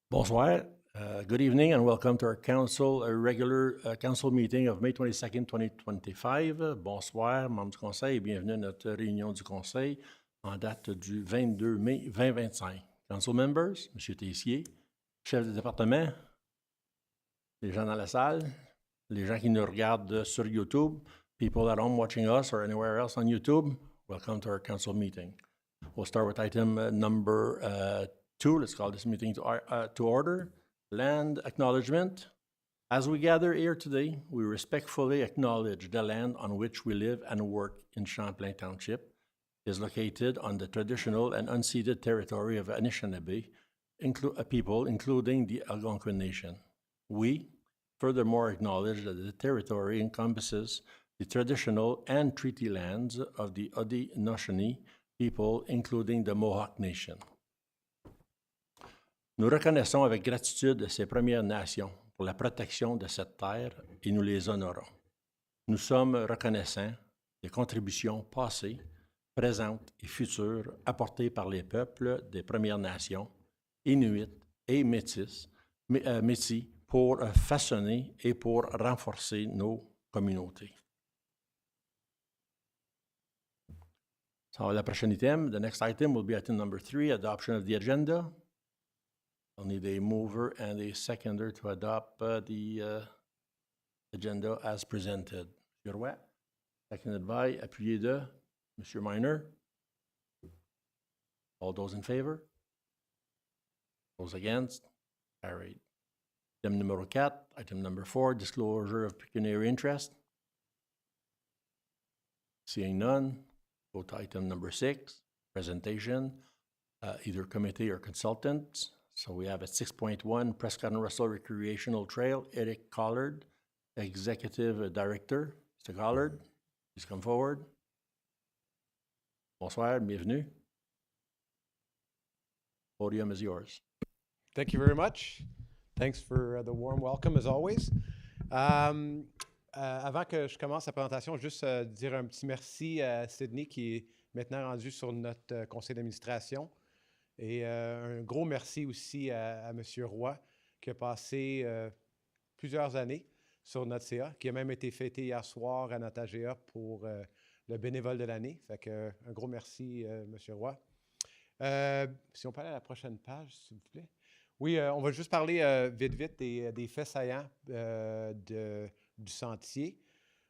Bonsoir. Good evening and welcome to our regular council meeting of May 22nd, 2025. Bonsoir, membres du conseil, et bienvenue à notre réunion du conseil en date du 22 mai 2025. Council members, M. Tessier, chef de département, les gens dans la salle, les gens qui nous regardent sur YouTube, people at home watching us or anywhere else on YouTube, welcome to our council meeting. We'll start with item number 2. Let's call this meeting to order. Land acknowledgement. As we gather here today, we respectfully acknowledge the land on which we live and work in Champlain Township. It is located on the traditional and unceded territory of Anishinaabe people, including the Algonquin Nation. We furthermore acknowledge that the territory encompasses the traditional and treaty lands of the Haudenosaunee people, including the Mohawk Nation. Nous reconnaissons avec gratitude ces Premières Nations pour la protection de cette terre et nous les honorons. Nous sommes reconnaissants des contributions passées, présentes et futures apportées par les peuples des Premières Nations, Inuits et Métis pour façonner et pour renforcer nos communautés. So, la prochaine item, the next item will be item number 3, adoption of the agenda. I'll need a mover and a seconder to adopt the agenda as presented. M. Roy, seconded by, appuyé de M. Minor. All those in favor? Those against? Carried. Item number 4, item number 4, disclosure of pecuniary interest. Seeing none, go to item number 6, presentation, either committee or consultants. So we have at 6.1, Prescott and Russell Recreational Trail, Eric Collard, Executive Director. Mr. Collard, please come forward. Bonsoir, bienvenue. Podium is yours. Thank you very much. Thanks for the warm welcome as always. Avant que je commence la présentation, juste dire un petit merci à Sydney qui est maintenant rendu sur notre conseil d'administration. Et un gros merci aussi à M. Roy, qui a passé plusieurs années sur notre CA, qui a même été fêté hier soir à notre AGA pour le bénévole de l'année. Fait que un gros merci, M. Roy. Si on peut aller à la prochaine page, s'il vous plaît. Oui, on va juste parler vite des faits saillants du sentier.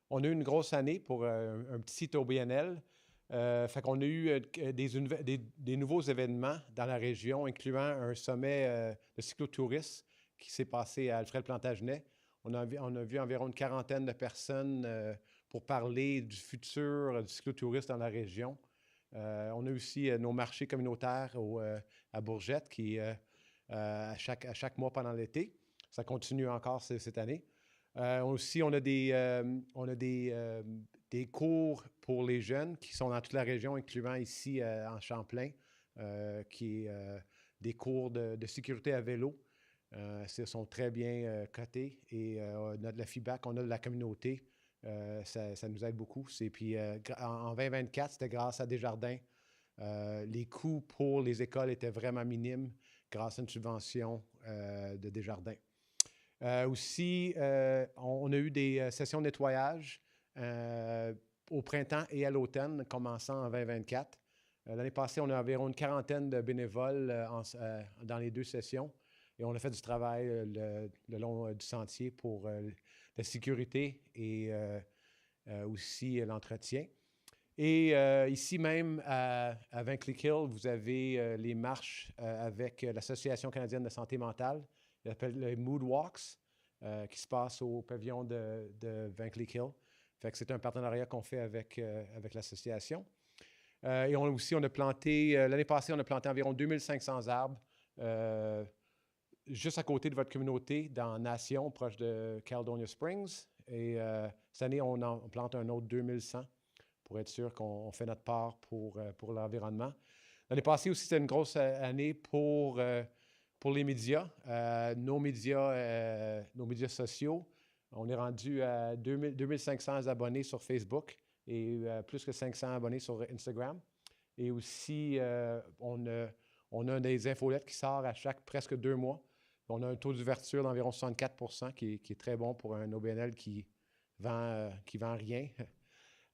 On a eu une grosse année pour un petit site au BNL. Fait qu'on a eu des nouveaux événements dans la région, incluant un sommet de cyclotourisme qui s'est passé à Alfred-Plantagenet. On a vu environ une quarantaine de personnes pour parler du futur du cyclotourisme dans la région. On a aussi nos marchés communautaires à Bourgette qui à chaque mois pendant l'été. Ça continue encore cette année. Aussi, on a des cours pour les jeunes qui sont dans toute la région, incluant ici en Champlain, qui est des cours de sécurité à vélo. Ils sont très bien cotés et notre feedback qu'on a de la communauté, ça nous aide beaucoup. Puis en 2024, c'était grâce à Desjardins. Les coûts pour les écoles étaient vraiment minimes grâce à une subvention de Desjardins. Aussi, on a eu des sessions de nettoyage au printemps et à l'automne, commençant en 2024. L'année passée, on a environ une quarantaine de bénévoles dans les deux sessions et on a fait du travail le long du sentier pour la sécurité et aussi l'entretien. Et ici même, à Vankleek Hill, vous avez les marches avec l'Association canadienne de santé mentale. Il s'appelle les Mood Walks, qui se passe au pavillon de Vankleek Hill. Fait que c'est un partenariat qu'on fait avec l'association. Et on a planté, l'année passée, on a planté environ 2500 arbres juste à côté de votre communauté, dans Nation, proche de Caledonia Springs. Et cette année, on plante un autre 2100 pour être sûr qu'on fait notre part pour l'environnement. L'année passée aussi, c'était une grosse année pour les médias, nos médias sociaux. On est rendu à 2500 abonnés sur Facebook et plus que 500 abonnés sur Instagram. Et aussi, on a des infolettes qui sortent à presque 2 mois On a un taux d'ouverture d'environ 64 qui est très bon pour un OBNL qui vend rien.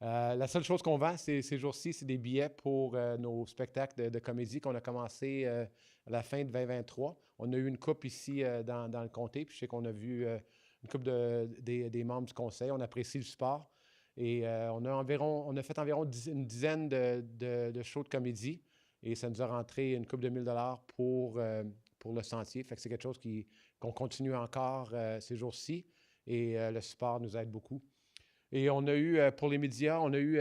La seule chose qu'on vend ces jours-ci, c'est des billets pour nos spectacles de comédie qu'on a commencé à la fin de 2023. On a eu une coupe ici dans le comté, puis je sais qu'on a vu une coupe des membres du conseil. On apprécie le sport. Et on a fait environ une dizaine de shows de comédie. Et ça nous a rentré une coupe de $1000 pour le sentier. Fait que c'est quelque chose qu'on continue encore ces jours-ci. Et le sport nous aide beaucoup. Et on a eu, pour les médias, on a eu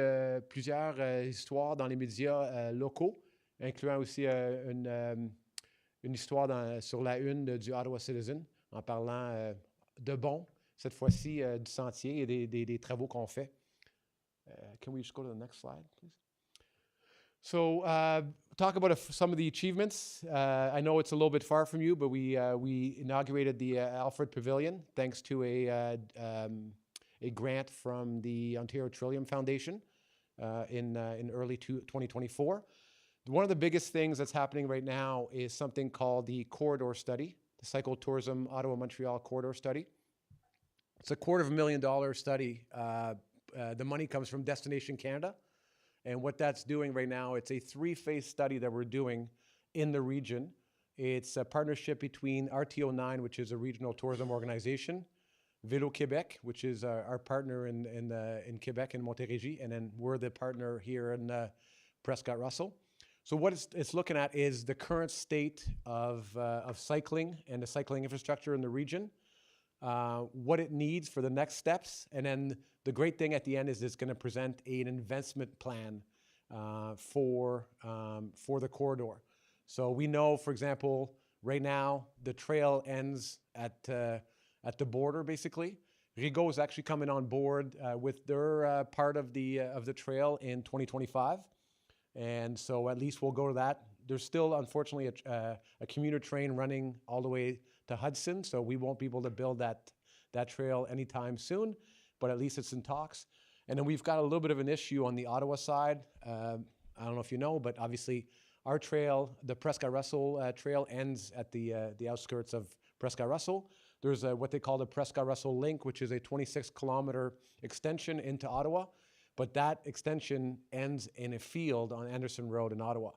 plusieurs histoires dans les médias locaux, incluant aussi une histoire sur la une du Ottawa Citizen, en parlant de bon, cette fois-ci, du sentier et des travaux qu'on fait. Can we just go to the next slide, please? So, talk about some of the achievements. I know it's a little bit far from you, but we inaugurated the Alfred Pavilion thanks to a grant from the Ontario Trillium Foundation in early 2024. One of the biggest things that's happening right now is something called the Corridor Study, the Cyclotourism Ottawa-Montreal Corridor Study. It's a $250,000 study. The money comes from Destination Canada. And what that's doing right now, it's a 3-phase study that we're doing in the region. It's a partnership between RTO9, which is a regional tourism organization, Vélo Québec, which is our partner in Quebec and Montérégie, and then we're the partner here in Prescott Russell. So what it's looking at is the current state of cycling and the cycling infrastructure in the region, what it needs for the next steps, and then the great thing at the end is it's going to present an investment plan for the corridor. So we know, for example, right now the trail ends at the border, basically. Rigaud is actually coming on board with their part of the trail in 2025. And so at least we'll go to that. There's still, unfortunately, a commuter train running all the way to Hudson, so we won't be able to build that trail anytime soon, but at least it's in talks. And then we've got a little bit of an issue on the Ottawa side. I don't know if you know, but obviously our trail, the Prescott Russell trail, ends at the outskirts of Prescott Russell. There's what they call the Prescott Russell Link, which is a 26-kilometer extension into Ottawa, but that extension ends in a field on Anderson Road in Ottawa.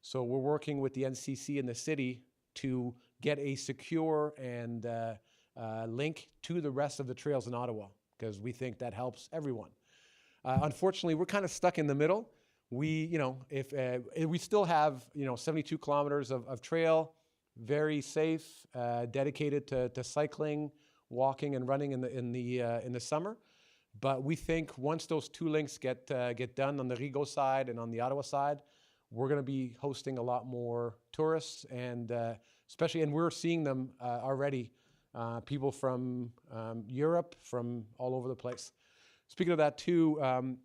So we're working with the NCC and the city to get a secure and link to the rest of the trails in Ottawa, because we think that helps everyone. Unfortunately, we're kind of stuck in the middle. We still have 72 kilometers of trail, very safe, dedicated to cycling, walking, and running in the summer. But we think once those two links get done on the Rigaud side and on the Ottawa side, we're going to be hosting a lot more tourists, and especially, and we're seeing them already, people from Europe, from all over the place. Speaking of that too,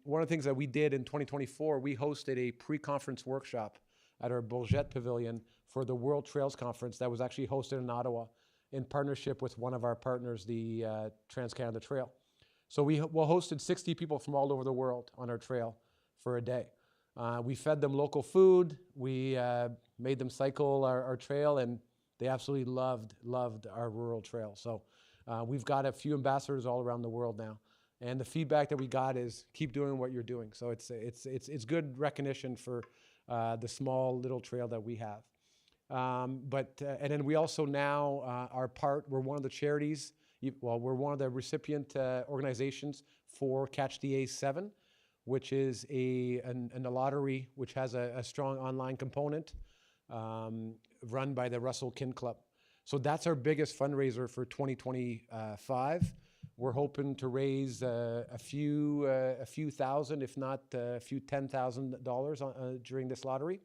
one of the things that we did in 2024, we hosted a pre-conference workshop at our Bourget Pavilion for the World Trails Conference that was actually hosted in Ottawa in partnership with one of our partners, the Trans-Canada Trail. So we hosted 60 people from all over the world on our trail for a day. We fed them local food. We made them cycle our trail, and they absolutely loved our rural trail. So we've got a few ambassadors all around the world now. And the feedback that we got is keep doing what you're doing. So it's good recognition for the small little trail that we have. And then we also now we're one of the charities, we're one of the recipient organizations for Catch the A7, which is a lottery which has a strong online component run by the Russell Kin Club. So that's our biggest fundraiser for 2025. We're hoping to raise a few thousand, if not a few $10,000 during this lottery.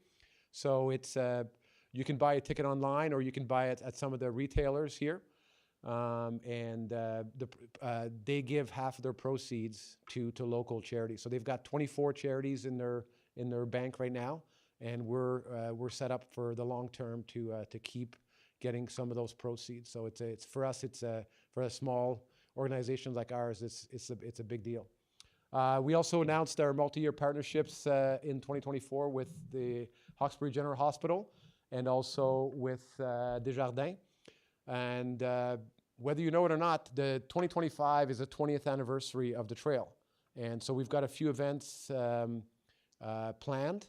So it's you can buy a ticket online, or you can buy it at some of the retailers here, and they give half of their proceeds to local charities. So they've got 24 charities in their bank right now, and we're set up for the long term to keep getting some of those proceeds. So it's for us, for a small organizations like ours, it's a big deal. We also announced our multi-year partnerships in 2024 with the Hawkesbury General Hospital and also with Desjardins. And whether you know it or not, the 2025 is the 20th anniversary of the trail. And so we've got a few events planned,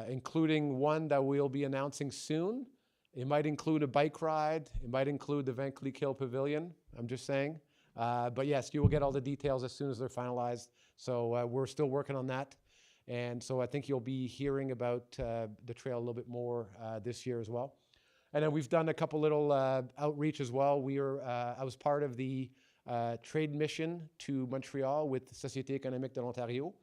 including one that we'll be announcing soon. It might include a bike ride. It might include the Van Cleek Hill Pavilion. I'm just saying. But yes, you will get all the details as soon as they're finalized. So we're still working on that. And so I think you'll be hearing about the trail a little bit more this year as well. And then we've done a couple little outreach as well. I was part of the trade mission to Montreal with the Société économique de l'Ontario,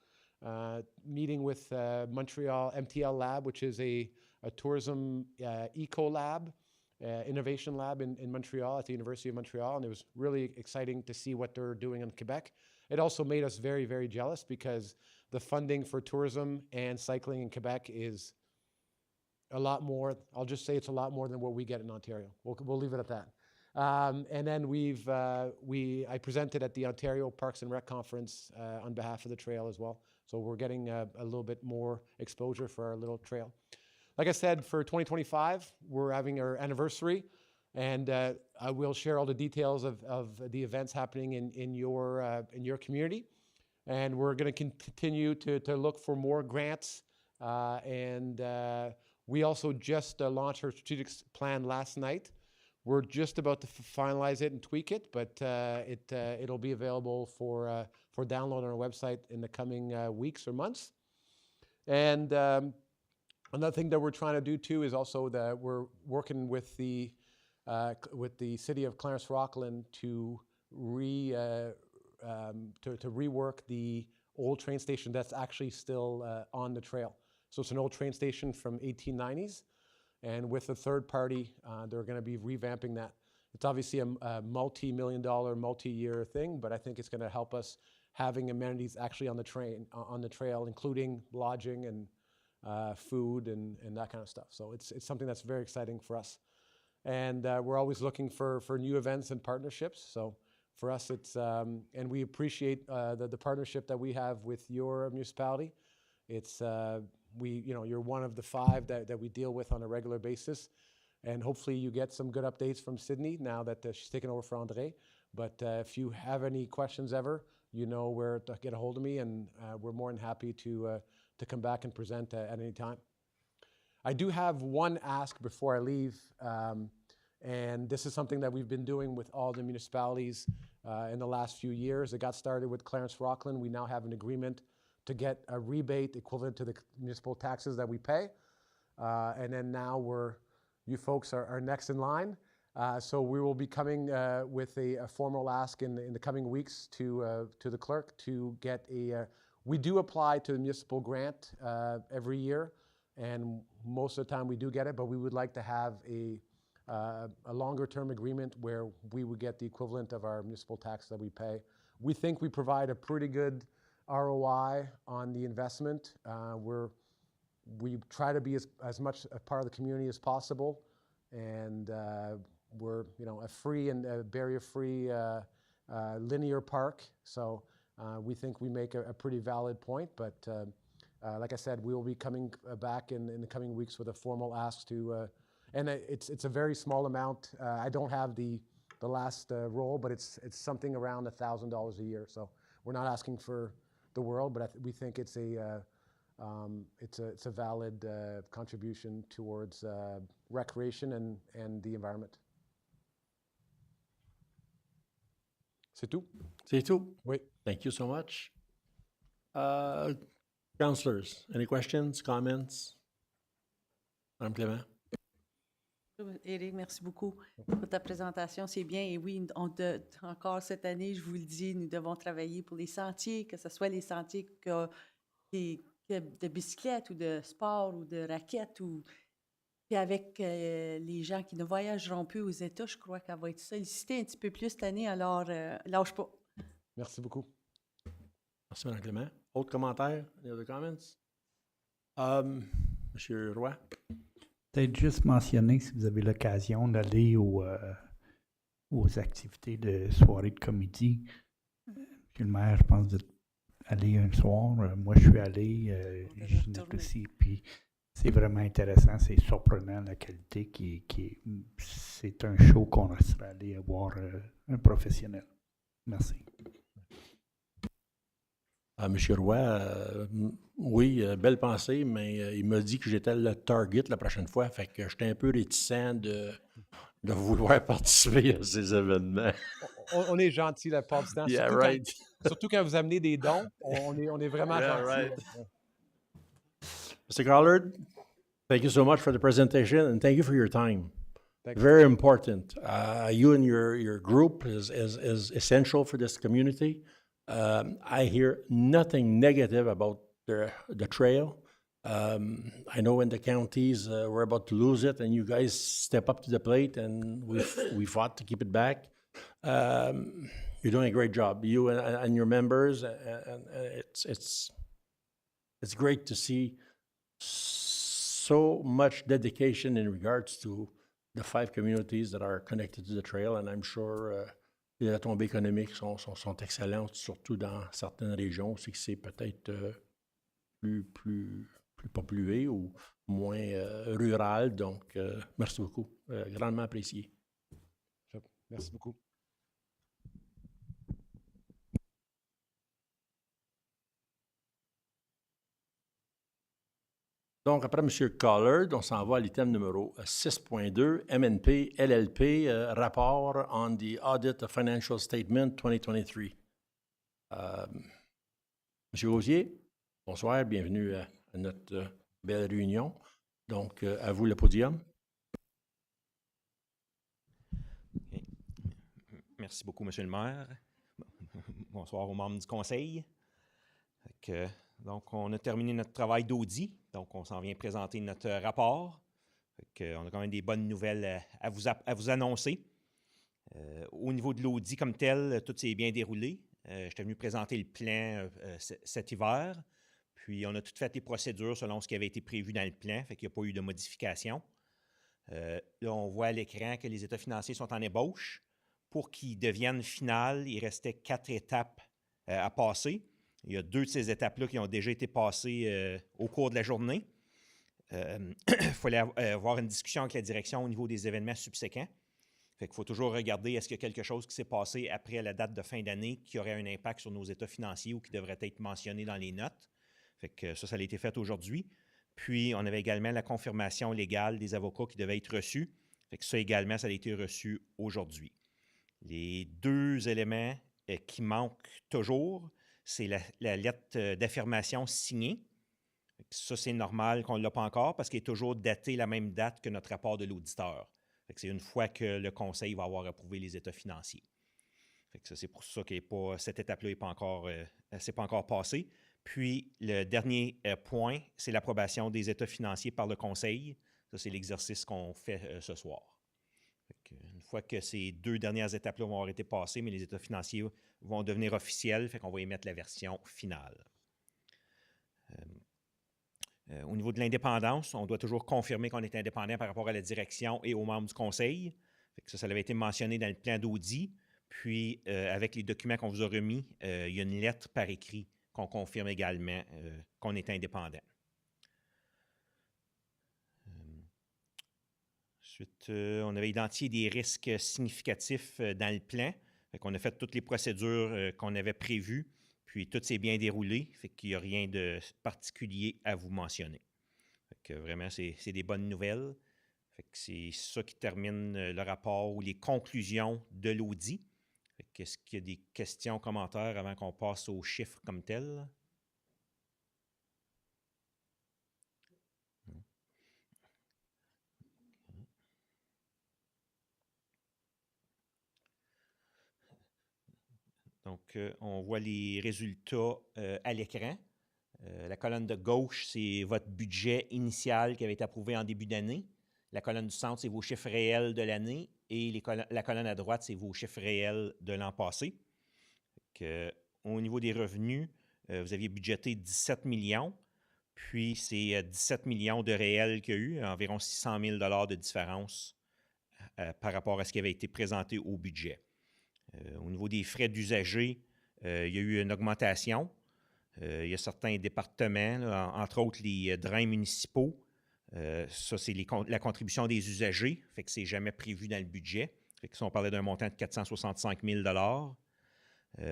meeting with Montreal MTL Lab, which is a tourism eco lab, innovation lab in Montreal at the University of Montreal. And it was really exciting to see what they're doing in Quebec. It also made us very, very jealous because the funding for tourism and cycling in Quebec is a lot more. I'll just say it's a lot more than what we get in Ontario. We'll leave it at that. And then I presented at the Ontario Parks and Rec Conference on behalf of the trail as well. So we're getting a little bit more exposure for our little trail. Like I said, for 2025, we're having our anniversary, and I will share all the details of the events happening in your community. And we're going to continue to look for more grants. And we also just launched our strategic plan last night. We're just about to finalize it and tweak it, but it'll be available for download on our website in the coming weeks or months. And another thing that we're trying to do too is also that we're working with the city of Clarence-Rockland to rework the old train station that's actually still on the trail. So it's an old train station from 1890s, and with a third party, they're going to be revamping that. It's obviously a multi-million-dollar, multi-year thing, but I think it's going to help us having amenities actually on the trail, including lodging and food and that kind of stuff. So it's something that's very exciting for us. And we're always looking for new events and partnerships. So for us, it's and we appreciate the partnership that we have with your municipality. It's you're one of the 5 that we deal with on a regular basis, and hopefully you get some good updates from Sydney now that she's taken over for André. But if you have any questions ever, you know where to get a hold of me, and we're more than happy to come back and present at any time. I do have one ask before I leave, and this is something that we've been doing with all the municipalities in the last few years. It got started with Clarence-Rockland. We now have an agreement to get a rebate equivalent to the municipal taxes that we pay. And then now you folks are next in line. So we will be coming with a formal ask in the coming weeks to the clerk to get we do apply to the municipal grant every year, and most of the time we do get it, but we would like to have a longer term agreement where we would get the equivalent of our municipal tax that we pay. We think we provide a pretty good ROI on the investment. We try to be as much a part of the community as possible, and we're a free and barrier-free linear park. So we think we make a pretty valid point. But like I said, we will be coming back in the coming weeks with a formal ask to, and it's a very small amount. I don't have the last roll, but it's something around $1,000 a year. So we're not asking for the world, but we think it's a valid contribution towards recreation and the environment. C'est tout? C'est tout? Oui. Thank you so much. Councillors, any questions, comments? Madame Clément? Éric, merci beaucoup pour ta présentation. C'est bien. Et oui, encore cette année, je vous le dis, nous devons travailler pour les sentiers, que ce soit les sentiers de bicyclette ou de sport ou de raquettes. Puis avec les gens qui ne voyageront plus aux États, je crois qu'elle va être sollicitée un petit peu plus cette année. Alors, lâche pas. Merci beaucoup. Merci, Mme Clément. Autres commentaires? Any other comments? Monsieur Roy? Peut-être juste mentionner, si vous avez l'occasion d'aller aux activités de soirée de comédie. Monsieur le maire, je pense, d'aller un soir. Moi, je suis allé, je suis aussi, puis C'est vraiment intéressant, c'est surprenant la qualité c'est un show qu'on serait allé voir un professionnel. Merci. Monsieur Roy, oui, belle pensée, mais il m'a dit que j'étais le target la prochaine fois, fait que j'étais un peu réticent de vouloir participer à ces événements. On est gentil la plupart du temps. Yeah, surtout, right. surtout quand vous amenez des dons, on est vraiment Yeah, gentil. right. Mr. Collard, thank you so much for the presentation and thank you for your time. Thank you. Very important. You and your group is essential for this community. I hear nothing negative about the trail. I know in the counties we're about to lose it, and you guys step up to the plate, and we fought to keep it back. You're doing a great job, you and your members, and it's great to see so much dedication in regards to the 5 communities that are connected to the trail, and I'm sure les retombées économiques sont excellentes, surtout dans certaines régions où c'est peut-être plus populé ou moins rural. Donc, merci beaucoup. Grandement apprécié. Merci beaucoup. Donc, après M. Collard, on s'en va à l'item numéro 6.2, MNP LLP, rapport on the audit of financial statement 2023. M. Rosier, bonsoir, bienvenue à notre belle réunion. Donc, à vous le podium. Okay. Merci beaucoup, M. le maire. Bonsoir aux membres du conseil. Donc, on a terminé notre travail d'audit. Donc, on s'en vient présenter notre rapport. On a quand même des bonnes nouvelles à vous annoncer. Au niveau de l'audit comme tel, tout s'est bien déroulé. J'étais venu présenter le plan cet hiver. Puis, on a tout fait les procédures selon ce qui avait été prévu dans le plan. Fait qu'il n'y a pas eu de modification. Là, on voit à l'écran que les états financiers sont en ébauche. Pour qu'ils deviennent finales, il restait 4 étapes à passer. Il y a 2 de ces étapes-là qui ont déjà été passées au cours de la journée. Il fallait avoir une discussion avec la direction au niveau des événements subséquents. Fait qu'il faut toujours regarder est-ce qu'il y a quelque chose qui s'est passé après la date de fin d'année qui aurait un impact sur nos états financiers ou qui devrait être mentionné dans les notes. Fait que ça a été fait aujourd'hui. Puis, on avait également la confirmation légale des avocats qui devait être reçue. Fait que ça également, ça a été reçu aujourd'hui. Les 2 éléments qui manquent toujours, c'est la lettre d'affirmation signée. Ça, c'est normal qu'on ne l'a pas encore parce qu'il est toujours daté la même date que notre rapport de l'auditeur. C'est une fois que le conseil va avoir approuvé les états financiers. C'est pour ça que cette étape-là n'est pas encore passée. Puis, le dernier point, c'est l'approbation des états financiers par le conseil. Ça, c'est l'exercice qu'on fait ce soir. Une fois que ces 2 dernières étapes-là vont avoir été passées, mais les états financiers vont devenir officiels, fait qu'on va émettre la version finale. Au niveau de l'indépendance, on doit toujours confirmer qu'on est indépendant par rapport à la direction et aux membres du conseil. Fait que ça avait été mentionné dans le plan d'audit. Puis, avec les documents qu'on vous a remis, il y a une lettre par écrit qu'on confirme également qu'on est indépendant. Ensuite, on avait identifié des risques significatifs dans le plan. On a fait toutes les procédures qu'on avait prévues, puis tout s'est bien déroulé. Fait qu'il n'y a rien de particulier à vous mentionner. Fait que vraiment, c'est des bonnes nouvelles. Fait que c'est ça qui termine le rapport ou les conclusions de l'audit. Est-ce qu'il y a des questions, commentaires avant qu'on passe aux chiffres comme tels? Donc, on voit les résultats à l'écran. La colonne de gauche, c'est votre budget initial qui avait été approuvé en début d'année. La colonne du centre, c'est vos chiffres réels de l'année. Et la colonne à droite, c'est vos chiffres réels de l'an passé. Au niveau des revenus, vous aviez budgété 17 millions. Puis, c'est 17 millions de réels qu'il y a eu, environ 600 000 $ de différence par rapport à ce qui avait été présenté au budget. Au niveau des frais d'usagers, il y a eu une augmentation. Il y a certains départements, là, entre autres les drains municipaux, Ça, c'est la contribution des usagers, fait que c'est jamais prévu dans le budget. Fait que si on parlait d'un montant de 465 000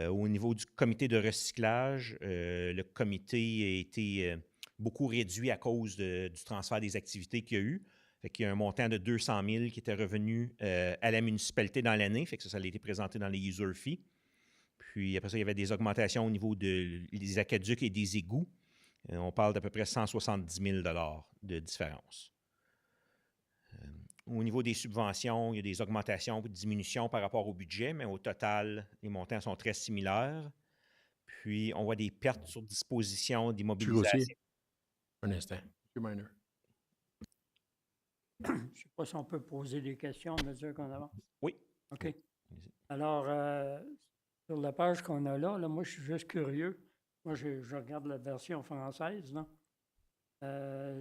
au niveau du comité de recyclage, le comité a été beaucoup réduit à cause du transfert des activités qu'il y a eu. Fait qu'il y a un montant de 200 000 qui était revenu à la municipalité dans l'année. Fait que ça a été présenté dans les user fees. Puis après ça, il y avait des augmentations au niveau des aqueducs et des égouts. On parle d'à peu près 170 000 de différence. Au niveau des subventions, il y a des augmentations ou des diminutions par rapport au budget, mais au total, les montants sont très similaires. Puis, on voit des pertes sur disposition M. d'immobilisation. Gauthier, un instant. M. Miner. Je ne sais pas si on peut poser des questions à mesure qu'on avance. Oui. OK. Alors, sur la page qu'on a là, moi, je suis juste curieux. Moi, je regarde la version française, là.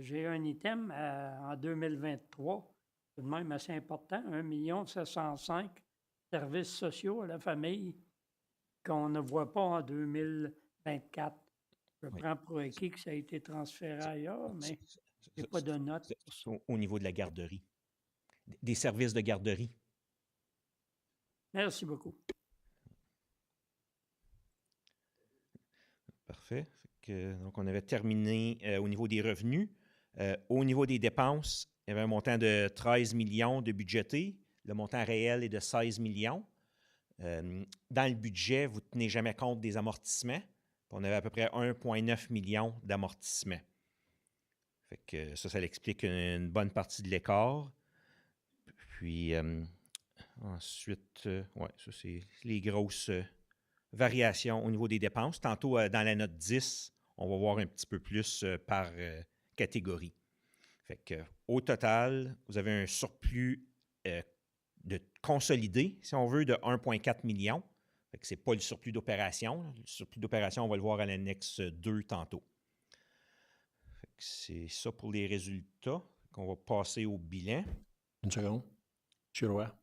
J'ai un item en 2023, tout de même assez important, 1 705 services sociaux à la famille qu'on ne voit pas en 2024. Je prends pour acquis que ça a été transféré ailleurs, mais il n'y a pas de note. Au niveau de la garderie. Des services de garderie. Merci beaucoup. Parfait. Donc, on avait terminé au niveau des revenus. Au niveau des dépenses, il y avait un montant de 13 millions de budgété. Le montant réel est de 16 millions. Dans le budget, vous ne tenez jamais compte des amortissements. On avait à peu près 1,9 million d'amortissements. Fait que ça l'explique une bonne partie de l'écart. Puis ensuite, ça c'est les grosses variations au niveau des dépenses. Tantôt, dans la note 10, on va voir un petit peu plus par catégorie. Fait que, au total, vous avez un surplus de consolidé, si on veut, de 1,4 million. Fait que ce n'est pas le surplus d'opération. Le surplus d'opération, on va le voir à l'annexe 2 tantôt. Fait que c'est ça pour les résultats. On va passer au bilan. Une seconde. M. Roy.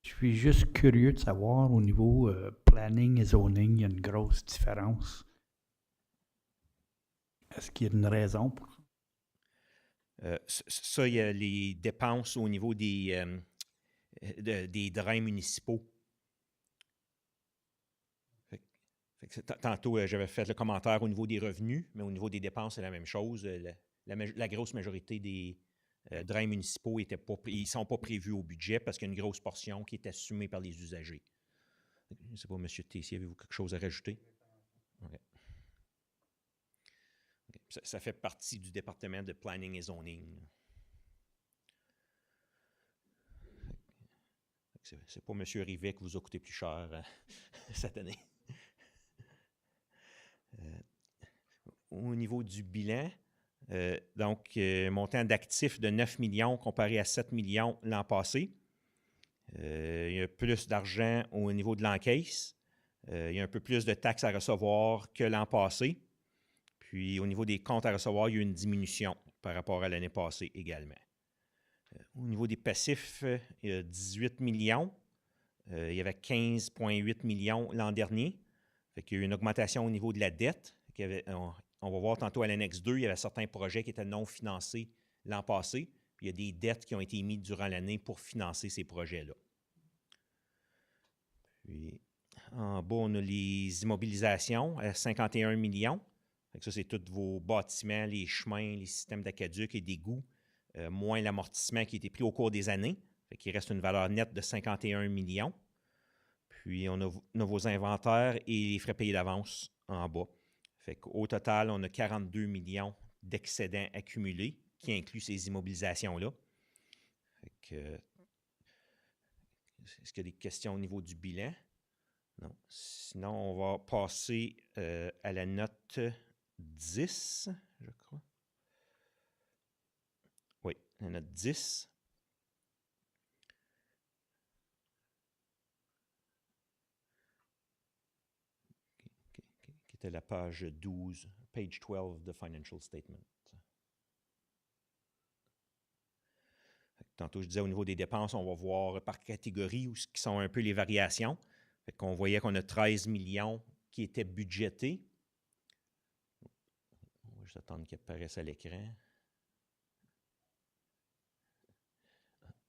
Je suis juste curieux de savoir au niveau planning et zoning, il y a une grosse différence. Est-ce qu'il y a une raison pour ça? Ça, il y a les dépenses au niveau des drains municipaux. Tantôt, j'avais fait le commentaire au niveau des revenus, mais au niveau des dépenses, c'est la même chose. La grosse majorité des drains municipaux ne sont pas prévus au budget parce qu'il y a une grosse portion qui est assumée par les usagers. Je ne sais pas, M. Tessier, avez-vous quelque chose à rajouter? Okay. Ça fait partie du département de planning et zoning. C'est pas M. Rivet qui vous a coûté plus cher cette année. Au niveau du bilan, donc montant d'actifs de 9 millions comparé à 7 millions l'an passé. Il y a plus d'argent au niveau de l'encaisse. Il y a un peu plus de taxes à recevoir que l'an passé. Puis au niveau des comptes à recevoir, il y a eu une diminution par rapport à l'année passée également. Au niveau des passifs, il y a 18 millions. Il y avait 15,8 millions l'an dernier. Fait qu'il y a eu une augmentation au niveau de la dette. On va voir tantôt à l'annexe 2, il y avait certains projets qui étaient non financés l'an passé. Puis il y a des dettes qui ont été émises durant l'année pour financer ces projets-là. Puis en bas, on a les immobilisations à 51 millions. Fait que ça, c'est tous vos bâtiments, les chemins, les systèmes d'aqueduc et d'égouts, moins l'amortissement qui a été pris au cours des années. Fait qu'il reste une valeur nette de 51 millions. Puis, on a vos inventaires et les frais payés d'avance en bas. Fait qu'au total, on a 42 millions d'excédents accumulés qui incluent ces immobilisations-là. Fait que, est-ce qu'il y a des questions au niveau du bilan? Non. Sinon, on va passer à la note 10, je crois. Oui, la note 10. Qui était la page 12, page 12 de Financial Statement. Tantôt, je disais au niveau des dépenses, on va voir par catégorie où qui sont un peu les variations. Fait qu'on voyait qu'on a 13 millions qui étaient budgétés. On va juste attendre qu'il apparaisse à l'écran.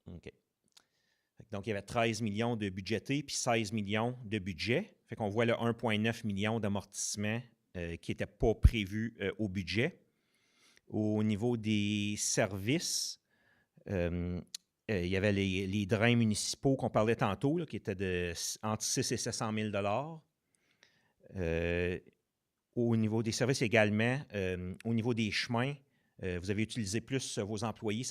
OK. Donc, il y avait 13 millions de budgétés puis 16 millions de budget. Fait qu'on voit le 1,9 million d'amortissement qui n'était pas prévu au budget. Au niveau des services, il y avait les drains municipaux qu'on parlait tantôt, là, qui étaient entre 6 et 700 000 au niveau des services également, au niveau des chemins, vous avez utilisé plus vos employés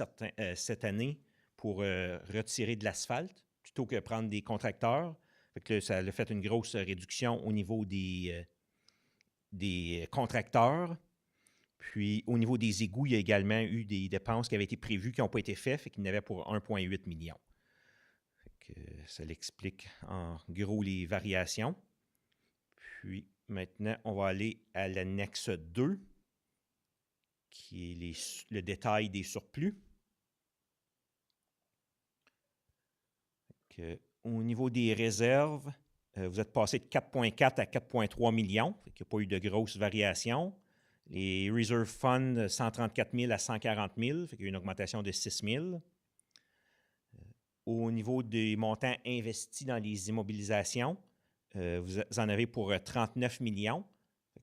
cette année pour retirer de l'asphalte plutôt que prendre des contracteurs. Fait que ça a fait une grosse réduction au niveau des contracteurs. Puis, au niveau des égouts, il y a également eu des dépenses qui avaient été prévues qui n'ont pas été faites, fait qu'il y en avait pour 1,8 million. Fait que ça l'explique en gros les variations. Puis, maintenant, on va aller à l'annexe 2, qui est le détail des surplus. Au niveau des réserves, vous êtes passé de 4,4 à 4,3 millions. Il n'y a pas eu de grosses variations. Les Reserve Funds, 134 000 à 140 000. Il y a eu une augmentation de 6 000. Au niveau des montants investis dans les immobilisations, vous en avez pour 39 millions.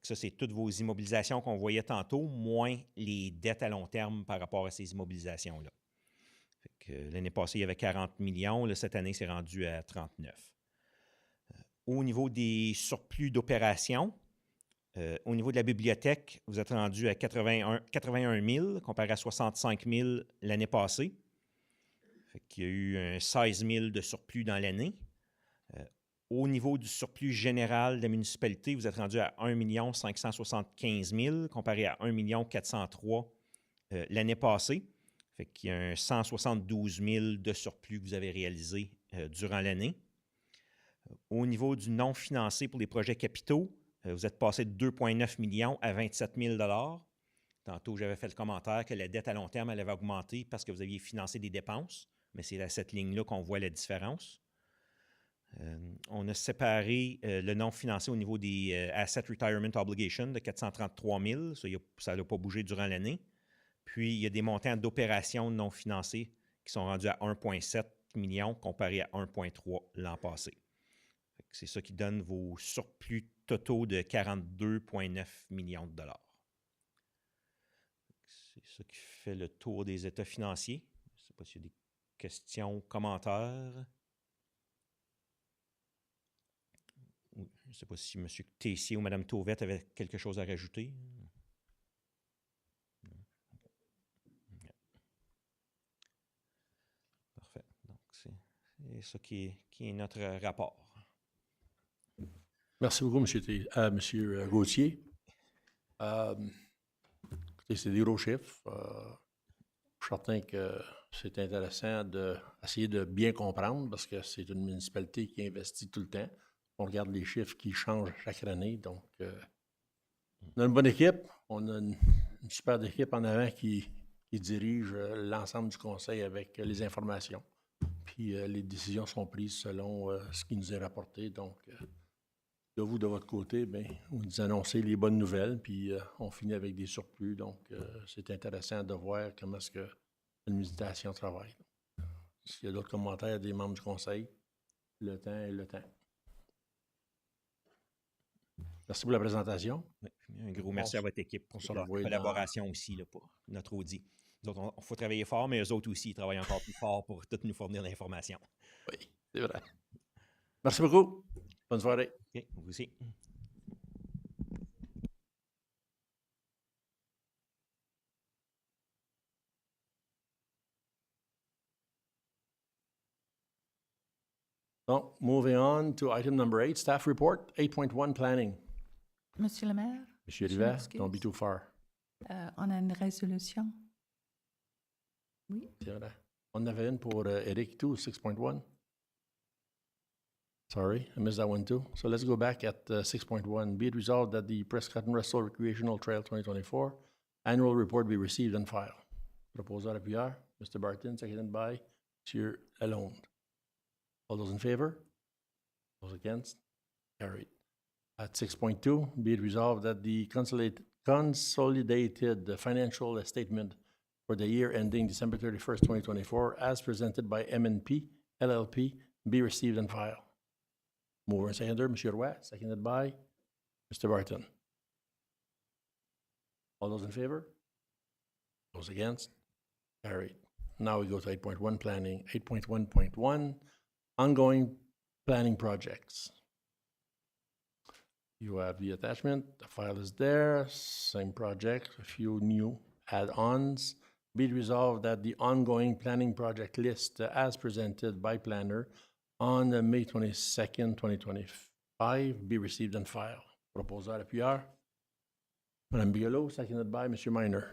Ça, c'est toutes vos immobilisations qu'on voyait tantôt, moins les dettes à long terme par rapport à ces immobilisations-là. L'année passée, il y avait 40 millions. Là, cette année, c'est rendu à 39. Au niveau des surplus d'opérations, au niveau de la bibliothèque, vous êtes rendu à 81 000 comparé à 65 000 l'année passée. Il y a eu un 16 000 de surplus dans l'année. Au niveau du surplus général de la municipalité, vous êtes rendu à 1 575 000 comparé à 1 403 000 l'année passée. Il y a un 172 000 de surplus que vous avez réalisé durant l'année. Au niveau du non financé pour les projets capitaux, vous êtes passé de 2,9 millions à 27 000 Tantôt, j'avais fait le commentaire que la dette à long terme, elle avait augmenté parce que vous aviez financé des dépenses, mais c'est à cette ligne-là qu'on voit la différence. On a séparé le non financé au niveau des Asset Retirement Obligations de 433 000. Ça n'a pas bougé durant l'année. Puis, il y a des montants d'opérations non financées qui sont rendus à 1,7 million comparé à 1,3 l'an passé. C'est ça qui donne vos surplus totaux de 42,9 millions de dollars. C'est ça qui fait le tour des états financiers. Je ne sais pas s'il y a des questions, commentaires. Je ne sais pas si M. Tessier ou Mme Tauvette avaient quelque chose à rajouter. Parfait. Donc, c'est ça qui est notre rapport. Merci beaucoup, M. Gauthier. Écoutez, c'est des gros chiffres. Je suis certain que c'est intéressant d'essayer de bien comprendre parce que c'est une municipalité qui investit tout le temps. On regarde les chiffres qui changent chaque année. Donc, on a une bonne équipe. On a une super équipe en avant qui dirige l'ensemble du conseil avec les informations. Puis, les décisions sont prises selon ce qui nous est rapporté. Donc, de vous, de votre côté, bien, vous nous annoncez les bonnes nouvelles, puis on finit avec des surplus. Donc, c'est intéressant de voir comment est-ce que l'administration travaille. S'il y a d'autres commentaires des membres du conseil, le temps est le temps. Merci pour la présentation. Oui, un gros merci à votre équipe pour leur collaboration aussi là, pour notre audit. Nous autres, il faut travailler fort, mais eux autres aussi, ils travaillent encore plus fort pour tout nous fournir l'information. Oui, c'est vrai. Merci beaucoup. Bonne soirée. OK, vous aussi. So, moving on to item number 8, staff report, 8.1 planning. Monsieur le maire, Monsieur Je Rivet, m'excuse. don't be too far. on a une résolution. Oui. C'est vrai. On en avait une pour Eric too, 6.1. Sorry, I missed that one too. So let's go back at 6.1. Be it resolved that the Prescott and Russell Recreational Trail 2024 annual report be received and filed. Proposal appuyé, Mr. Barton, seconded by Monsieur Lalonde. All those in favor? Those against? Carried. At 6.2, be it resolved that the consolidated financial statement for the year ending December 31st, 2024, as presented by M&P LLP, be received and filed. Mover and seconder, Monsieur Roy, seconded by Mr. Barton. All those in favor? Those against? Carried. Now we go to 8.1 planning. 8.1.1 ongoing planning projects. You have the attachment, the file is there, same project, a few new add-ons. Be it resolved that the ongoing planning project list as presented by planner on May 22nd, 2025 be received and filed. Proposal appuyeur. Madame Bigelow, seconded by Mr. Minor.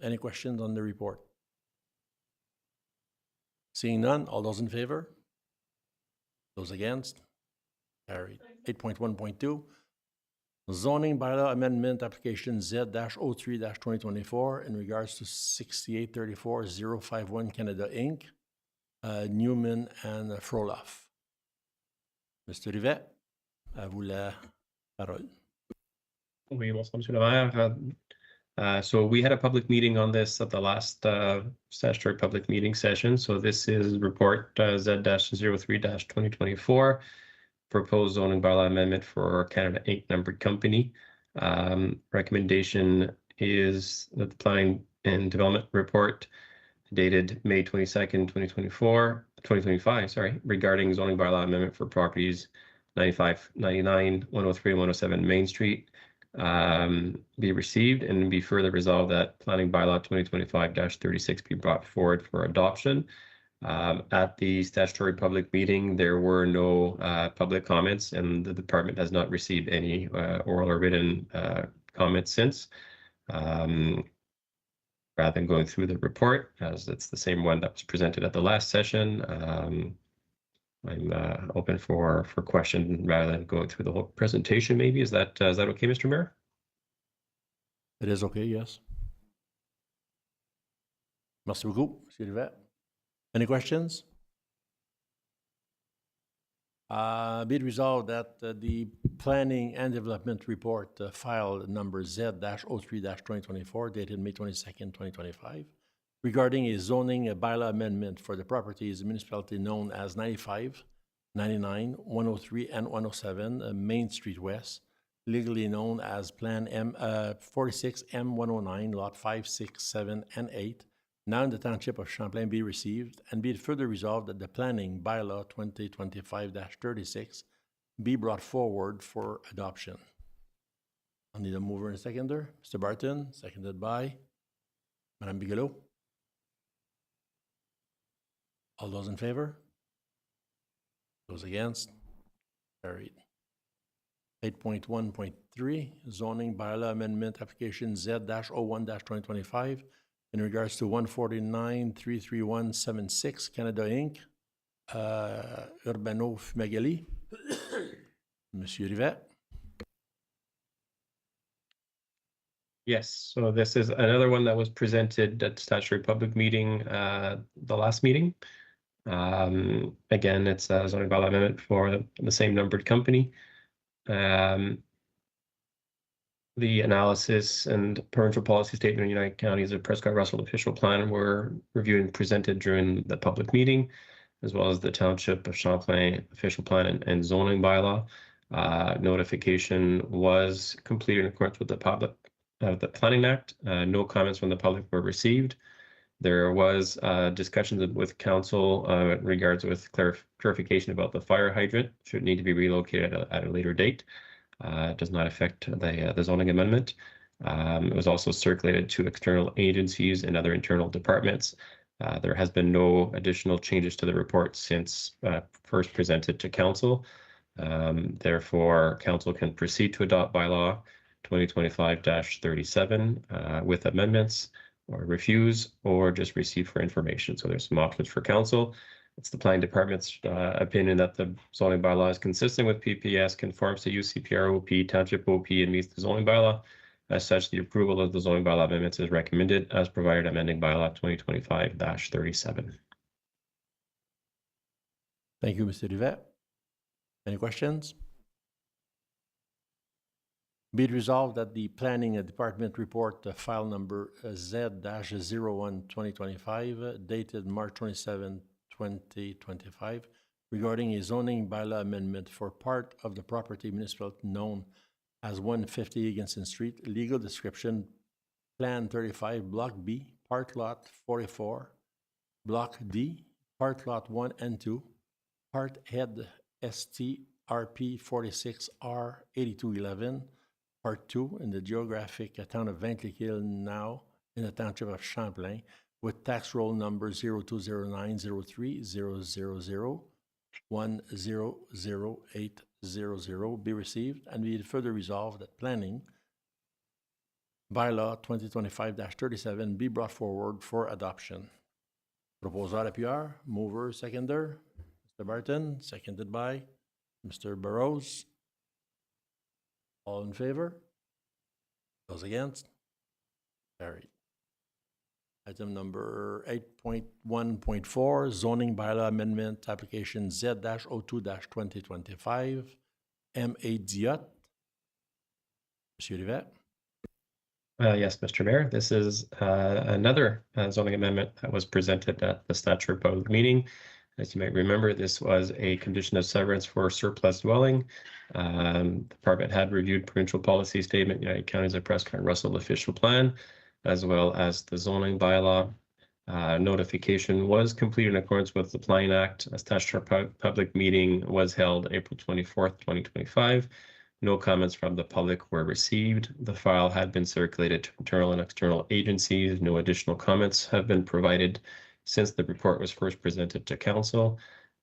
Any questions on the report? Seeing none, all those in favor? Those against? Carried. 8.1.2, zoning bylaw amendment application Z-03-2024 in regards to 6834-051 Canada Inc., Newman and Froloff. Mr. Rivet, à vous la parole. Oui, bonsoir, Monsieur le Maire. So we had a public meeting on this at the last statutory public meeting session. So this is report Z-03-2024, proposed zoning bylaw amendment for Canada Inc. numbered company. Recommendation is that the planning and development report dated May 22nd, 2025, regarding zoning bylaw amendment for properties 95, 99, 103, and 107 Main Street be received, and be further resolved that planning bylaw 2025-36 be brought forward for adoption. At the statutory public meeting, there were no public comments, and the department has not received any oral or written comments since. Rather than going through the report, as it's the same one that was presented at the last session, I'm open for questions rather than going through the whole presentation. Maybe is that okay, Mr. Mayor? It is okay, yes. Merci beaucoup, Monsieur Rivet. Any questions? Be it resolved that the Planning and Development Report file number Z-03-2024 dated May 22nd, 2025, regarding a zoning bylaw amendment for the properties municipality known as 95, 99, 103, and 107 Main Street West, legally known as Plan M46M109, Lot 5, 6, 7, and 8, now in the Township of Champlain, be received, and be it further resolved that the Planning Bylaw 2025-36 be brought forward for adoption. I'll need a mover and a seconder. Mr. Barton, seconded by Madame Bigelow. All those in favor? Those against? Carried. 8.1.3, zoning bylaw amendment application Z-01-2025 in regards to 149-33176 Canada Inc., Urbano Fumagalli. Monsieur Rivet. Yes, so this is another one that was presented at statutory public meeting, the last meeting. Again, it's a zoning bylaw amendment for the same numbered company. The analysis and provincial policy statement of United Counties of Prescott-Russell official plan were reviewed and presented during the public meeting, as well as the Township of Champlain official plan and zoning bylaw. Notification was completed in accordance with the the Planning Act. No comments from the public were received. There was discussions with council in regards with clarification about the fire hydrant should need to be relocated at a later date. It does not affect the zoning amendment. It was also circulated to external agencies and other internal departments. There has been no additional changes to the report since first presented to council. Therefore, council can proceed to adopt bylaw 2025-37 with amendments, or refuse, or just receive for information. So there's some options for council. It's the planning department's opinion that the zoning bylaw is consistent with PPS, conforms to UCPR OP, Township OP, and meets the zoning bylaw. As such, the approval of the zoning bylaw amendments is recommended as provided amending bylaw 2025-37. Thank you, Mr. Rivet. Any questions? Be it resolved that the Planning Department report file number Z-01-2025 dated March 27, 2025 regarding a zoning bylaw amendment for part of the property municipality known as 150 Higginson Street, legal description, Plan 35, Block B, Part Lot 44, Block D, Part Lot 1 and 2, Part Head STRP 46R 8211, Part 2 in the geographic town of Ventliquille, now in the Township of Champlain, with tax roll number 02090300100800 be received, and be further resolved that planning bylaw 2025-37 be brought forward for adoption. Proposal appuyeur, mover, seconder, Mr. Barton, seconded by Mr. Burrows. All in favor? Those against? Carried. Item number 8.1.4, zoning bylaw amendment application Z-02-2025, M.A. Diot. Monsieur Rivet. Yes, Mr. Mayor, this is another zoning amendment that was presented at the statutory public meeting. As you might remember, this was a condition of severance for surplus dwelling. The department had reviewed provincial policy statement, United Counties of Prescott and Russell official plan, as well as the zoning bylaw. Notification was completed in accordance with the Planning Act. A statutory public meeting was held April 24th, 2025. No comments from the public were received. The file had been circulated to internal and external agencies. No additional comments have been provided since the report was first presented to council.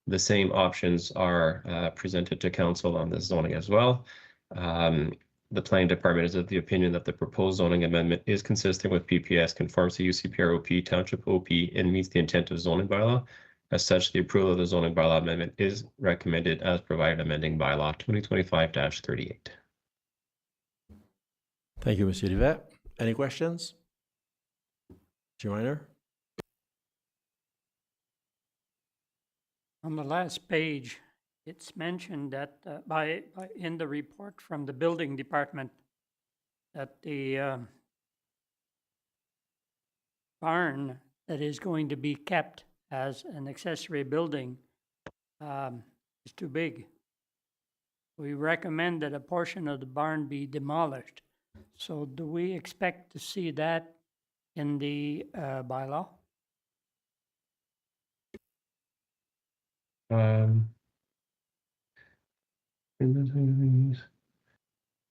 The same options are presented to council on this zoning as well. The planning department is of the opinion that the proposed zoning amendment is consistent with PPS, conforms to UCPROP, Township OP, and meets the intent of zoning bylaw. As such, the approval of the zoning bylaw amendment is recommended as provided amending bylaw 2025-38. Thank you, Monsieur Rivet. Any questions? Mr. Minor? On the last page, it's mentioned that in the report from the building department that the barn that is going to be kept as an accessory building is too big. We recommend that a portion of the barn be demolished. So do we expect to see that in the bylaw?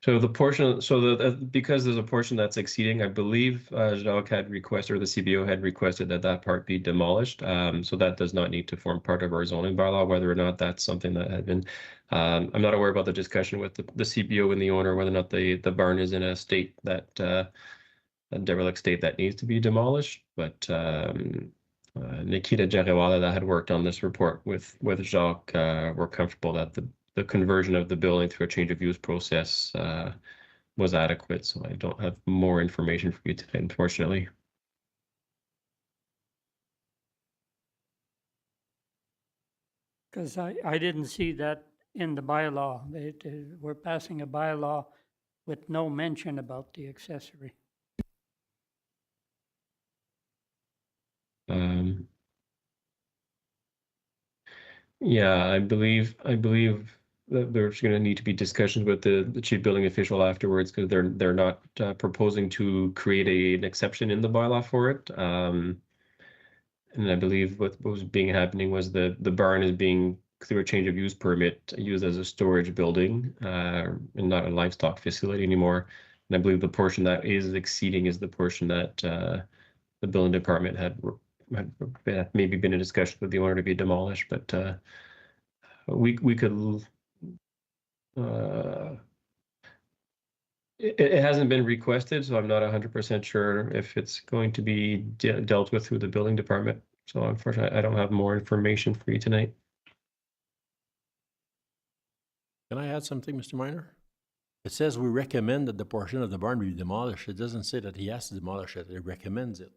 So the portion, because there's a portion that's exceeding, I believe Jacques had requested, or the CBO had requested that part be demolished. So that does not need to form part of our zoning bylaw, whether or not that's something that had been. I'm not aware about the discussion with the CBO and the owner, whether or not the barn is in a state that, a derelict state that needs to be demolished. But Nikita Jarewala, that had worked on this report with Jacques, were comfortable that the conversion of the building through a change of use process was adequate. So I don't have more information for you today, unfortunately. Because I didn't see that in the bylaw. We're passing a bylaw with no mention about the accessory. Yeah, I believe that there's going to need to be discussions with the chief building official afterwards, because they're not proposing to create an exception in the bylaw for it. And I believe what was happening was the barn is being, through a change of use permit, used as a storage building and not a livestock facility anymore. And I believe the portion that is exceeding is the portion that the building department had maybe been in discussion with the owner to be demolished, but we could. It hasn't been requested, so I'm not 100% sure if it's going to be dealt with through the building department. So unfortunately, I don't have more information for you tonight. Can I add something, Mr. Minor? It says we recommend that the portion of the barn be demolished. It doesn't say that he has to demolish it. It recommends it.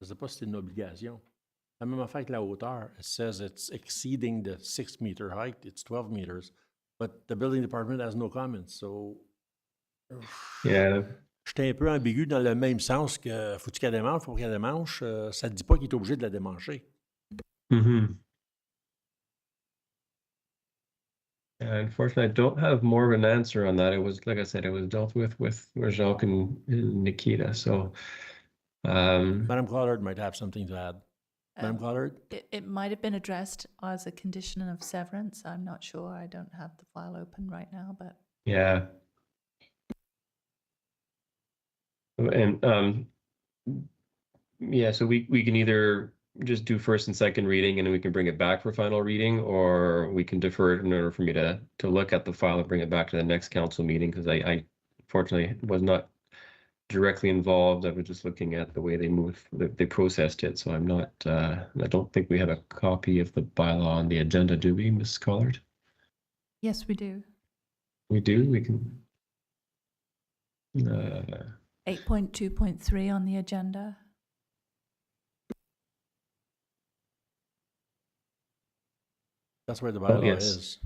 Je ne sais pas si c'est une obligation. La même affaire que la hauteur. It says it's exceeding the 6 meter height. It's 12 meters. But the building department has no comments. So Yeah. J'étais un peu ambigu dans le même sens que faut-tu qu'elle démanche, faut qu'elle démanche. Ça ne dit pas qu'il est obligé de la démancher. Mm-hmm. Unfortunately, I don't have more of an answer on that. It was, like I said, it was dealt with Rajok and Nikita. So, Madam Collard might have something to add. Madam Collard? It might have been addressed as a condition of severance. I'm not sure. I don't have the file open right now, but yeah. And yeah, so we can either just do first and second reading and then we can bring it back for final reading, or we can defer it in order for me to look at the file and bring it back to the next council meeting, because I fortunately was not directly involved. I was just looking at the way they processed it. So I'm not, I don't think we have a copy of the bylaw on the agenda, do we, Ms. Collard? yes, we do. We do, we can. 8.2.3 on the agenda. That's where the bylaw yes. is.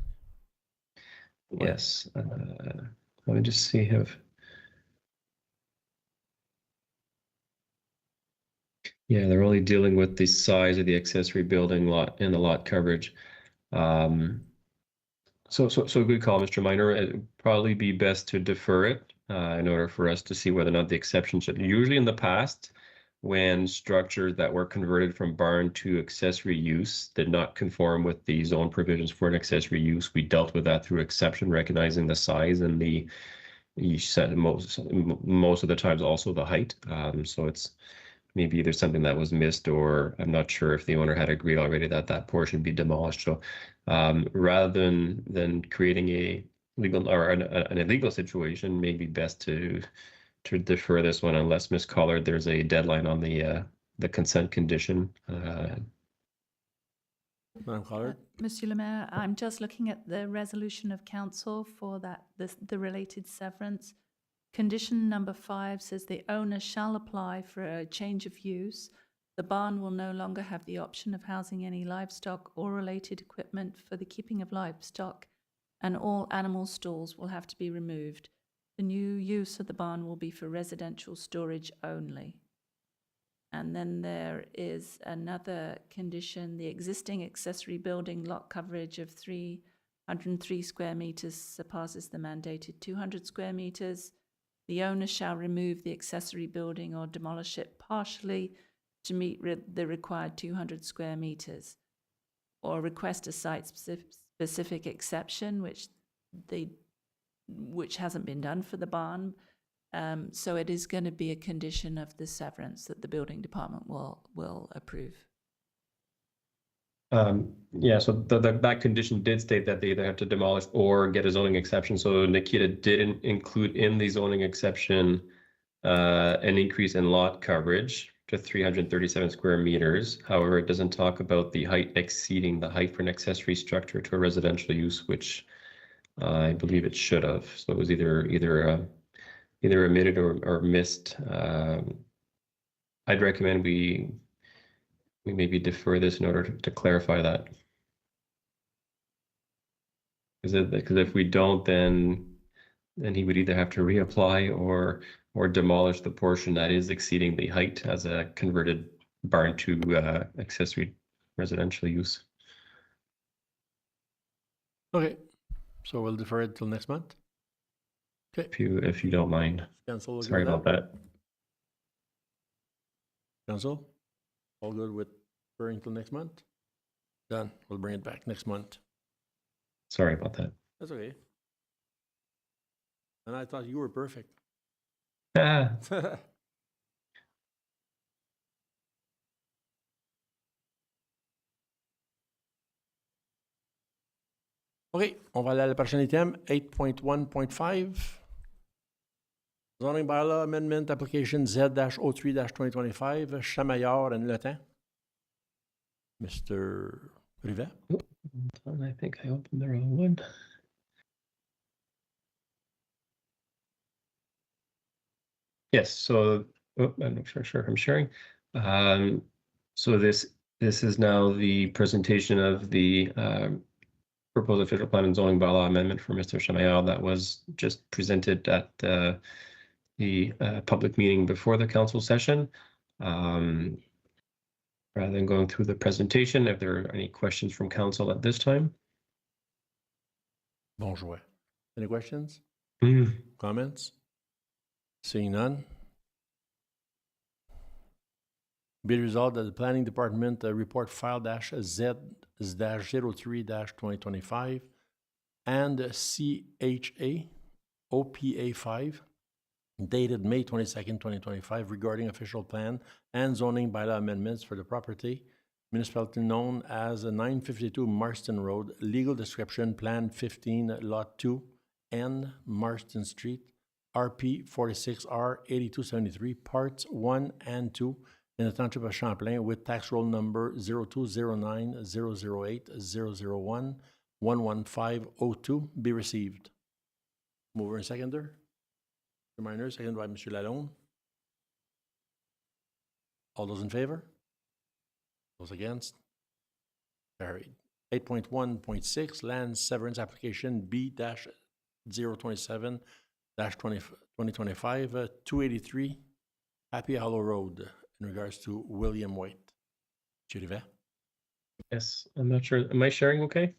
Yes, let me just see if. Yeah, they're only dealing with the size of the accessory building lot and the lot coverage. So good call, Mr. Minor. It'd probably be best to defer it in order for us to see whether or not the exception should. Usually in the past, when structures that were converted from barn to accessory use did not conform with the zone provisions for an accessory use, we dealt with that through exception, recognizing the size and you said most of the times also the height. So it's maybe either something that was missed, or I'm not sure if the owner had agreed already that that portion be demolished. So rather than creating a legal or an illegal situation, maybe best to defer this one, unless Ms. Collard, there's a deadline on the consent condition. Madam Collard? Monsieur le Maire, I'm just looking at the resolution of council for the related severance. Condition number 5 says the owner shall apply for a change of use. The barn will no longer have the option of housing any livestock or related equipment for the keeping of livestock, and all animal stalls will have to be removed. The new use of the barn will be for residential storage only. And then there is another condition: the existing accessory building lot coverage of 303 square meters surpasses the mandated 200 square meters. The owner shall remove the accessory building or demolish it partially to meet the required 200 square meters, or request a site-specific exception, which hasn't been done for the barn. So it is going to be a condition of the severance that the building department will approve. Yeah, so that condition did state that they either have to demolish or get a zoning exception. So Nikita didn't include in the zoning exception an increase in lot coverage to 337 square meters. However, it doesn't talk about the height exceeding the height for an accessory structure to a residential use, which I believe it should have. So it was either omitted or missed. I'd recommend we maybe defer this in order to clarify that. Because if we don't, then he would either have to reapply or demolish the portion that is exceeding the height as a converted barn to accessory residential use. Okay, so we'll defer it till next month. Okay. If you don't mind. Council will Sorry go about that. Council, all good with deferring till next month? Done. We'll bring it back next month. Sorry about that. That's okay. And I thought you were perfect. OK, on va aller à la prochaine item, 8.1.5. Zoning bylaw amendment application Z-03-2025, Chamaillard and Le Temps. Mr. Rivet. I think I opened the wrong one. Yes, so I'm not sure if I'm sharing. So this is now the presentation of the proposed official plan and zoning bylaw amendment for Mr. Chamayal that was just presented at the public meeting before the council session. Rather than going through the presentation, if there are any questions from council at this time. Bonjour. Any questions? Mm. Comments? Seeing none. Be it resolved that the Planning Department report file -Z-03-2025 and CHA OPA 5 dated May 22nd, 2025 regarding official plan and zoning bylaw amendments for the property municipality known as 952 Marston Road, legal description Plan 15 Lot 2 N Marston Street, RP 46R 8273 Parts 1 and 2 in the Township of Champlain with tax roll number 0209 008 001 11502 be received. Mover and seconder. Mr. Minor, seconded by Mr. Lalonde. All those in favor? Those against? Carried. 8.1.6 Land Severance Application B-027-2025 283 Happy Hollow Road in regards to William White. Chirivet? Yes, I'm not sure. Am I sharing okay?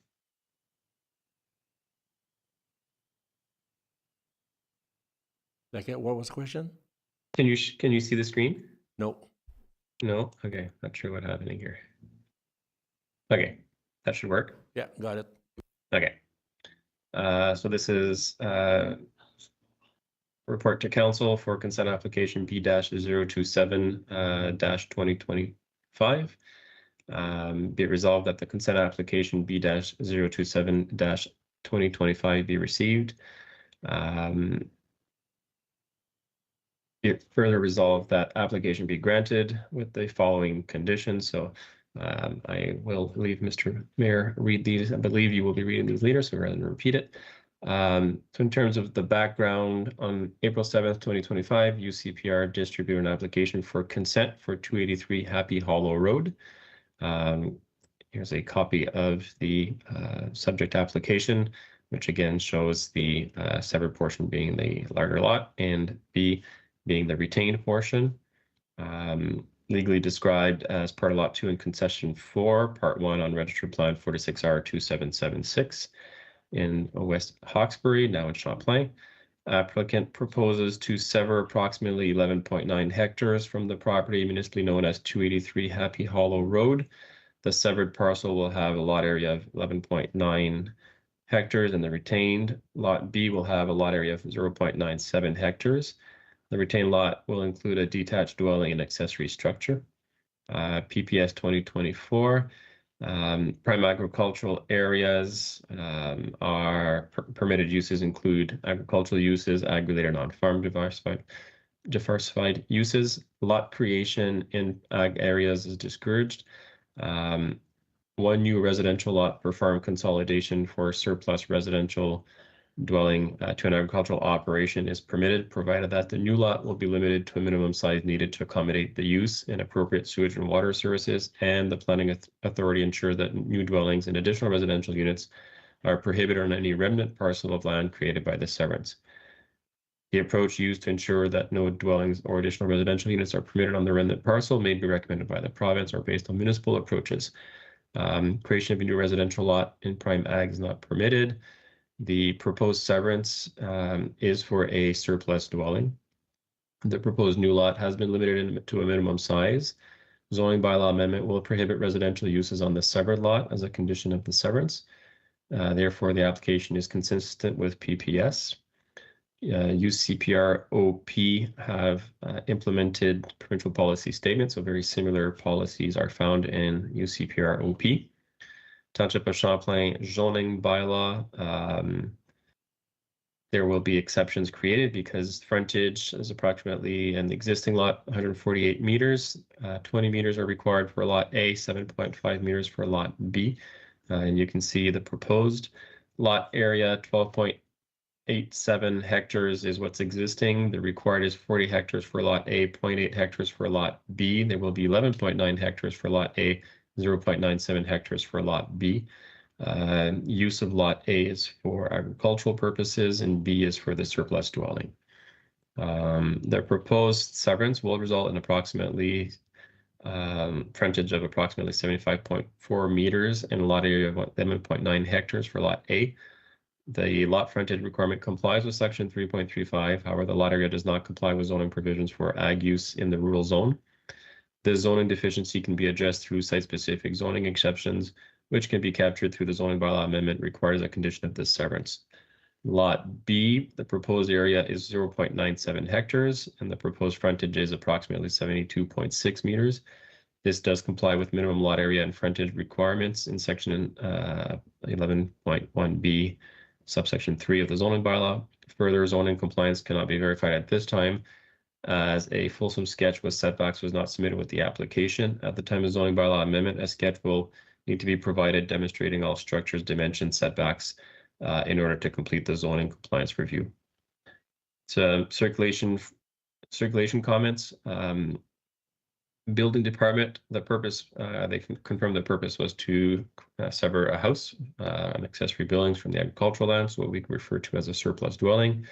What was the question? Can you see the screen? No. No? Okay, not sure what's happening here. Okay, that should work. Yeah, got it. Okay. So this is report to council for consent application B-027-2025. Be it resolved that the consent application B-027-2025 be received. Be it further resolved that application be granted with the following conditions. So I will leave Mr. Mayor read these. I believe you will be reading these later, so rather than repeat it. So in terms of the background, on April 7th, 2025, UCPR distributed an application for consent for 283 Happy Hollow Road. Here's a copy of the subject application, which again shows the severed portion being the larger lot and B being the retained portion. Legally described as part of Lot 2 in Concession 4, Part 1 on Registered Plan 46R2776 in West Hawkesbury, now in Champlain. Applicant proposes to sever approximately 11.9 hectares from the property municipally known as 283 Happy Hollow Road. The severed parcel will have a lot area of 11.9 hectares and the retained Lot B will have a lot area of 0.97 hectares. The retained lot will include a detached dwelling and accessory structure. PPS 2024. Prime agricultural areas are permitted uses include agricultural uses, ag-related non-farm diversified uses. Lot creation in ag areas is discouraged. One new residential lot per farm consolidation for surplus residential dwelling to an agricultural operation is permitted, provided that the new lot will be limited to a minimum size needed to accommodate the use and appropriate sewage and water services, and the planning authority ensure that new dwellings and additional residential units are prohibited on any remnant parcel of land created by the severance. The approach used to ensure that no dwellings or additional residential units are permitted on the remnant parcel may be recommended by the province or based on municipal approaches. Creation of a new residential lot in prime ag is not permitted. The proposed severance is for a surplus dwelling. The proposed new lot has been limited to a minimum size. Zoning bylaw amendment will prohibit residential uses on the severed lot as a condition of the severance. Therefore, the application is consistent with PPS. UCPR OP have implemented provincial policy statements, so very similar policies are found in UCPR OP. Township of Champlain zoning bylaw, there will be exceptions created because frontage is approximately an existing lot 148 meters, 20 meters are required for lot A, 7.5 meters for lot B. And you can see the proposed lot area 12.87 hectares is what's existing. The required is 40 hectares for lot A, 0.8 hectares for lot B. There will be 11.9 hectares for lot A, 0.97 hectares for lot B. Use of Lot A is for agricultural purposes and B is for the surplus dwelling. The proposed severance will result in approximately frontage of approximately 75.4 meters and a lot area of 11.9 hectares for Lot A. The lot frontage requirement complies with section 3.35. However, the lot area does not comply with zoning provisions for ag use in the rural zone. The zoning deficiency can be addressed through site-specific zoning exceptions, which can be captured through the zoning bylaw amendment required as a condition of this severance. Lot B, the proposed area is 0.97 hectares, and the proposed frontage is approximately 72.6 meters. This does comply with minimum lot area and frontage requirements in section 11.1B, subsection 3 of the zoning bylaw. Further zoning compliance cannot be verified at this time, as a fulsome sketch with setbacks was not submitted with the application. At the time of zoning bylaw amendment, a sketch will need to be provided demonstrating all structures, dimensions, setbacks in order to complete the zoning compliance review. So circulation comments. Building department, the purpose, they confirmed the purpose was to sever a house and accessory buildings from the agricultural lands, what we refer to as a surplus dwelling.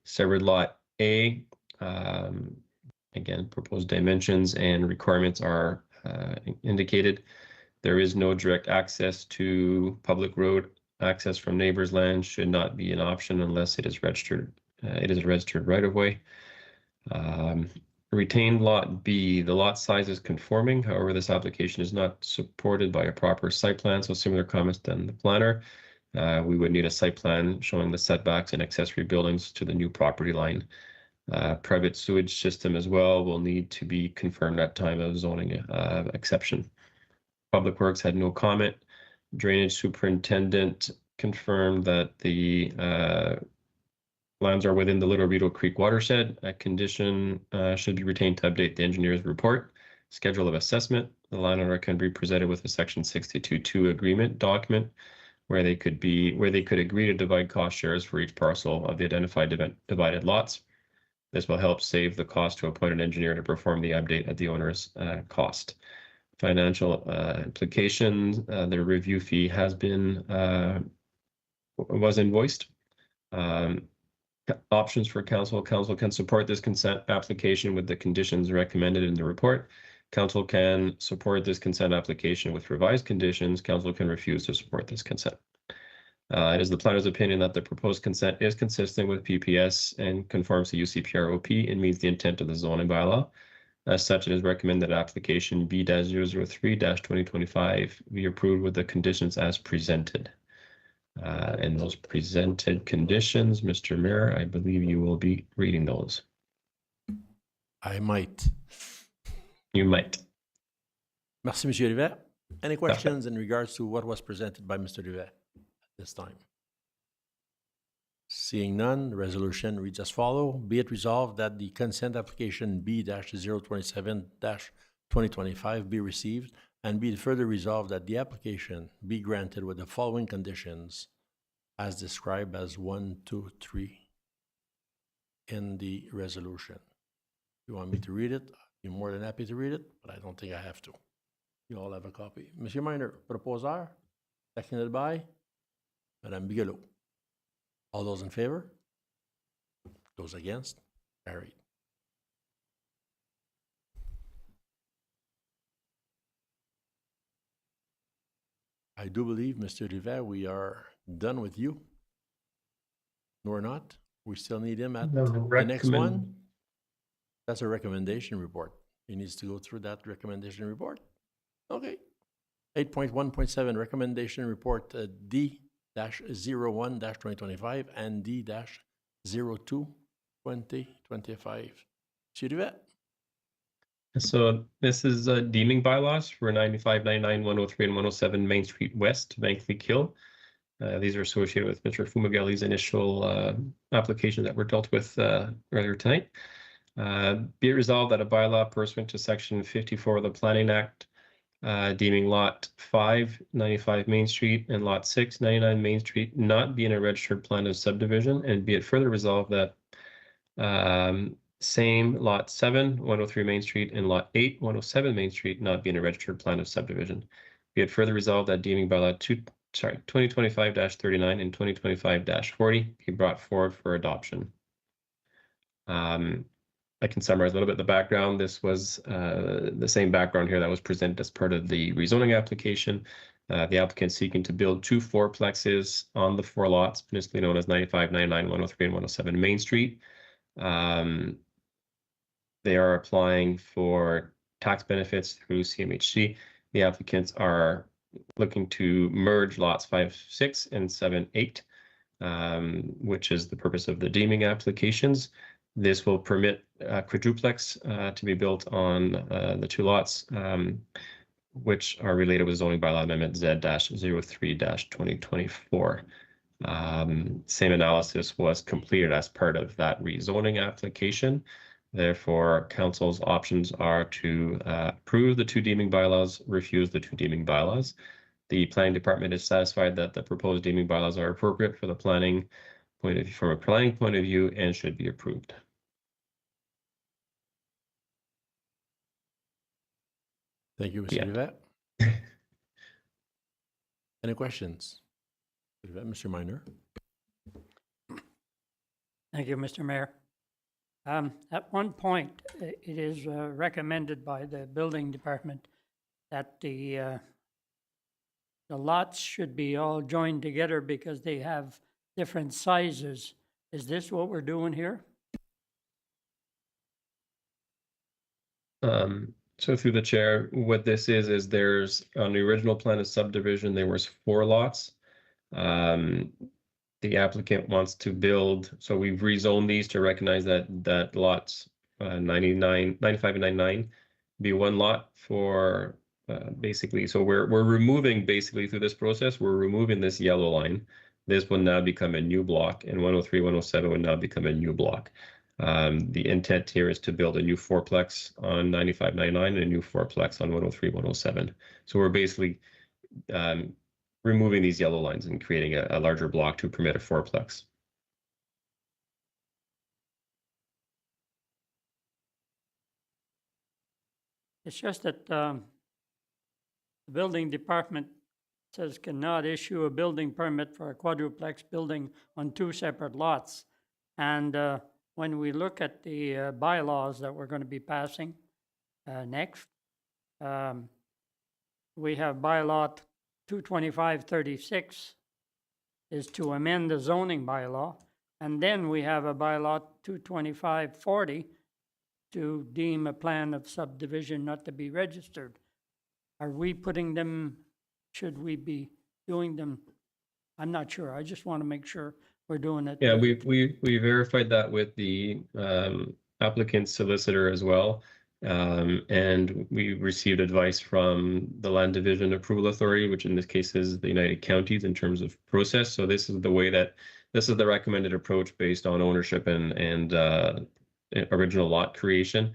Severed Lot A, again, proposed dimensions and requirements are indicated. There is no direct access to public road. Access from neighbors' land should not be an option unless it is registered. It is a registered right-of-way. Retained Lot B, the lot size is conforming. However, this application is not supported by a proper site plan, so similar comments than the planner. We would need a site plan showing the setbacks and accessory buildings to the new property line. Private sewage system as well will need to be confirmed at time of zoning exception. Public Works had no comment. Drainage superintendent confirmed that the lands are within the Little Rideau Creek watershed. A condition should be retained to update the engineer's report. Schedule of assessment. The landowner can be presented with a section 62.2 agreement document where they could agree to divide cost shares for each parcel of the identified divided lots. This will help save the cost to appoint an engineer to perform the update at the owner's cost. Financial implications. The review fee has been was invoiced. Options for council. Council can support this consent application with the conditions recommended in the report. Council can support this consent application with revised conditions. Council can refuse to support this consent. It is the planner's opinion that the proposed consent is consistent with PPS and conforms to UCPROP and meets the intent of the zoning bylaw. As such, it is recommended that application B-003-2025 be approved with the conditions as presented. And those presented conditions, Mr. Mayor, I believe you will be reading those. I might. You might. Merci, Monsieur Rivet. Any questions in regards to what was presented by Mr. Rivet at this time? Seeing none, the resolution reads as follows. Be it resolved that the consent application B-027-2025 be received, and be it further resolved that the application be granted with the following conditions as described as 1, 2, 3 in the resolution. If you want me to read it, I'd be more than happy to read it, but I don't think I have to. You all have a copy. Monsieur Minor, proposeur, seconded by Madame Bigelow. All those in favor? Those against? Carried. I do believe, Mr. Rivet, we are done with you. No, we're not. We still need him at the next one. That's a recommendation report. He needs to go through that recommendation report. Okay. 8.1.7 recommendation report D-01-2025 and D-02-2025. Monsieur Rivet. So this is deeming bylaws for 95, 99, 103, and 107 Main Street West, Vankleek Hill. These are associated with Mr. Fumagalli's initial application that were dealt with earlier tonight. Be it resolved that a bylaw pursuant to Section 54 of the Planning Act, deeming Lot 5, 95 Main Street, and Lot 6, 99 Main Street not be in a registered plan of subdivision, and be it further resolved that same Lot 7, 103 Main Street, and Lot 8, 107 Main Street not be in a registered plan of subdivision. Be it further resolved that deeming bylaw 2025-39 and 2025-40 be brought forward for adoption. I can summarize a little bit the background. This was the same background here that was presented as part of the rezoning application. The applicant seeking to build 2 fourplexes on the 4 lots, municipally known as 95, 99, 103, and 107 Main Street. They are applying for tax benefits through CMHC. The applicants are looking to merge lots 5, 6, and 7, 8, which is the purpose of the deeming applications. This will permit quadruplex to be built on the 2 lots, which are related with zoning bylaw amendment Z-03-2024. Same analysis was completed as part of that rezoning application. Therefore, council's options are to approve the 2 deeming bylaws, refuse the 2 deeming bylaws. The planning department is satisfied that the proposed deeming bylaws are appropriate for the planning point of view, from a planning point of view, and should be approved. Thank you, Mr. Yeah. Yvette. Any questions? Mr. Minor? Thank you, Mr. Mayor. At one point, it is recommended by the building department that the lots should be all joined together because they have different sizes. Is this what we're doing here? So through the chair, what this is there's on the original plan of subdivision, there was 4 lots. The applicant wants to build, so we've rezoned these to recognize that lots 95 and 99 be 1 lot for basically, so we're removing basically through this process, we're removing this yellow line. This will now become a new block, and 103, 107 will now become a new block. The intent here is to build a new fourplex on 95, 99 and a new fourplex on 103, 107. So we're basically removing these yellow lines and creating a larger block to permit a fourplex. It's just that the building department says cannot issue a building permit for a quadruplex building on 2 separate lots. And when we look at the bylaws that we're going to be passing next, we have bylaw 22536 is to amend the zoning bylaw. And then we have a bylaw 22540 to deem a plan of subdivision not to be registered. Are we putting them, should we be doing them? I'm not sure. I just want to make sure we're doing it. Yeah, we verified that with the applicant's solicitor as well. And we received advice from the Land Division Approval Authority, which in this case is the United Counties in terms of process. So this is the way that, this is the recommended approach based on ownership and original lot creation.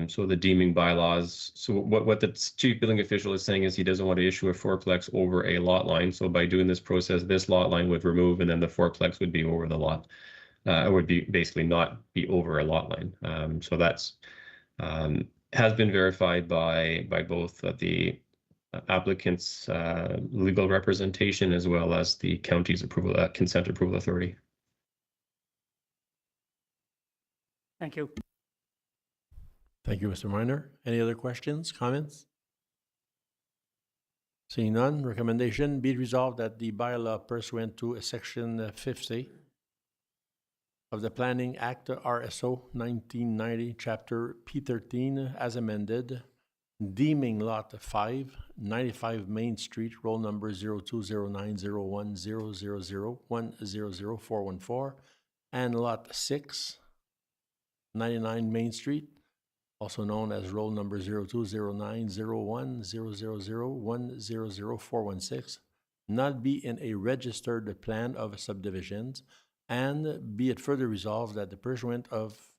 So the deeming bylaws, so what the chief building official is saying is he doesn't want to issue a fourplex over a lot line. So by doing this process, this lot line would remove and then the fourplex would be over the lot. It would be basically not be over a lot line. So that's has been verified by both the applicant's legal representation as well as the county's approval, consent approval authority. Thank you. Thank you, Mr. Minor. Any other questions, comments? Seeing none, recommendation be resolved that the bylaw pursuant to section 50 of the Planning Act RSO 1990, Chapter P13, as amended, deeming Lot 5, 95 Main Street, roll number 0209010001000414, and Lot 6, 99 Main Street, also known as roll number 0209010001000416, not be in a registered plan of subdivisions, and be it further resolved that the pursuant of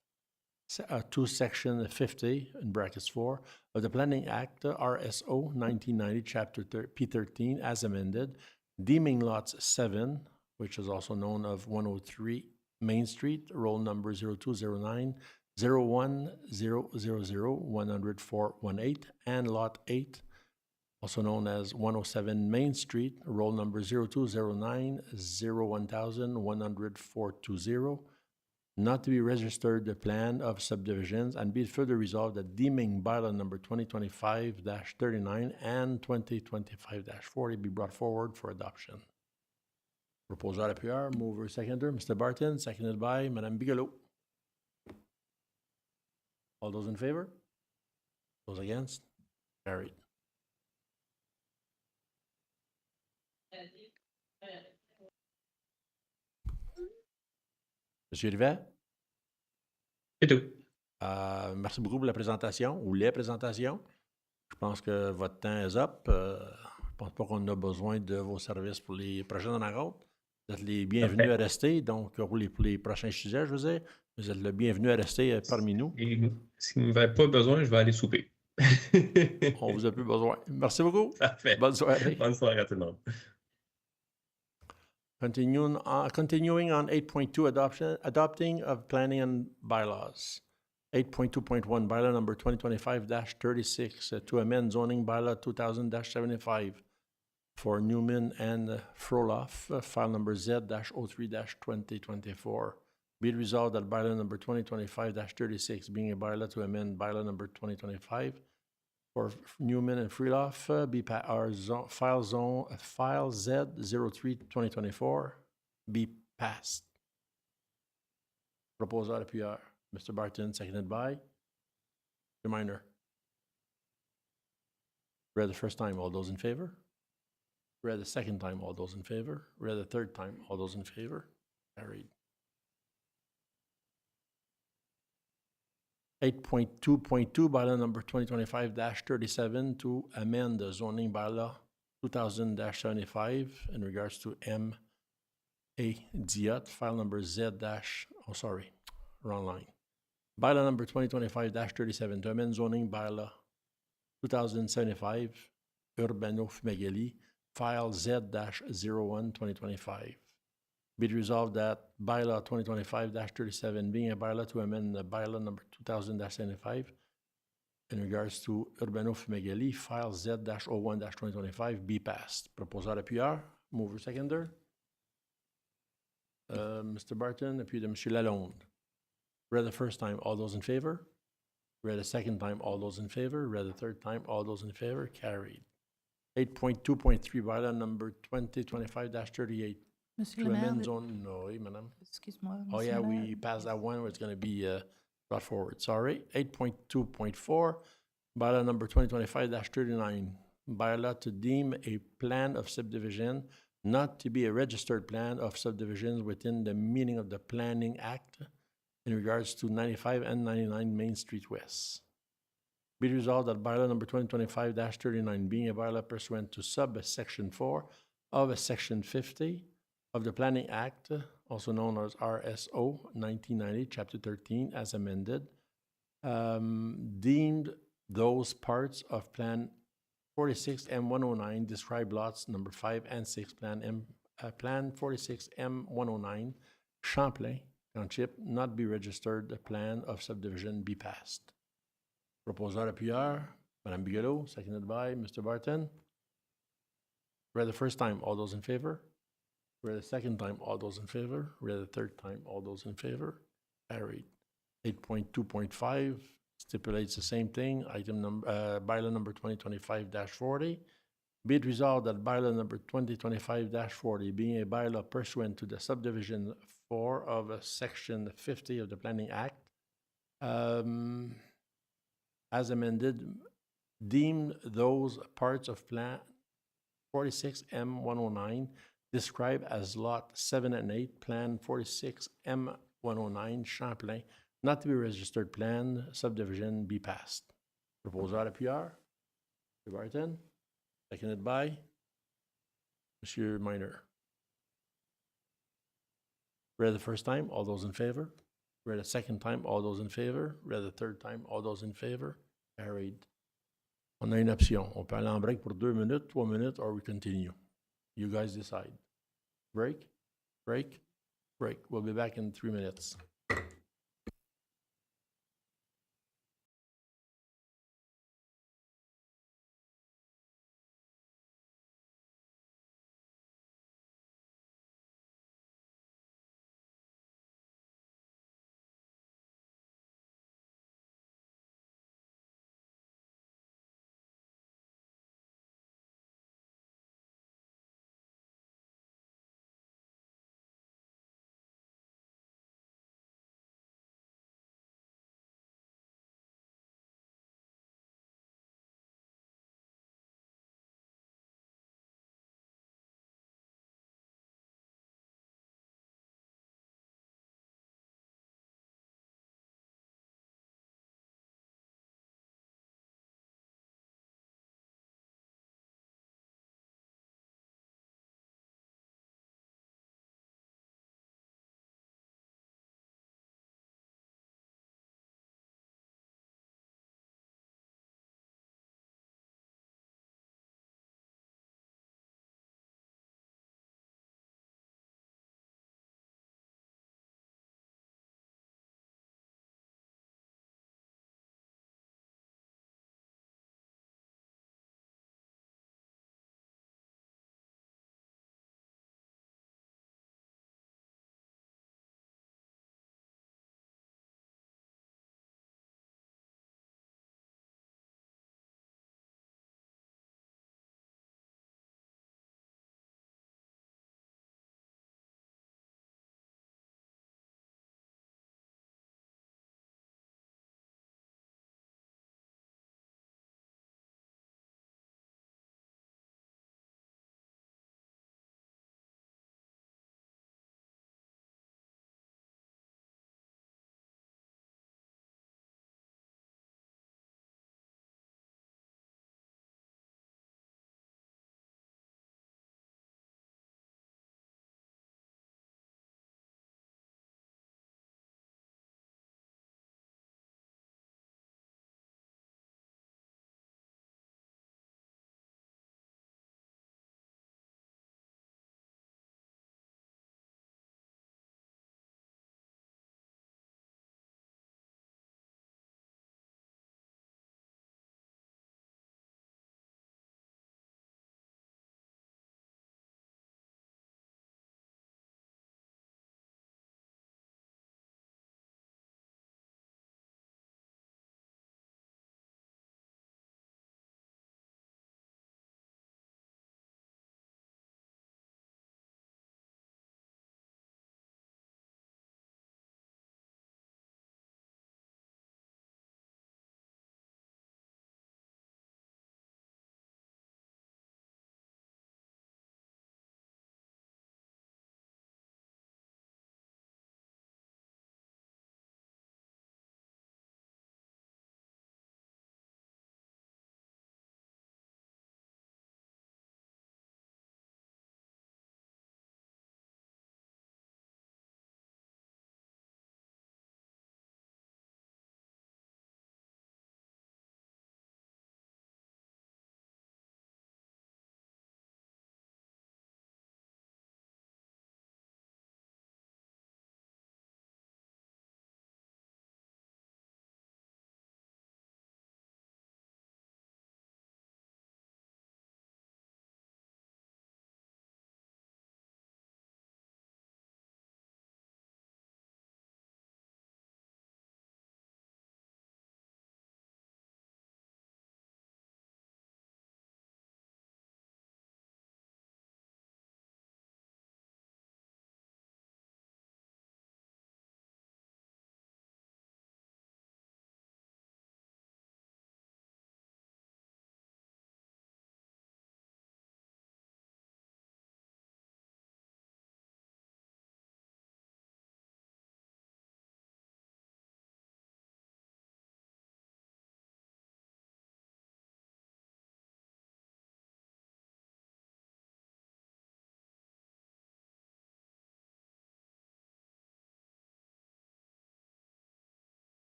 to section 50 in brackets 4 of the Planning Act RSO 1990 chapter P13 as amended, deeming lots 7, which is also known as 103 Main Street, roll number 020901000418, and lot 8, also known as 107 Main Street, roll number 0209-01000-10420, not to be registered the plan of subdivisions, and be it further resolved that deeming bylaw number 2025-39 and 2025-40 be brought forward for adoption. Proposal appuyeur, mover, seconder, Mr. Barton, seconded by Madame Bigelow. All those in favor? Those against? Carried. Monsieur Rivet? C'est tout. Merci beaucoup pour la présentation ou les présentations. Je pense que votre temps est up. Je ne pense pas qu'on a besoin de vos services pour les prochaines rencontres. Vous êtes les bienvenus à rester. Donc, pour les prochains sujets, je veux dire, vous êtes le bienvenu à rester parmi nous. Et si vous n'avez pas besoin, je vais aller souper. On vous a plus besoin. Merci beaucoup. Parfait. Bonne soirée. Bonne soirée à tout le monde. Continuing on 8.2, adopting of planning and bylaws. 8.2.1, bylaw number 2025-36, to amend zoning bylaw 2000-75 for Newman and Froloff, file number Z-03-2024. Be it resolved that bylaw number 2025-36, being a bylaw to amend bylaw number 2025 for Newman and Freeloff, file Z-03-2024, be passed. Proposal appuyeur. Mr. Barton, seconded by Mr. Minor. Read the first time, all those in favor? Read the second time, all those in favor? Read the third time, all those in favor? Carried. 8.2.2, bylaw number 2025-37 to amend the zoning bylaw 2000-75 in regards to M.A. Diot, file number wrong line. Bylaw number 2025-37 to amend zoning bylaw 2075, Urbano-Fumagalli, file Z-01-2025. Be it resolved that bylaw 2025-37 being a bylaw to amend the bylaw number 2000-75 in regards to Urbano-Fumagalli, file Z-01-2025 be passed. Proposal appuyeur, mover seconder. Mr. Barton, appui de Monsieur Lalonde. Read the first time, all those in favor? Read the second time, all those in favor? Read the third time, all those in favor? Carried. 8.2.3, bylaw number 2025-38. Monsieur To le Maire, amend zone, no, oui, madame. excuse-moi. Oh, Monsieur yeah, le Maire, we passed that one where it's going to be brought forward. Sorry. 8.2.4, bylaw number 2025-39, bylaw to deem a plan of subdivision not to be a registered plan of subdivisions within the meaning of the Planning Act in regards to 95 and 99 Main Street West. Be resolved that bylaw number 2025-39 being a bylaw pursuant to subsection 4 of section 50 of the Planning Act, also known as RSO 1990, Chapter 13, as amended, deemed those parts of Plan 46M109 described lots number 5 and 6, Plan 46M109, Champlain Township, not be registered, the plan of subdivision be passed. Proposal appuyeur, Madame Bigelow, seconded by Mr. Barton. Read the first time, all those in favor? Read the second time, all those in favor? Read the third time, all those in favor? Carried. 8.2.5 stipulates the same thing. Item number, bylaw number 2025-40. Be it resolved that bylaw number 2025-40, being a bylaw pursuant to the subdivision 4 of section 50 of the Planning Act, as amended, deemed those parts of Plan 46M109 described as Lot 7 and 8, Plan 46M109, Champlain, not to be registered plan, subdivision be passed. Proposal appuyeur, Mr. Barton, seconded by Monsieur Minor. Read the first time, all those in favor? Read the second time, all those in favor? Read the third time, all those in favor? Carried. On a une option. On peut aller en break pour 2 minutes, 3 minutes, or we continue. You guys decide. Break, break, break. We'll be back in 3 minutes.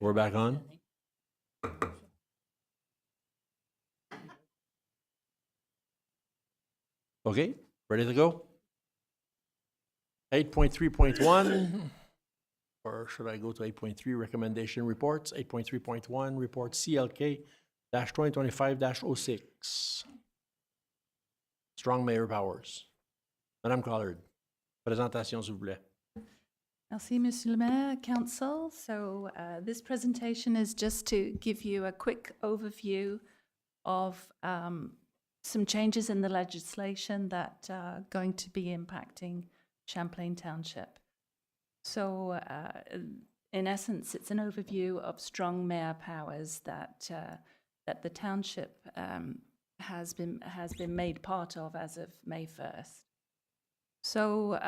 We're back on. Okay, ready to go? 8.3.1, or should I go to 8.3, recommendation reports? 8.3.1, report CLK-2025-06. Strong Mayor Powers. Madame Collard, présentation s'il vous plaît. Merci, Monsieur le Maire, Council. So this presentation is just to give you a quick overview of some changes in the legislation that are going to be impacting Champlain Township. So in essence, it's an overview of strong mayor powers that the township has been made part of as of May 1st. So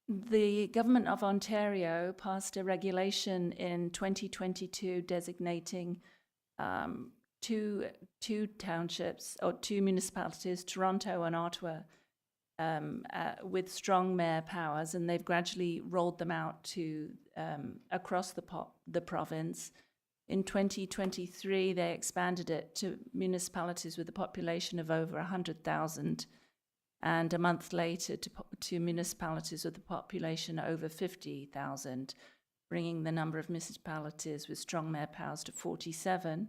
the Government of Ontario passed a regulation in 2022 designating two townships or two municipalities, Toronto and Ottawa, with strong mayor powers, and they've gradually rolled them out to across the province. In 2023, they expanded it to municipalities with a population of over 100,000, and a month later to municipalities with a population over 50,000, bringing the number of municipalities with strong mayor powers to 47.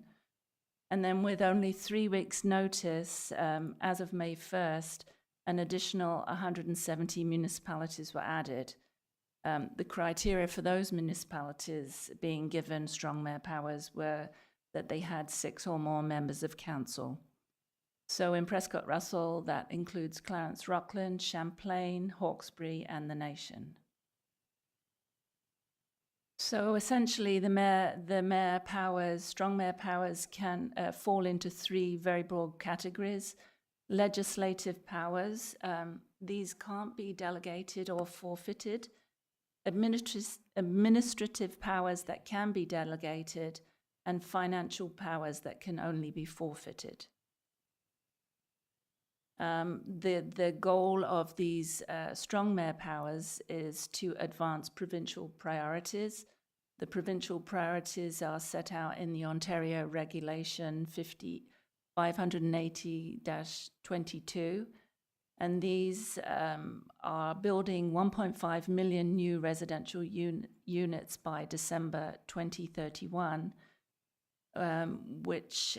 And then with only 3 weeks' notice, as of May 1st, an additional 170 municipalities were added. The criteria for those municipalities being given strong mayor powers were that they had 6 or more members of council. So in Prescott Russell, that includes Clarence Rockland, Champlain, Hawkesbury, and the Nation. So essentially, the mayor powers, strong mayor powers, can fall into 3 very broad categories. Legislative powers, these can't be delegated or forfeited. Administrative powers that can be delegated, and financial powers that can only be forfeited. The goal of these strong mayor powers is to advance provincial priorities. The provincial priorities are set out in the Ontario Regulation 580-22, and these are building 1.5 million new residential units by December 2031, which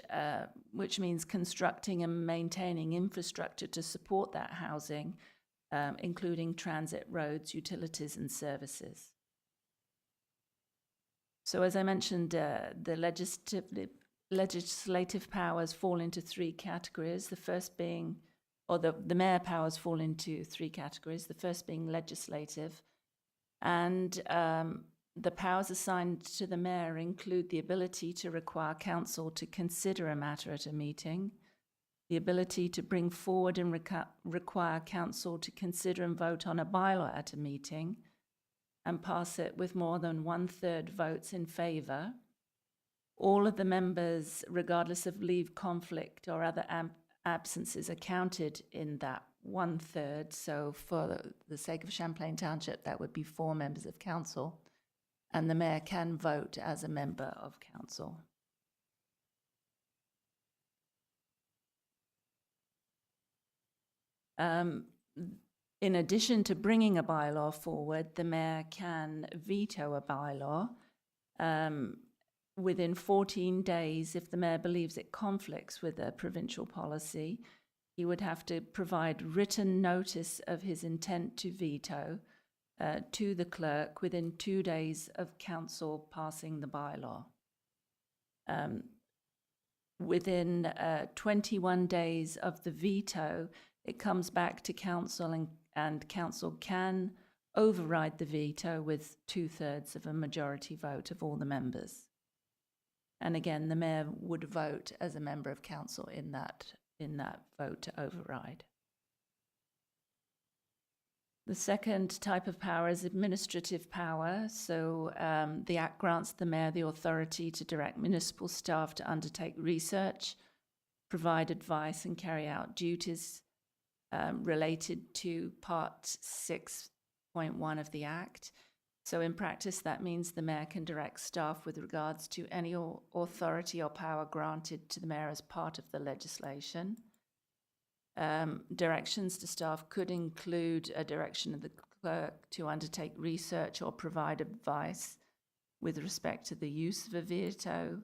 means constructing and maintaining infrastructure to support that housing, including transit, roads, utilities, and services. So as I mentioned, the legislative powers fall into 3 categories. The first being, or the mayor powers fall into 3 categories. The first being legislative, and the powers assigned to the mayor include the ability to require council to consider a matter at a meeting, the ability to bring forward and require council to consider and vote on a bylaw at a meeting and pass it with more than 1/3 votes in favour. All of the members, regardless of leave, conflict, or other absences, are counted in that 1/3. So for the sake of Champlain Township, that would be 4 members of council. And the mayor can vote as a member of council. In addition to bringing a bylaw forward, the mayor can veto a bylaw within 14 days if the mayor believes it conflicts with a provincial policy. He would have to provide written notice of his intent to veto to the clerk within 2 days of council passing the bylaw. Within 21 days of the veto, it comes back to council, and council can override the veto with 2/3 of a majority vote of all the members. And again, the mayor would vote as a member of council in that vote to override. The second type of power is administrative power. So the Act grants the mayor the authority to direct municipal staff to undertake research, provide advice, and carry out duties related to Part 6.1 of the Act. So in practice, that means the mayor can direct staff with regards to any authority or power granted to the mayor as part of the legislation. Directions to staff could include a direction of the clerk to undertake research or provide advice with respect to the use of a veto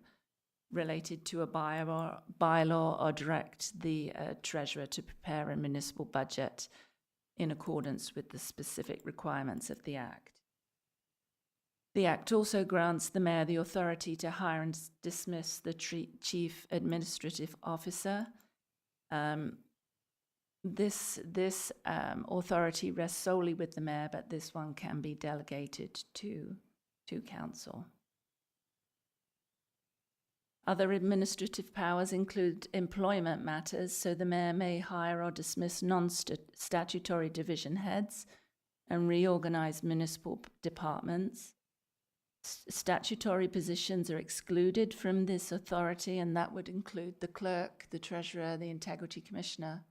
related to a bylaw, or direct the treasurer to prepare a municipal budget in accordance with the specific requirements of the Act. The Act also grants the mayor the authority to hire and dismiss the chief administrative officer. This authority rests solely with the mayor, but this one can be delegated to council. Other administrative powers include employment matters, so the mayor may hire or dismiss non-statutory division heads and reorganize municipal departments. Statutory positions are excluded from this authority, and that would include the clerk, the treasurer, the integrity commissioner,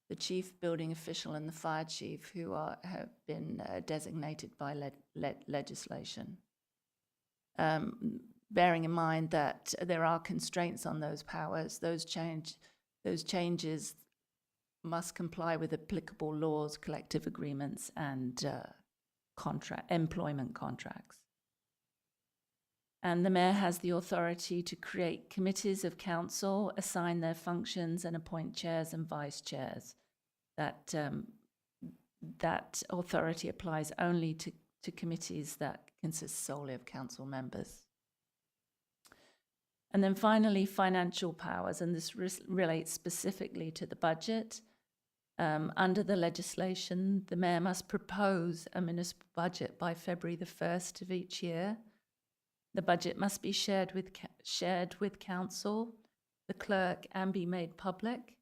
the chief building official, and the fire chief, who have been designated by legislation. Bearing in mind that there are constraints on those powers, those changes must comply with applicable laws, collective agreements, and employment contracts. And the mayor has the authority to create committees of council, assign their functions, and appoint chairs and vice chairs. That authority applies only to committees that consist solely of council members. And then finally, financial powers, and this relates specifically to the budget. Under the legislation, the mayor must propose a municipal budget by February the 1st of each year. The budget must be shared with council, the clerk, and be made public.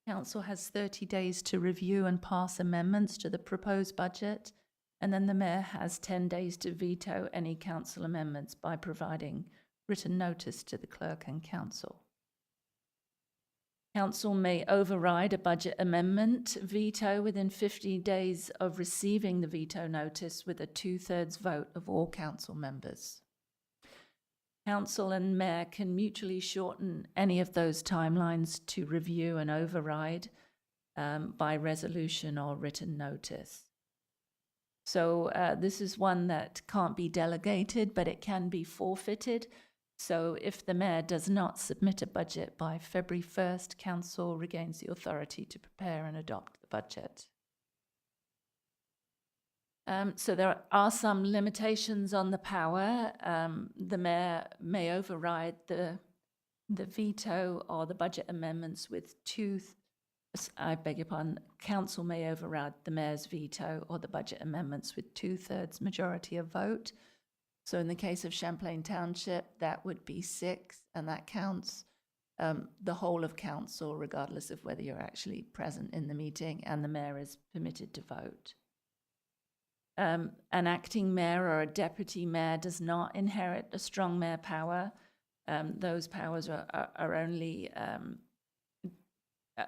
Council has 30 days to review and pass amendments to the proposed budget, and then the mayor has 10 days to veto any council amendments by providing written notice to the clerk and council. Council may override a budget amendment veto within 50 days of receiving the veto notice with a 2/3 vote of all council members. Council and mayor can mutually shorten any of those timelines to review and override by resolution or written notice. So this is one that can't be delegated, but it can be forfeited. So if the mayor does not submit a budget by February 1st, council regains the authority to prepare and adopt the budget. So there are some limitations on the power. The mayor may override the veto or the budget amendments with council may override the mayor's veto or the budget amendments with 2/3 majority of vote. So in the case of Champlain Township, that would be 6, and that counts the whole of council, regardless of whether you're actually present in the meeting, and the mayor is permitted to vote. An acting mayor or a deputy mayor does not inherit a strong mayor power. Those powers are only,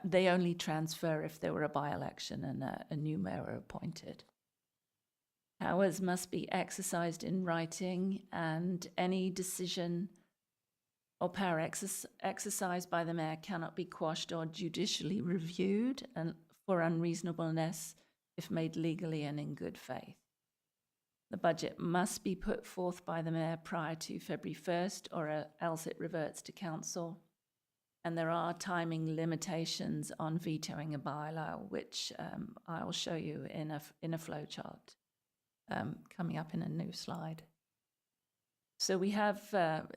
they only transfer if there were a by-election and a new mayor were appointed. Powers must be exercised in writing, and any decision or power exercised by the mayor cannot be quashed or judicially reviewed and for unreasonableness if made legally and in good faith. The budget must be put forth by the mayor prior to February 1st, or else it reverts to council. And there are timing limitations on vetoing a bylaw, which I'll show you in a flow chart coming up in a new slide. So we have,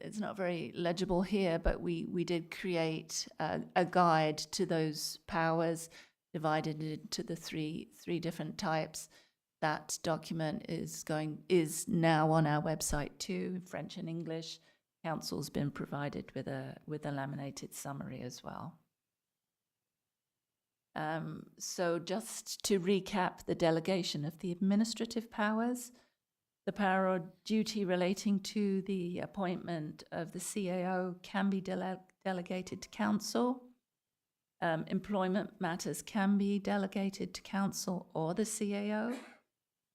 it's not very legible here, but we did create a guide to those powers divided into the three different types. That document is now on our website too, French and English. Council's been provided with a laminated summary as well. So just to recap the delegation of the administrative powers, the power or duty relating to the appointment of the CAO can be delegated to council. Employment matters can be delegated to council or the CAO.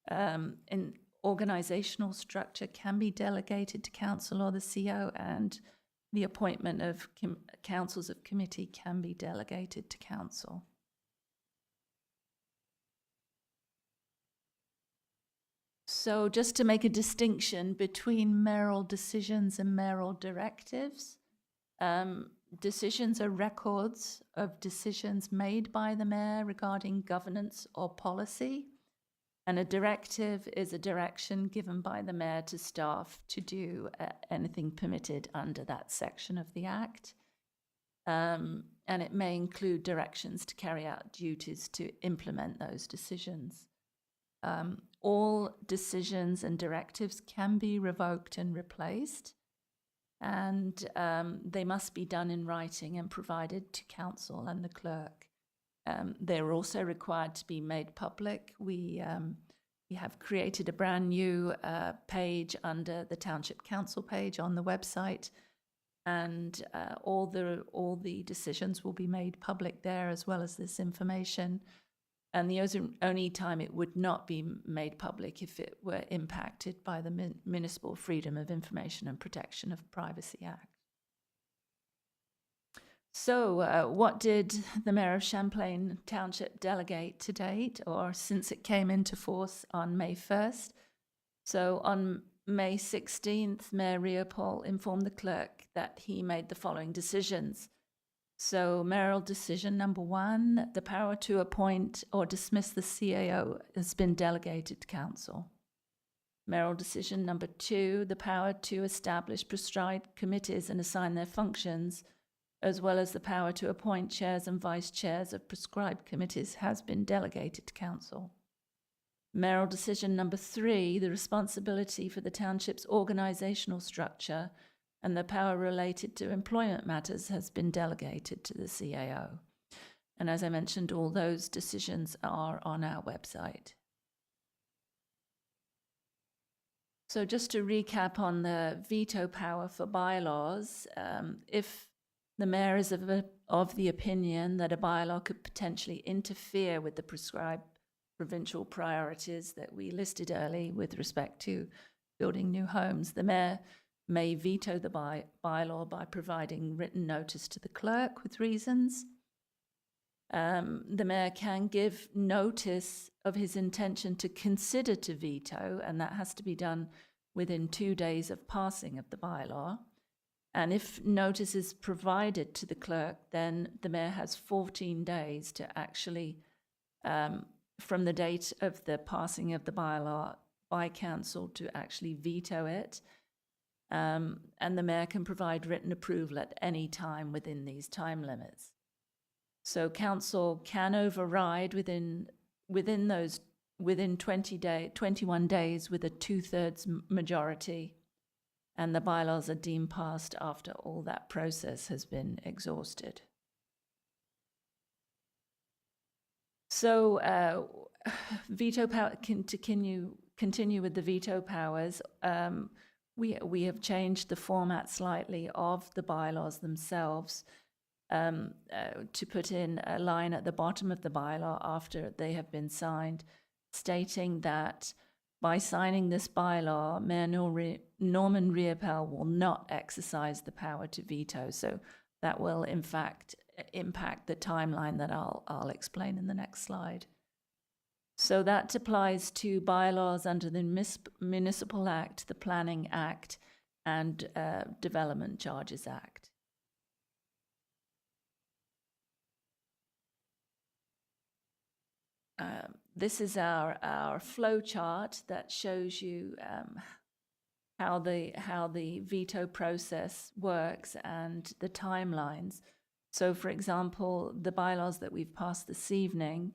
And organizational structure can be delegated to council or the CO, and the appointment of councils of committee can be delegated to council. So just to make a distinction between mayoral decisions and mayoral directives, decisions are records of decisions made by the mayor regarding governance or policy, and a directive is a direction given by the mayor to staff to do anything permitted under that section of the Act. And it may include directions to carry out duties to implement those decisions. All decisions and directives can be revoked and replaced, and they must be done in writing and provided to council and the clerk. They're also required to be made public. We have created a brand new page under the Township Council page on the website, and all the decisions will be made public there, as well as this information. And the only time it would not be made public if it were impacted by the Municipal Freedom of Information and Protection of Privacy Act. So what did the Mayor of Champlain Township delegate to date, or since it came into force on May 1st? So on May 16th, Mayor Riopol informed the clerk that he made the following decisions. So mayoral decision number 1, the power to appoint or dismiss the CAO has been delegated to council. Mayoral decision number 2, the power to establish prescribed committees and assign their functions, as well as the power to appoint chairs and vice chairs of prescribed committees, has been delegated to council. Mayoral decision number 3, the responsibility for the township's organizational structure and the power related to employment matters has been delegated to the CAO. And as I mentioned, all those decisions are on our website. So just to recap on the veto power for bylaws, if the mayor is of the opinion that a bylaw could potentially interfere with the prescribed provincial priorities that we listed early with respect to building new homes, the mayor may veto the bylaw by providing written notice to the clerk with reasons. The mayor can give notice of his intention to consider to veto, and that has to be done within 2 days of passing of the bylaw. And if notice is provided to the clerk, then the mayor has 14 days to actually, from the date of the passing of the bylaw by council, to actually veto it. And the mayor can provide written approval at any time within these time limits. So council can override within 21 days with a 2/3 majority, and the bylaws are deemed passed after all that process has been exhausted. So veto power, continue with the veto powers. We have changed the format slightly of the bylaws themselves to put in a line at the bottom of the bylaw after they have been signed, stating that by signing this bylaw, Mayor Norman Riopel will not exercise the power to veto. So that will, in fact, impact the timeline that I'll explain in the next slide. So that applies to bylaws under the Municipal Act, the Planning Act, and Development Charges Act. This is our flow chart that shows you how the veto process works and the timelines. So, for example, the bylaws that we've passed this evening,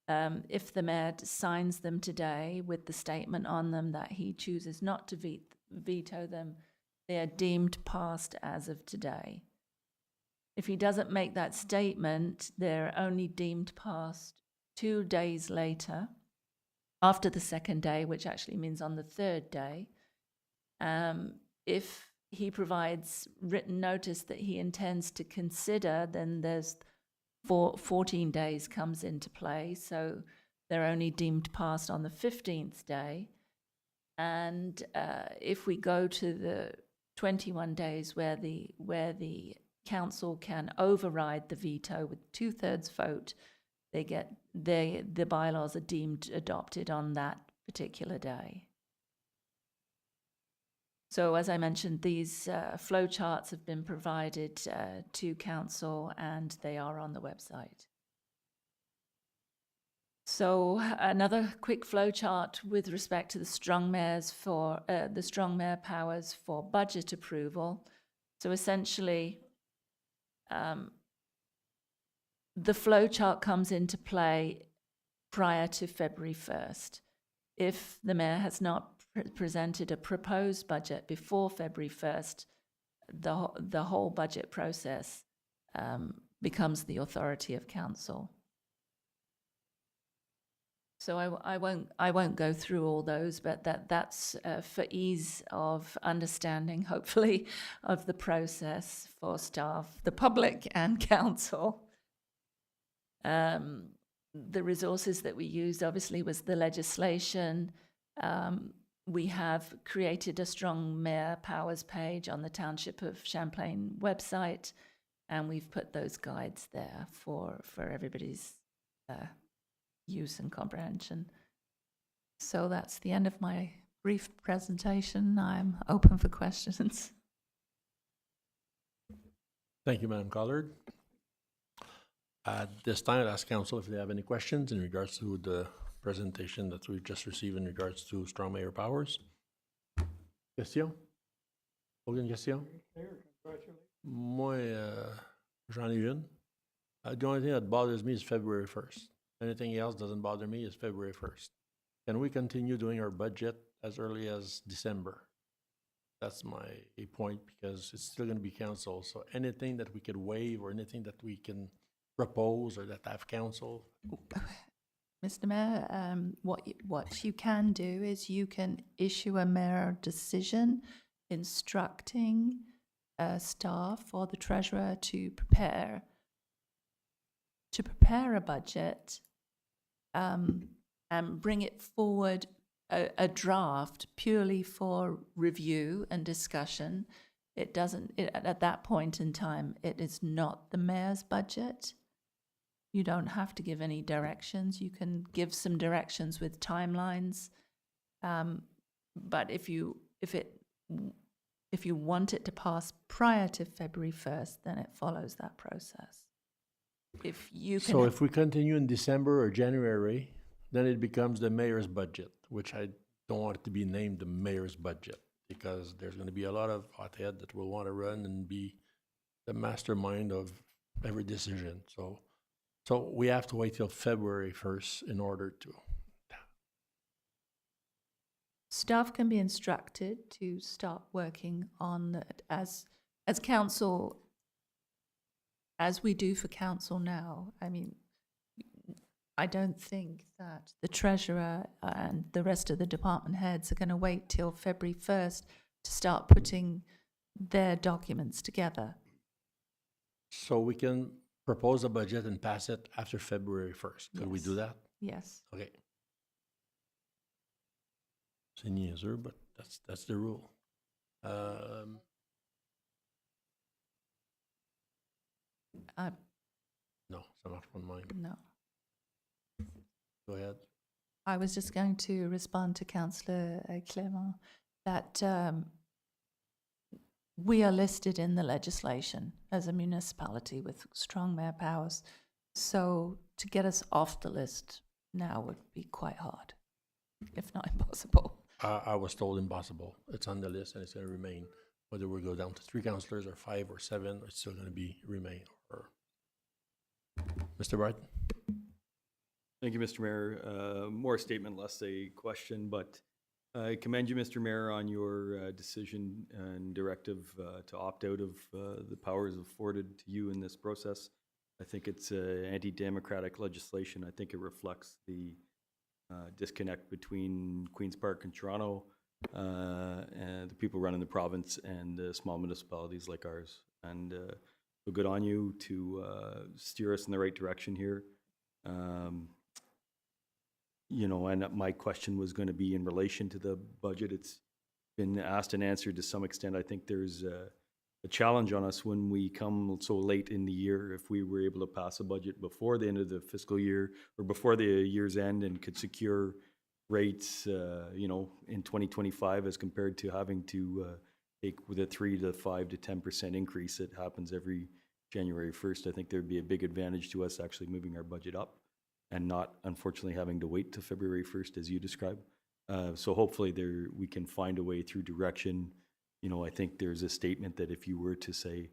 if the mayor signs them today with the statement on them that he chooses not to veto them, they are deemed passed as of today. If he doesn't make that statement, they're only deemed passed 2 days later, after the second day, which actually means on the third day. If he provides written notice that he intends to consider, then there's 14 days comes into play, so they're only deemed passed on the 15th day. And if we go to the 21 days where the council can override the veto with 2/3 vote, the bylaws are deemed adopted on that particular day. So as I mentioned, these flow charts have been provided to council and they are on the website. So another quick flow chart with respect to the strong mayors for the strong mayor powers for budget approval. So essentially, the flow chart comes into play prior to February 1st. If the mayor has not presented a proposed budget before February 1st, the whole budget process becomes the authority of council. So I won't go through all those, but that's for ease of understanding, hopefully, of the process for staff, the public, and council. The resources that we used, obviously, was the legislation. We have created a strong mayor powers page on the Township of Champlain website, and we've put those guides there for everybody's use and comprehension. So that's the end of my brief presentation. I'm open for questions. Thank you, Madam Collard. At this time, I'll ask council if they have any questions in regards to the presentation that we've just received in regards to strong mayor powers. Question? Aucune question? Moi, j'en ai une. The only thing that bothers me is February 1st. Anything else doesn't bother me is February 1st. Can we continue doing our budget as early as December? That's my point, because it's still going to be council. So anything that we could waive or anything that we can propose or that have council. Mr. Mayor, what you can do is you can issue a mayor decision instructing staff or the treasurer to prepare a budget and bring it forward a draft purely for review and discussion. It doesn't, at that point in time, it is not the mayor's budget. You don't have to give any directions. You can give some directions with timelines. But if you want it to pass prior to February 1st, then it follows that process. If we continue in December or January, then it becomes the mayor's budget, which I don't want it to be named the mayor's budget, because there's going to be a lot of hothead that will want to run and be the mastermind of every decision. So we have to wait till February 1st in order to. Staff can be instructed to start working on that as council, as we do for council now. I mean, I don't think that the treasurer and the rest of the department heads are going to wait till February 1st to start putting their documents together. So we can propose a budget and pass it after February 1st. Could we do that? Yes. Okay. C'est niaiseux, but that's the rule. No, ça marche pas de même. No. Go ahead. I was just going to respond to Councillor Clément that we are listed in the legislation as a municipality with strong mayor powers. So to get us off the list now would be quite hard, if not impossible. I was told impossible. It's on the list and it's going to remain. Whether we go down to 3 councillors or 5 or 7, it's still going to remain. Mr. Barton. Thank you, Mr. Mayor. More a statement, less a question, but I commend you, Mr. Mayor, on your decision and directive to opt out of the powers afforded to you in this process. I think it's anti-democratic legislation. I think it reflects the disconnect between Queen's Park and Toronto, and the people running the province and small municipalities like ours. And so good on you to steer us in the right direction here. and my question was going to be in relation to the budget. It's been asked and answered to some extent. I think there's a challenge on us when we come so late in the year. If we were able to pass a budget before the end of the fiscal year or before the year's end and could secure rates, in 2025 as compared to having to take with a 3 to 5 to 10% increase that happens every January 1st, I think there'd be a big advantage to us actually moving our budget up and not unfortunately having to wait till February 1st as you described. So hopefully we can find a way through direction. I think there's a statement that if you were to say,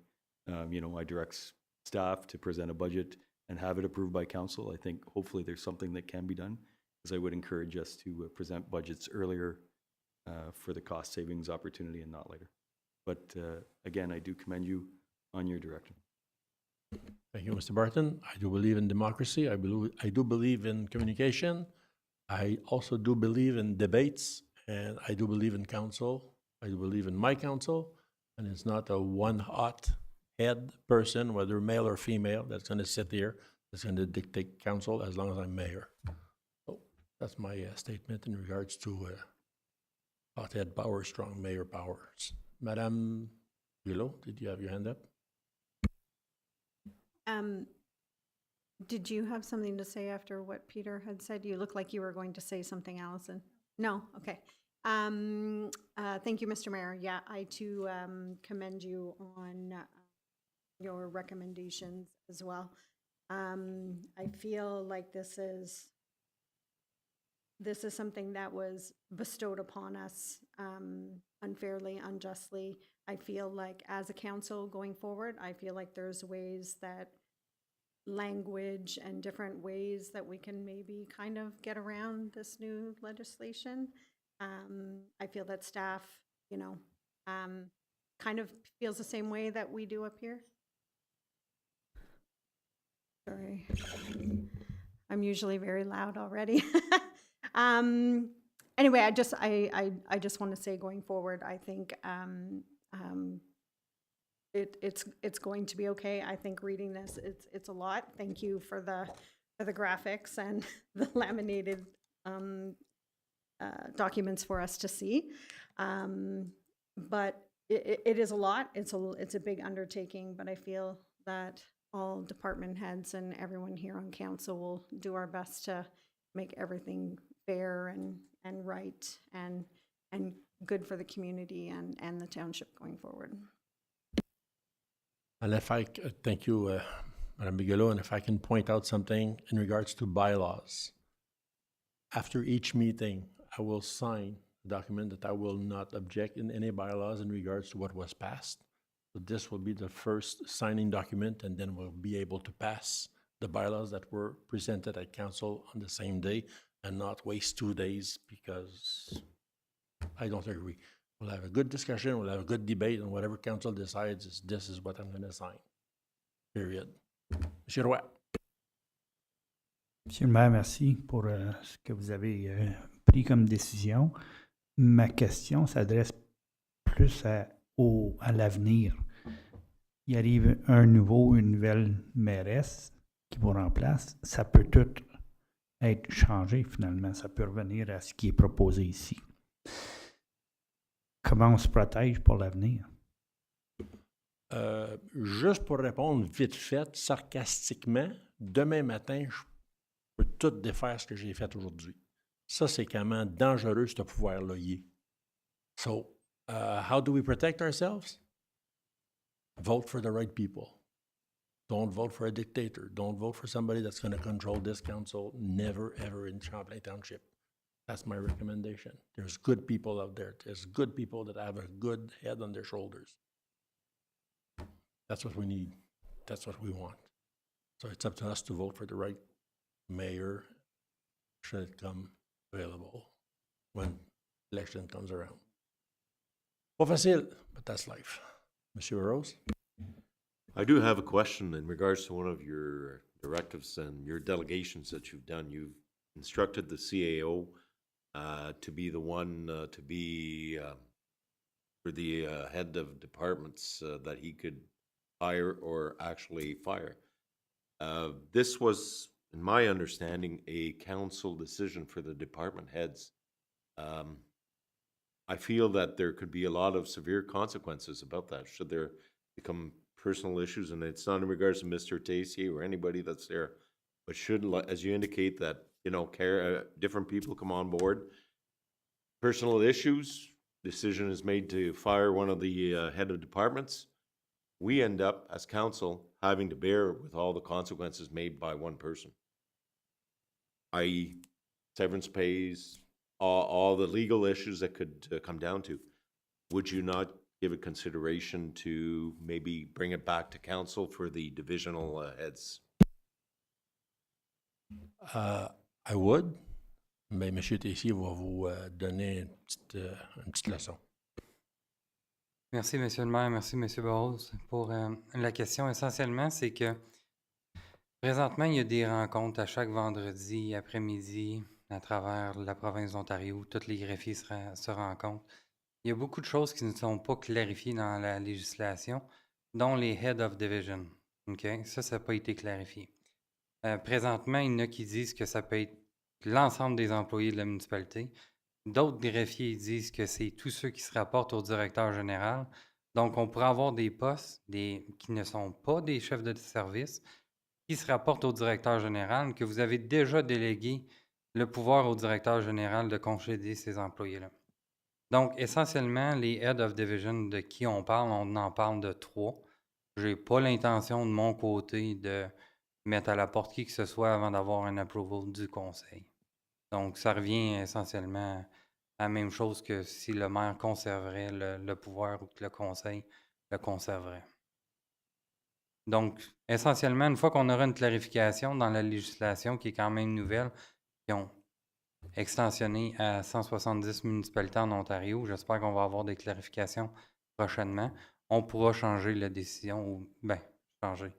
I direct staff to present a budget and have it approved by council, I think hopefully there's something that can be done, because I would encourage us to present budgets earlier for the cost savings opportunity and not later. But again, I do commend you on your direction. Thank you, Mr. Barton. I do believe in democracy. I do believe in communication. I also do believe in debates, and I do believe in council. I do believe in my council, and it's not a one hot head person, whether male or female, that's going to sit here, that's going to dictate council as long as I'm mayor. So that's my statement in regards to hot head power, strong mayor powers. Madame Guillot, did you have your hand up? Did you have something to say after what Peter had said? You look like you were going to say something, Allison. No? Okay. Thank you, Mr. Mayor. Yeah, I too commend you on your recommendations as well. I feel like this is something that was bestowed upon us unfairly, unjustly. I feel like as a council going forward, I feel like there's ways that language and different ways that we can maybe kind of get around this new legislation. I feel that staff, kind of feels the same way that we do up here. Sorry. I'm usually very loud already. Anyway, I just want to say going forward, I think it's going to be okay. I think reading this, it's a lot. Thank you for the graphics and the laminated documents for us to see. But it is a lot. It's a big undertaking, but I feel that all department heads and everyone here on council will do our best to make everything fair and right and good for the community and the township going forward. And if I thank you, Madame Bigelow, and if I can point out something in regards to bylaws. After each meeting, I will sign a document that I will not object in any bylaws in regards to what was passed. So this will be the first signing document, and then we'll be able to pass the bylaws that were presented at council on the same day and not waste 2 days, because I don't agree. We'll have a good discussion, we'll have a good debate, and whatever council decides is this is what I'm going to sign. Period. Monsieur Roy. Monsieur le maire, merci pour ce que vous avez pris comme décision. Ma question s'adresse plus à l'avenir. Il arrive une nouvelle mairesse qui vous remplace. Ça peut tout être changé finalement. Ça peut revenir à ce qui est proposé ici. Comment on se protège pour l'avenir? Juste pour répondre vite fait, sarcastiquement, demain matin, je peux tout défaire ce que j'ai fait aujourd'hui. Ça, c'est comment dangereux ce pouvoir-là y est. So, how do we protect ourselves? Vote for the right people. Don't vote for a dictator. Don't vote for somebody that's going to control this council. Never, ever in Champlain Township. That's my recommendation. There's good people out there. There's good people that have a good head on their shoulders. That's what we need. That's what we want. So it's up to us to vote for the right mayor should it come available when election comes around. Pas facile, but that's life. Monsieur Rose? I do have a question in regards to one of your directives and your delegations that you've done. You've instructed the CAO to be the one to be for the head of departments that he could hire or actually fire. This was in my understanding, a council decision for the department heads. I feel that there could be a lot of severe consequences about that, should there become personal issues, and it's not in regards to Mr. Tessier or anybody that's there, but should, as you indicate, that, you know, different people come on board, personal issues, decision is made to fire one of the head of departments, we end up, as council, having to bear with all the consequences made by one person, i.e. severance pays, all the legal issues that could come down to. Would you not give it consideration to maybe bring it back to council for the divisional heads? I would, mais M. Tessier va vous donner une petite leçon. Merci, Monsieur le maire. Merci, Monsieur Burroughs, pour la question. Essentiellement, c'est que présentement, il y a des rencontres à chaque vendredi après-midi à travers la province d'Ontario. Tous les greffiers se rencontrent. Il y a beaucoup de choses qui ne sont pas clarifiées dans la législation, dont les Head of Division. Okay? Ça n'a pas été clarifié. Présentement, il y en a qui disent que ça peut être l'ensemble des employés de la municipalité. D'autres greffiers disent que c'est tous ceux qui se rapportent au directeur général. Donc, on pourrait avoir des postes qui ne sont pas des chefs de service, qui se rapportent au directeur général, que vous avez déjà délégué le pouvoir au directeur général de congédier ces employés-là. Donc, essentiellement, les Head of Division de qui on en parle de 3. Je n'ai pas l'intention de mon côté de mettre à la porte qui que ce soit avant d'avoir un approval du conseil. Donc, ça revient essentiellement à la même chose que si le maire conserverait le pouvoir ou que le conseil le conserverait. Donc, essentiellement, une fois qu'on aura une clarification dans la législation qui est quand même nouvelle, qui ont extensionné à 170 municipalités en Ontario, j'espère qu'on va avoir des clarifications prochainement, on pourra changer la décision ou, changer.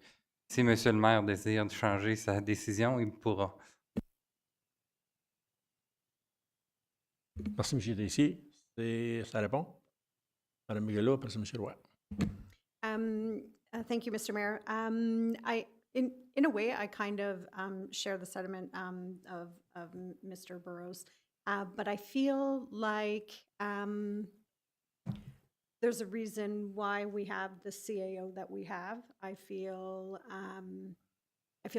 Si M. le maire désire de changer sa décision, il pourra. Merci, M. Tessier. Ça répond? Mme Miguelot, après c'est M. Roy. Thank you, Mr. Mayor. In a way, I kind of share the sentiment of Mr. Burroughs, but I feel like there's a reason why we have the CAO that we have. I feel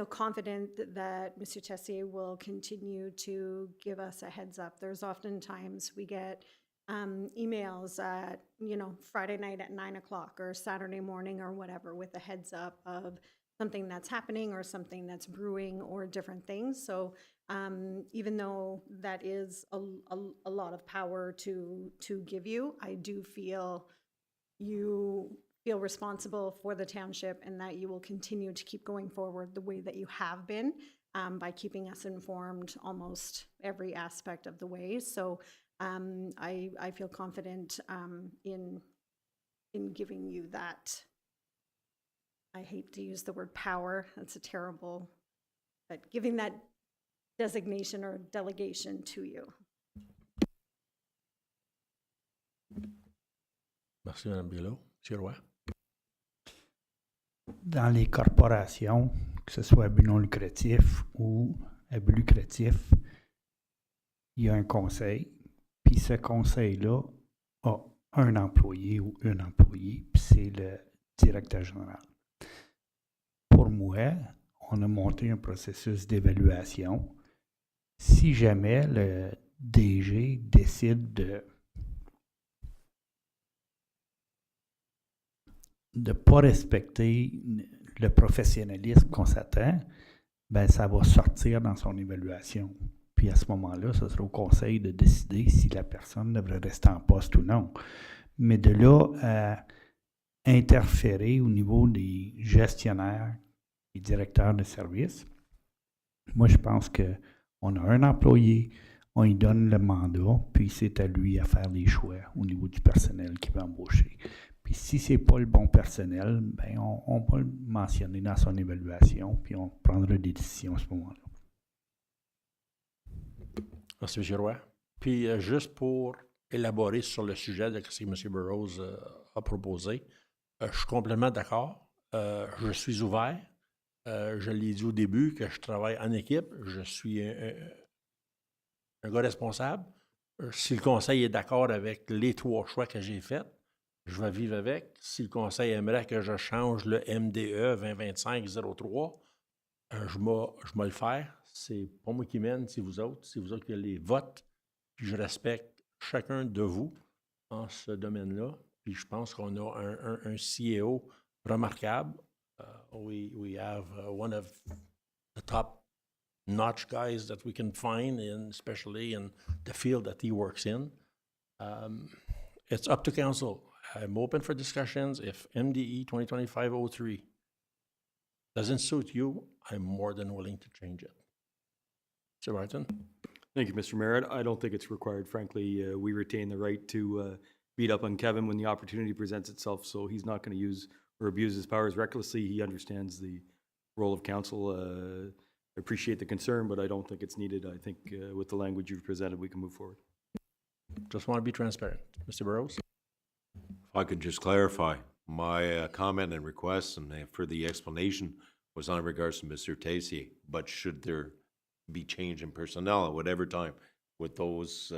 confident that Mr. Tessier will continue to give us a heads up. There's oftentimes we get emails at, Friday night at 9 o'clock or Saturday morning or whatever with a heads up of something that's happening or something that's brewing or different things. So even though that is a lot of power to give you, I do feel you feel responsible for the township and that you will continue to keep going forward the way that you have been by keeping us informed almost every aspect of the way. So I feel confident in giving you that. I hate to use the word power. That's a terrible, but giving that designation or delegation to you. Merci, Mme Bigelow. M. Roy. Dans les corporations, que ce soit à but non lucratif ou à but lucratif, il y a un conseil, puis ce conseil-là a un employé ou une employée, puis c'est le directeur général. Pour moi, on a monté un processus d'évaluation. Si jamais le DG décide de ne pas respecter le professionnalisme qu'on s'attend, ben ça va sortir dans son évaluation. Puis à ce moment-là, ce sera au conseil de décider si la personne devrait rester en poste ou non. Mais de là à interférer au niveau des gestionnaires et directeurs de service, moi je pense qu'on a un employé, on lui donne le mandat, puis c'est à lui à faire les choix au niveau du personnel qu'il va embaucher. Puis si ce n'est pas le bon personnel, ben on va le mentionner dans son évaluation, puis on prendra des décisions à ce moment-là. Merci, M. Roy. Puis juste pour élaborer sur le sujet de ce que M. Burroughs a proposé, je suis complètement d'accord. Je suis ouvert. Je l'ai dit au début que je travaille en équipe. Je suis un gars responsable. Si le conseil est d'accord avec les 3 choix que j'ai faits, je vais vivre avec. Si le conseil aimerait que je change le MDE 2025-03, je vais le faire. C'est pas moi qui mène, c'est vous autres. C'est vous autres qui avez les votes. Puis je respecte chacun de vous en ce domaine-là. Puis je pense qu'on a un CEO remarquable. We have one of the top-notch guys that we can find, especially in the field that he works in. It's up to council. I'm open for discussions. If MDE 2025-03 doesn't suit you, I'm more than willing to change it. Mr. Martin? Thank you, Mr. Mayor. I don't think it's required. Frankly, we retain the right to beat up on Kevin when the opportunity presents itself, so he's not going to use or abuse his powers recklessly. He understands the role of council. I appreciate the concern, but I don't think it's needed. I think with the language you've presented, we can move forward. Just want to be transparent. Mr. Burrows? If I could just clarify, my comment and request and for the explanation was on regards to Mr. Tessier, but should there be change in personnel at whatever time, would this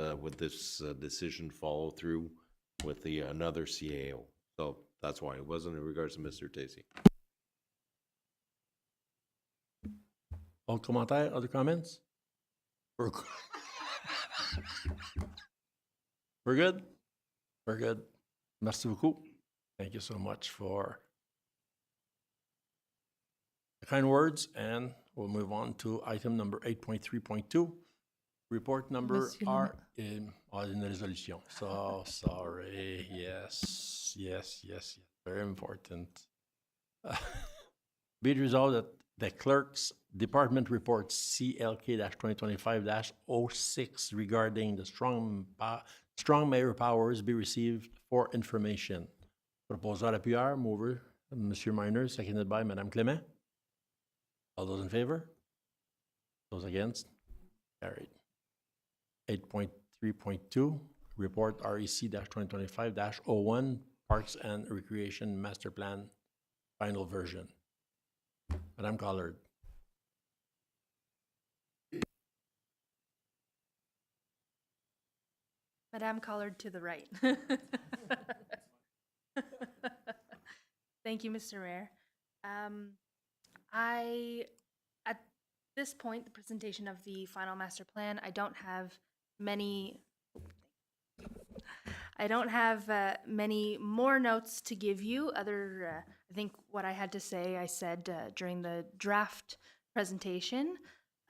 decision follow through with another CAO? So that's why it wasn't in regards to Mr. Tessier. Autres commentaires, other comments? We're good? We're good. Merci beaucoup. Thank you so much for the kind words, and we'll move on to item number 8.3.2. Report number Monsieur le R in une résolution. So sorry. Yes. Very important. Be it resolved that the clerk's department report CLK-2025-06 regarding the strong mayor powers be received for information. Proposal appuyeur, mover, Monsieur Minor, seconded by Madame Clement. All those in favor? Those against? Carried. 8.3.2, report REC-2025-01, Parks and Recreation Master Plan, final version. Madame Collard. Madame Collard to the right. Thank you, Mr. Mayor. At this point, the presentation of the final master plan, I don't have many more notes to give you. I think what I had to say, I said during the draft presentation.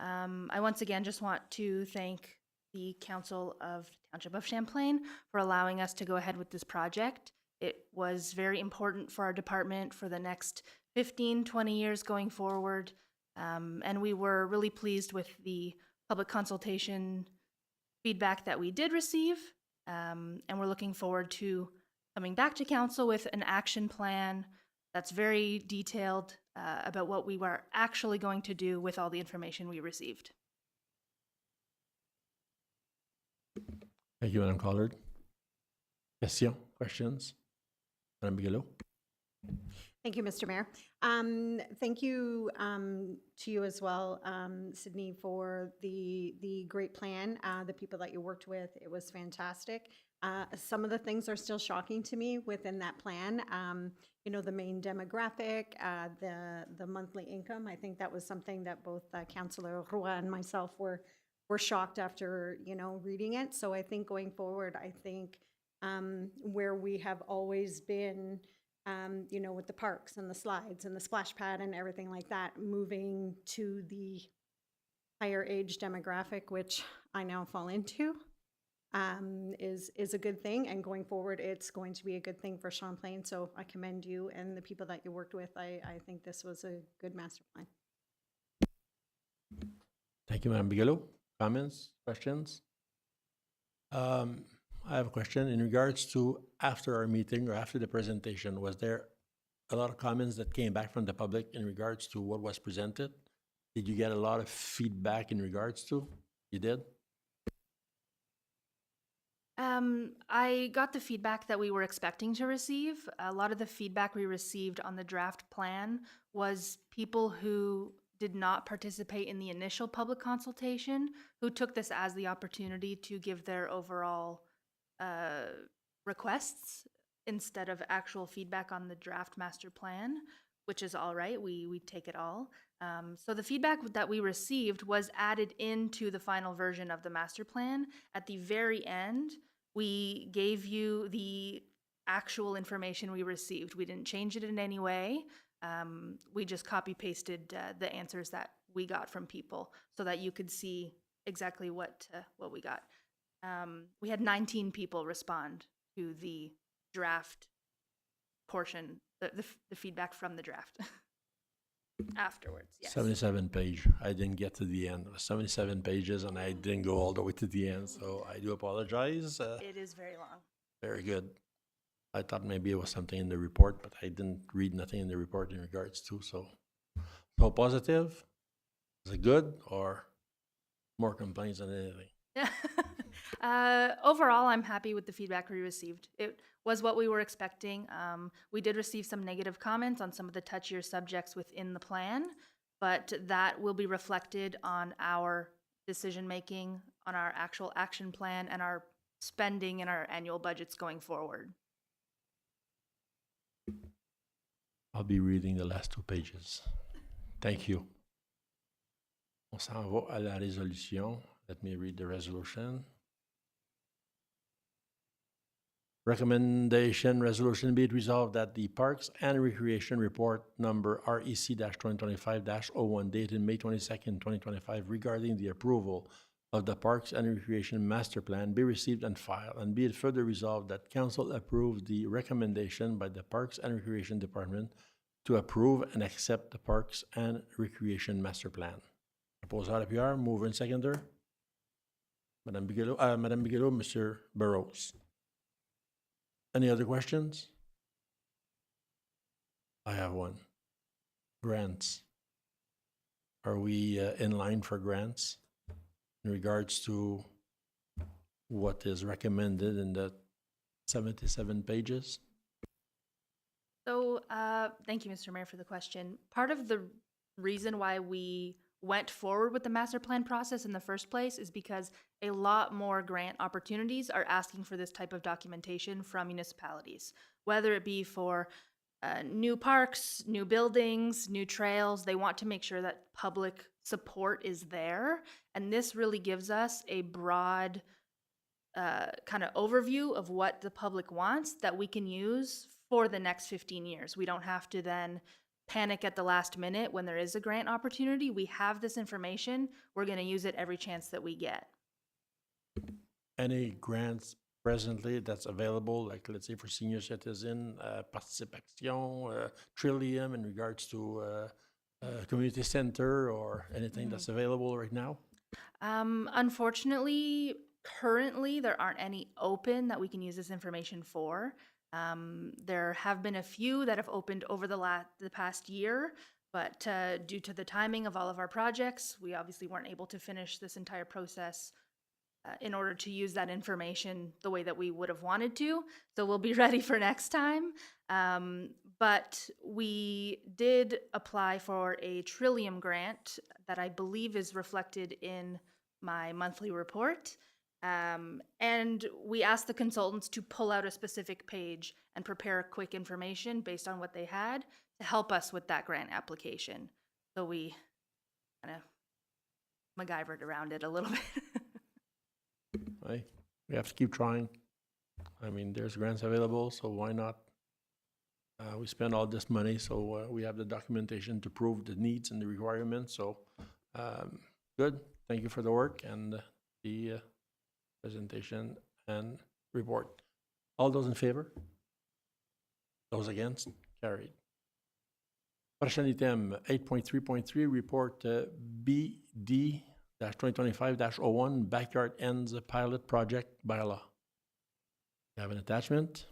I once again just want to thank the Council of Township of Champlain for allowing us to go ahead with this project. It was very important for our department for the next 15, 20 years going forward. And we were really pleased with the public consultation feedback that we did receive. And we're looking forward to coming back to council with an action plan that's very detailed about what we were actually going to do with all the information we received. Thank you, Madame Collard. Questions? Questions? Madame Bigelow? Thank you, Mr. Mayor. Thank you to you as well, Sydney, for the great plan, the people that you worked with. It was fantastic. Some of the things are still shocking to me within that plan. You know, the main demographic, the monthly income. I think that was something that both Councillor Roy and myself were shocked after, you know, reading it. So I think going forward, I think where we have always been, you know, with the parks and the slides and the splash pad and everything like that, moving to the higher age demographic, which I now fall into, is a good thing. And going forward, it's going to be a good thing for Champlain. So I commend you and the people that you worked with. I think this was a good master plan. Thank you, Madame Bigelow. Comments, questions? I have a question in regards to after our meeting or after the presentation. Was there a lot of comments that came back from the public in regards to what was presented? Did you get a lot of feedback in regards to? You did? I got the feedback that we were expecting to receive. A lot of the feedback we received on the draft plan was people who did not participate in the initial public consultation, who took this as the opportunity to give their overall requests instead of actual feedback on the draft master plan, which is all right. We take it all. So the feedback that we received was added into the final version of the master plan. At the very end, we gave you the actual information we received. We didn't change it in any way. We just copy pasted the answers that we got from people so that you could see exactly what we got. We had 19 people respond to the draft portion, the feedback from the draft. Afterwards, yes. 77 page. I didn't get to the end. It was 77 pages, and I didn't go all the way to the end, so I do apologize. It is very long. Very good. I thought maybe it was something in the report, but I didn't read nothing in the report in regards to, so positive? Is it good, or more complaints than anything? Overall, I'm happy with the feedback we received. It was what we were expecting. We did receive some negative comments on some of the touchier subjects within the plan, but that will be reflected on our decision-making, on our actual action plan, and our spending in our annual budgets going forward. I'll be reading the last 2 pages. Thank you. On s'en va à la résolution. Let me read the resolution. Recommendation resolution be it resolved that the Parks and Recreation Report number REC-2025-01 dated May 22nd, 2025 regarding the approval of the Parks and Recreation Master Plan be received and filed, and be it further resolved that Council approve the recommendation by the Parks and Recreation Department to approve and accept the Parks and Recreation Master Plan. Proposal PR, mover and seconder. Madame Bigelow, Mr. Burrows. Any other questions? I have one. Grants. Are we in line for grants in regards to what is recommended in the 77 pages? So, thank you, Mr. Mayor, for the question. Part of the reason why we went forward with the master plan process in the first place is because a lot more grant opportunities are asking for this type of documentation from municipalities, whether it be for new parks, new buildings, new trails. They want to make sure that public support is there. And this really gives us a broad kind of overview of what the public wants that we can use for the next 15 years. We don't have to then panic at the last minute when there is a grant opportunity. We have this information. We're going to use it every chance that we get. Any grants presently that's available, like let's say for senior citizen, participation, Trillium in regards to community center or anything that's available right now? Unfortunately, currently there aren't any open that we can use this information for. There have been a few that have opened over the past year, but due to the timing of all of our projects, we obviously weren't able to finish this entire process in order to use that information the way that we would have wanted to. So we'll be ready for next time. But we did apply for a Trillium grant that I believe is reflected in my monthly report. And we asked the consultants to pull out a specific page and prepare quick information based on what they had to help us with that grant application. So we kind of MacGyvered around it a little bit. Right. We have to keep trying. I mean, there's grants available, so why not? We spend all this money, so we have the documentation to prove the needs and the requirements. So good. Thank you for the work and the presentation and report. All those in favor? Those against? Carried. Prochain item, 8.3.3, report BD-2025-01, Backyard Ends Pilot Project bylaw. You have an attachment?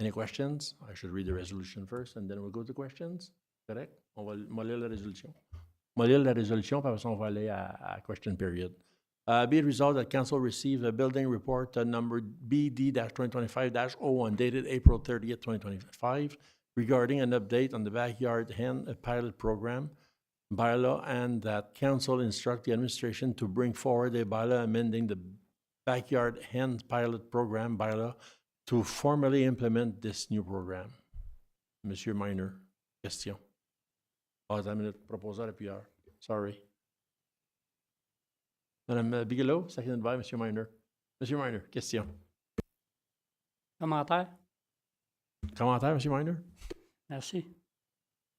Any questions? I should read the resolution first and then we'll go to questions. Correct? On va lire la résolution. On va lire la résolution, puis après ça, on va aller à question period. Be it resolved that council receive a building report number BD-2025-01 dated April 30th, 2025 regarding an update on the backyard hen pilot program bylaw, and that council instruct the administration to bring forward a bylaw amending the backyard hen pilot program bylaw to formally implement this new program. Monsieur Minor, question. Ah, attends une minute, proposeur appuyeur. Sorry. Madame Bigelow, seconded by Monsieur Minor. Monsieur Minor, question. Commentaire? Commentaire, Monsieur Minor? Merci. Je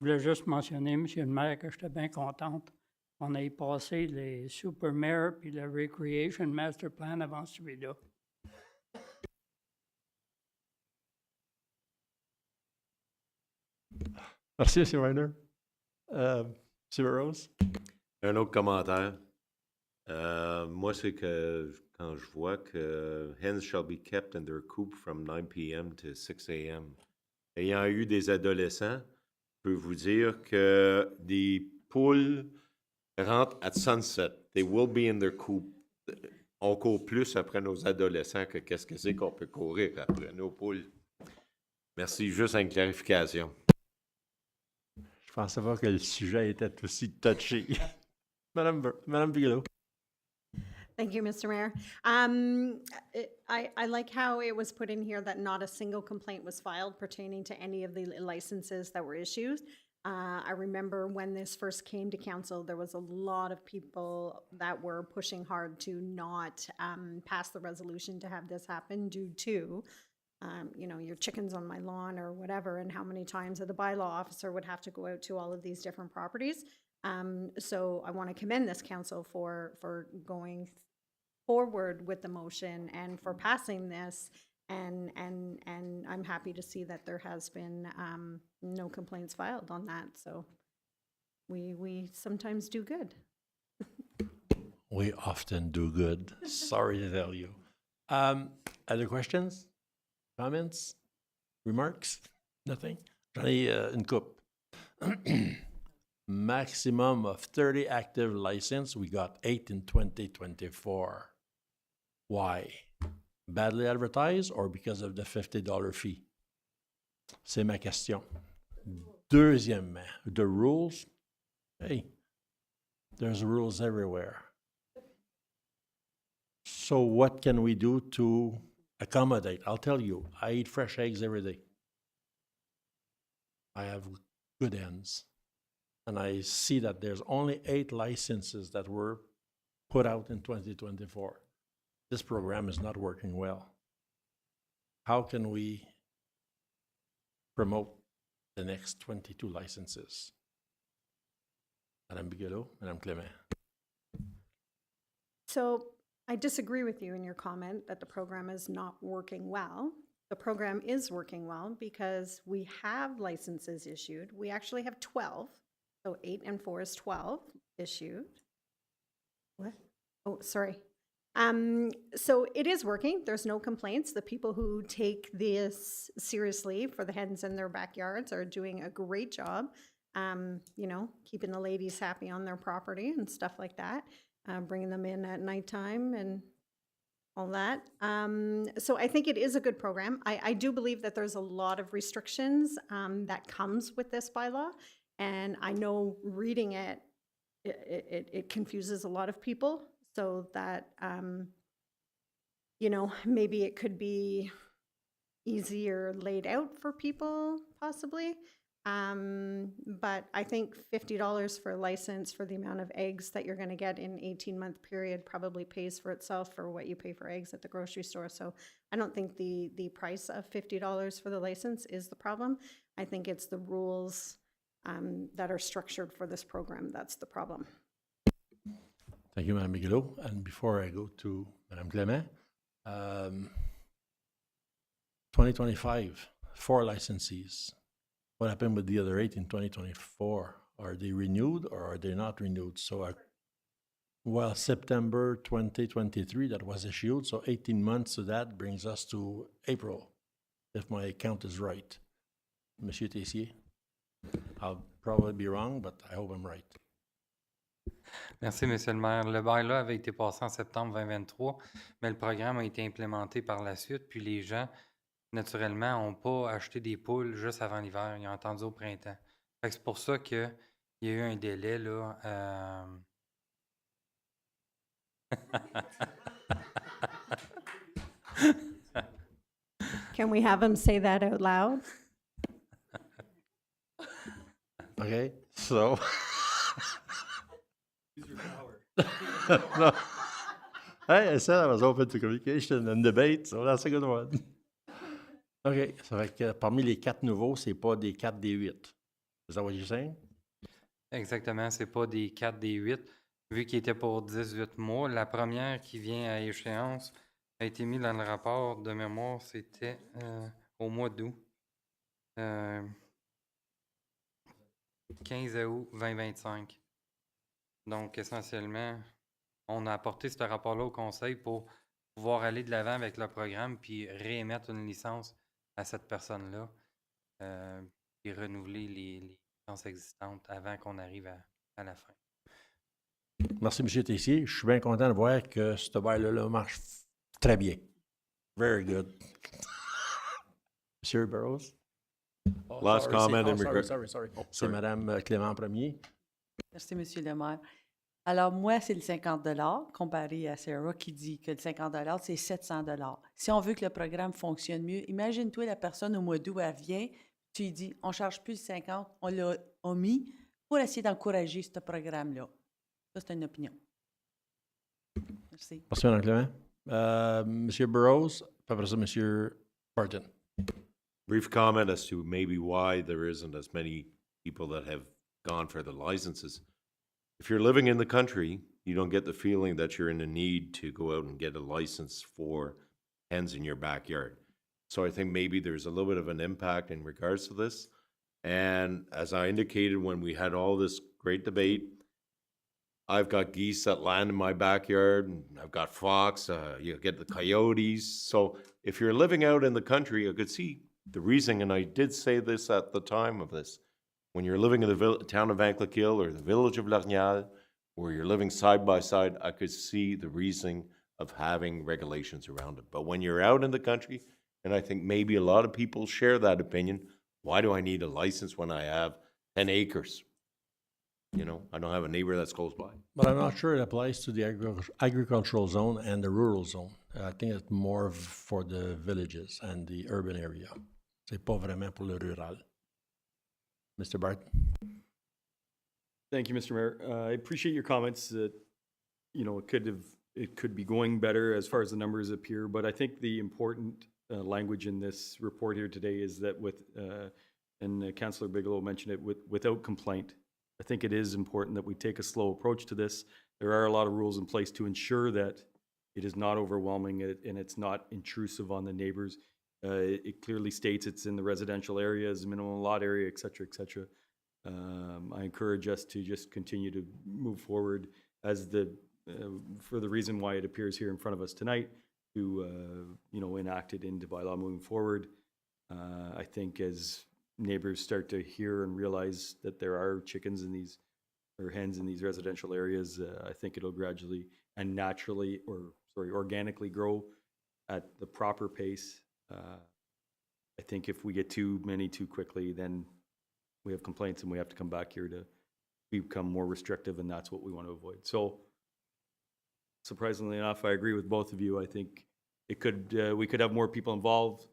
voulais juste mentionner, Monsieur le maire, que j'étais bien contente. On a y passé les super mayor puis le recreation master plan avant celui-là. Merci, Monsieur Minor. Monsieur Rose? Un autre commentaire. Moi, c'est que quand je vois que hens shall be kept in their coop from 9 p.m. to 6 a.m. Ayant eu des adolescents, je peux vous dire que des poules rentrent at sunset. They will be in their coop. On court plus après nos adolescents que qu'est-ce que c'est qu'on peut courir après nos poules. Merci, juste une clarification. Je pensais pas que le sujet était aussi touché. Madame Bigelow. Thank you, Mr. Mayor. I like how it was put in here that not a single complaint was filed pertaining to any of the licenses that were issued. I remember when this first came to council, there was a lot of people that were pushing hard to not pass the resolution to have this happen due to, you know, your chickens on my lawn or whatever, and how many times the bylaw officer would have to go out to all of these different properties. So I want to commend this council for going forward with the motion and for passing this, and I'm happy to see that there has been no complaints filed on that. So we sometimes do good. We often do good. Sorry to tell you. Other questions, comments, remarks? Nothing? J'en ai une coupe. Maximum of 30 active license. We got 8 in 2024. Why? Badly advertised or because of the $50 fee? C'est ma question. Deuxièmement, the rules. Hey, there's rules everywhere. So what can we do to accommodate? I'll tell you, I eat fresh eggs every day. I have good hens. And I see that there's only 8 licenses that were put out in 2024. This program is not working well. How can we promote the next 22 licenses? Madame Bigelow, Madame Clement. So I disagree with you in your comment that the program is not working well. The program is working well because we have licenses issued. We actually have 12. So 8 and 4 is 12 issued. What? Oh, sorry. So it is working. There's no complaints. The people who take this seriously for the hens in their backyards are doing a great job, you know, keeping the ladies happy on their property and stuff like that, bringing them in at nighttime and all that. So I think it is a good program. I do believe that there's a lot of restrictions that comes with this bylaw. And I know reading it, it confuses a lot of people. So that, you know, maybe it could be easier laid out for people, possibly. But I think $50 for a license for the amount of eggs that you're going to get in an 18-month period probably pays for itself for what you pay for eggs at the grocery store. So I don't think the price of $50 for the license is the problem. I think it's the rules that are structured for this program that's the problem. Thank you, Madame Bigelow. And before I go to Madame Clement, 2025, 4 licensees. What happened with the other 8 in 2024? Are they renewed or are they not renewed? So, well, September 2023, that was issued. So 18 months to that brings us to April, if my count is right. Monsieur Tessier, I'll probably be wrong, but I hope I'm right. Merci, Monsieur le maire. Le bail là avait été passé en septembre 2023, mais le programme a été implémenté par la suite, puis les gens, naturellement, n'ont pas acheté des poules juste avant l'hiver. Ils ont attendu au printemps. Fait que c'est pour ça qu'il y a eu un délai, là. Can we have him say that out loud? Okay, so. No. Hey, I said I was open to communication and debate, so that's a good one. OK, ça fait que parmi les 4 nouveaux, c'est pas des 4 des 8. Is that what you're saying? Exactement, c'est pas des 4, des 8, vu qu'il était pour 18 mois. La première qui vient à échéance a été mise dans le rapport de mémoire, c'était au mois d'août. 15 août 2025. Donc, essentiellement, on a apporté ce rapport-là au conseil pour pouvoir aller de l'avant avec le programme puis réémettre une licence à cette personne-là et renouveler les licences existantes avant qu'on arrive à la fin. Merci, M. Tessier. Je suis bien content de voir que ce bail-là marche très bien. Very good. Monsieur Burroughs? Oh, Last sorry, comment c'est- in regard- sorry. Oh, C'est sorry. Mme Clément Premier. Merci, Monsieur le maire. Alors, moi, c'est le 50 comparé à Sarah qui dit que le 50 c'est 700 Si on veut que le programme fonctionne mieux, imagine-toi la personne au mois d'août, elle vient, tu lui dis, on ne charge plus le 50, on l'a omis pour essayer d'encourager ce programme-là. Ça, c'est une opinion. Merci. Merci, Mme Clément. Monsieur Burroughs, puis après ça, Monsieur Barton. Brief comment as to maybe why there isn't as many people that have gone for the licenses. If you're living in the country, you don't get the feeling that you're in a need to go out and get a license for hens in your backyard. So I think maybe there's a little bit of an impact in regards to this. And as I indicated when we had all this great debate, I've got geese that land in my backyard, and I've got fox, you get the coyotes. So if you're living out in the country, I could see the reasoning, and I did say this at the time of this. When you're living in the town of Ancloquil or the village of Largnal, where you're living side by side, I could see the reasoning of having regulations around it. But when you're out in the country, and I think maybe a lot of people share that opinion, why do I need a license when I have 10 acres? You know, I don't have a neighbor that's close by. But I'm not sure it applies to the agricultural zone and the rural zone. I think it's more for the villages and the urban area. C'est pas vraiment pour le rural. Mr. Barton? Thank you, Mr. Mayor. I appreciate your comments that, you know, it could be going better as far as the numbers appear, but I think the important language in this report here today is that and Councillor Bigelow mentioned it, without complaint. I think it is important that we take a slow approach to this. There are a lot of rules in place to ensure that it is not overwhelming and it's not intrusive on the neighbors. It clearly states it's in the residential areas, minimum lot area, et cetera, et cetera. I encourage us to just continue to move forward as for the reason why it appears here in front of us tonight, to you know, enact it into bylaw moving forward. I think as neighbors start to hear and realize that there are chickens in these, or hens in these residential areas, I think it'll gradually and naturally, organically grow at the proper pace. I think if we get too many too quickly, then we have complaints and we have to come back here to become more restrictive, and that's what we want to avoid. So surprisingly enough, I agree with both of you. I think it could we could have more people involved,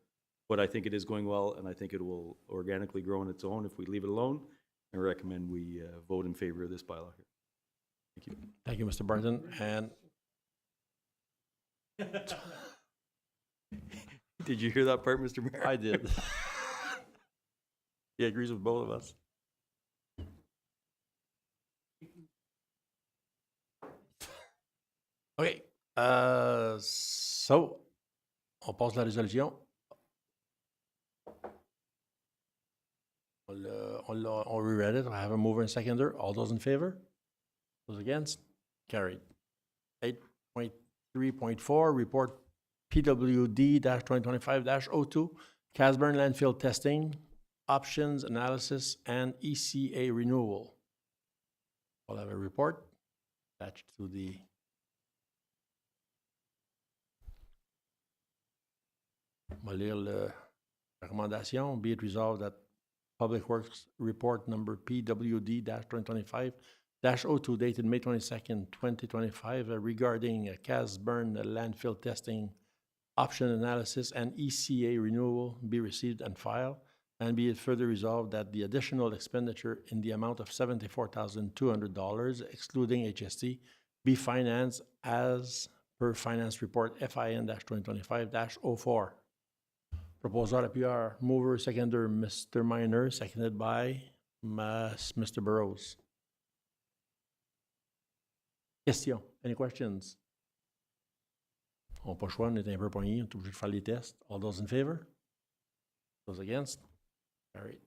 but I think it is going well, and I think it will organically grow on its own if we leave it alone. I recommend we vote in favor of this bylaw here. Thank you. Thank you, Mr. Barton. And Did you hear that part, Mr. Mayor? I did. He agrees with both of us. OK. So, on passe à la résolution. On reread it. I have a mover and seconder. All those in favor? Those against? Carried. 8.3.4, report PWD-2025-02, Casburn landfill testing, options analysis, and ECA renewal. I'll have a report. attached to the on va lire la recommandation. Be it resolved that Public Works Report number PWD-2025-02 dated May 22nd, 2025 regarding Casburn landfill testing option analysis and ECA renewal be received and filed. And be it further resolved that the additional expenditure in the amount of $74,200, excluding HST, be financed as per Finance Report FIN-2025-04. Proposal appuyeur, mover, seconder, Mr. Minor, seconded by Mr. Burrows. Question? Any questions? On n'a pas le choix, on est un peu poigné, on est obligé de faire les tests. All those in favor? Those against? Carried.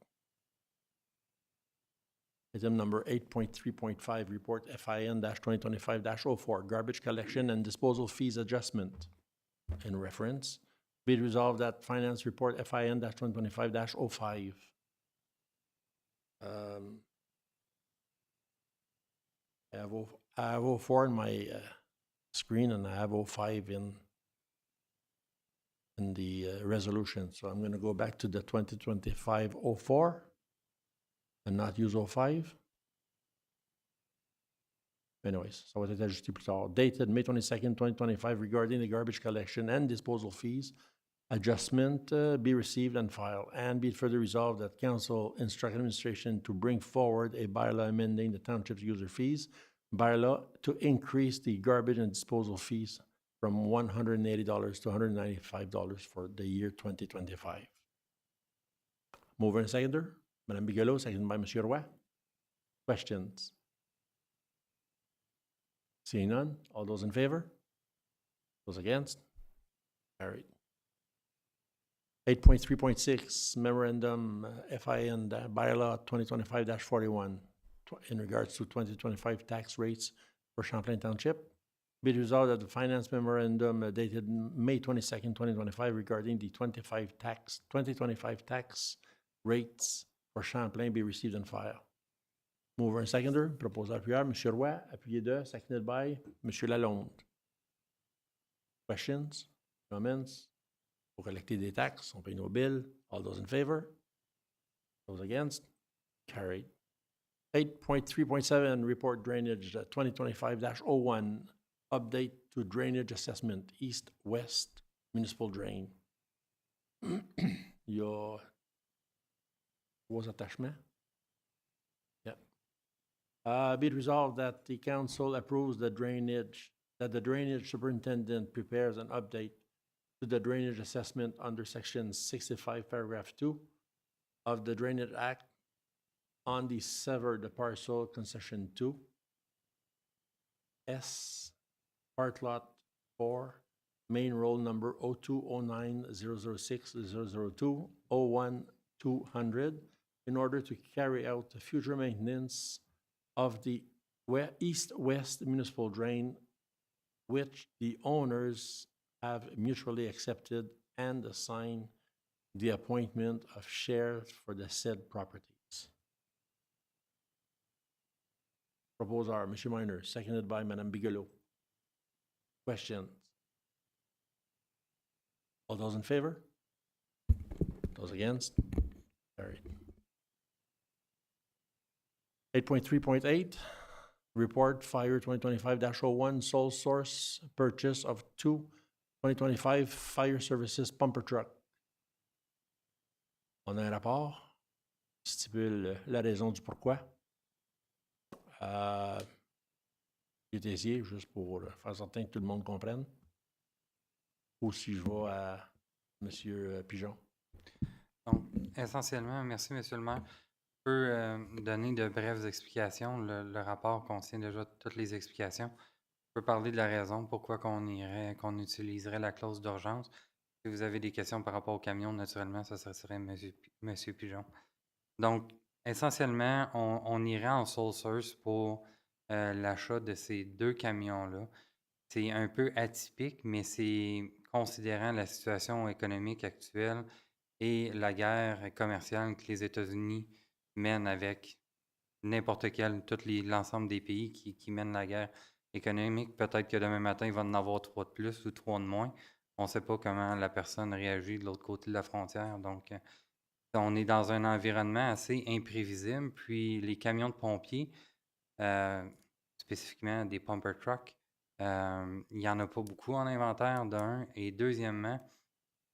Item number 8.3.5, report FIN-2025-04, garbage collection and disposal fees adjustment. In reference, be it resolved that finance report FIN-2025-05. I have 04 in my screen and I have 05 in the resolution. So I'm going to go back to the 2025-04 and not use 05. Anyways, ça va être ajusté plus tard. Dated May 22nd, 2025 regarding the garbage collection and disposal fees adjustment be received and filed. And be it further resolved that council instruct administration to bring forward a bylaw amending the township's user fees bylaw to increase the garbage and disposal fees from $180 to $195 for the year 2025. Mover and seconder, Madame Bigelow, seconded by Monsieur Roy. Questions? Seeing none, all those in favor? Those against? Carried. 8.3.6, Memorandum FIN Bylaw 2025-41 in regards to 2025 tax rates for Champlain Township. Be it resolved that the Finance Memorandum dated May 22nd, 2025 regarding the 2025 tax rates for Champlain be received and filed. Mover and seconder, proposal appuyeur, M. Roy, appuyé de, seconded by M. Lalonde. Questions? Comments? Pour collecter des taxes, on paye nos bills. All those in favor? Those against? Carried. 8.3.7, report drainage 2025-01, update to drainage assessment, east-west municipal drain. Il y a 3 attachements. Be it resolved that the council approves the drainage superintendent prepares an update to the drainage assessment under section 65, paragraph 2 of the Drainage Act on the severed parcel concession 2, S, part lot 4, main roll number 020900600201-200 in order to carry out the future maintenance of the east-west municipal drain, which the owners have mutually accepted and assigned the appointment of sheriff for the said properties. Proposed are Mr. Minor, seconded by Madame Bigelow. Questions? All those in favor? Those against? Carried. 8.3.8, report fire 2025-01, sole source purchase of 2 2025 fire services pumper truck. On a un rapport qui stipule la raison du pourquoi. J'étais ici juste pour faire certain que tout le monde comprenne. Ou si je vais à M. Pigeon. Donc, essentiellement, merci, M. le maire. Je peux donner de brèves explications. Le rapport contient déjà toutes les explications. Je peux parler de la raison pourquoi qu'on utiliserait la clause d'urgence. Si vous avez des questions par rapport au camion, naturellement, ça serait M. Pigeon. Donc, essentiellement, on irait en sole source pour l'achat de ces 2 camions-là. C'est un peu atypique, mais c'est considérant la situation économique actuelle et la guerre commerciale que les États-Unis mènent avec n'importe quel, l'ensemble des pays qui mènent la guerre économique. Peut-être que demain matin, il va en avoir 3 de plus ou 3 de moins. On ne sait pas comment la personne réagit de l'autre côté de la frontière. Donc, on est dans un environnement assez imprévisible. Puis, les camions de pompiers, spécifiquement des pumper trucks, il n'y en a pas beaucoup en inventaire, d'un. Et deuxièmement,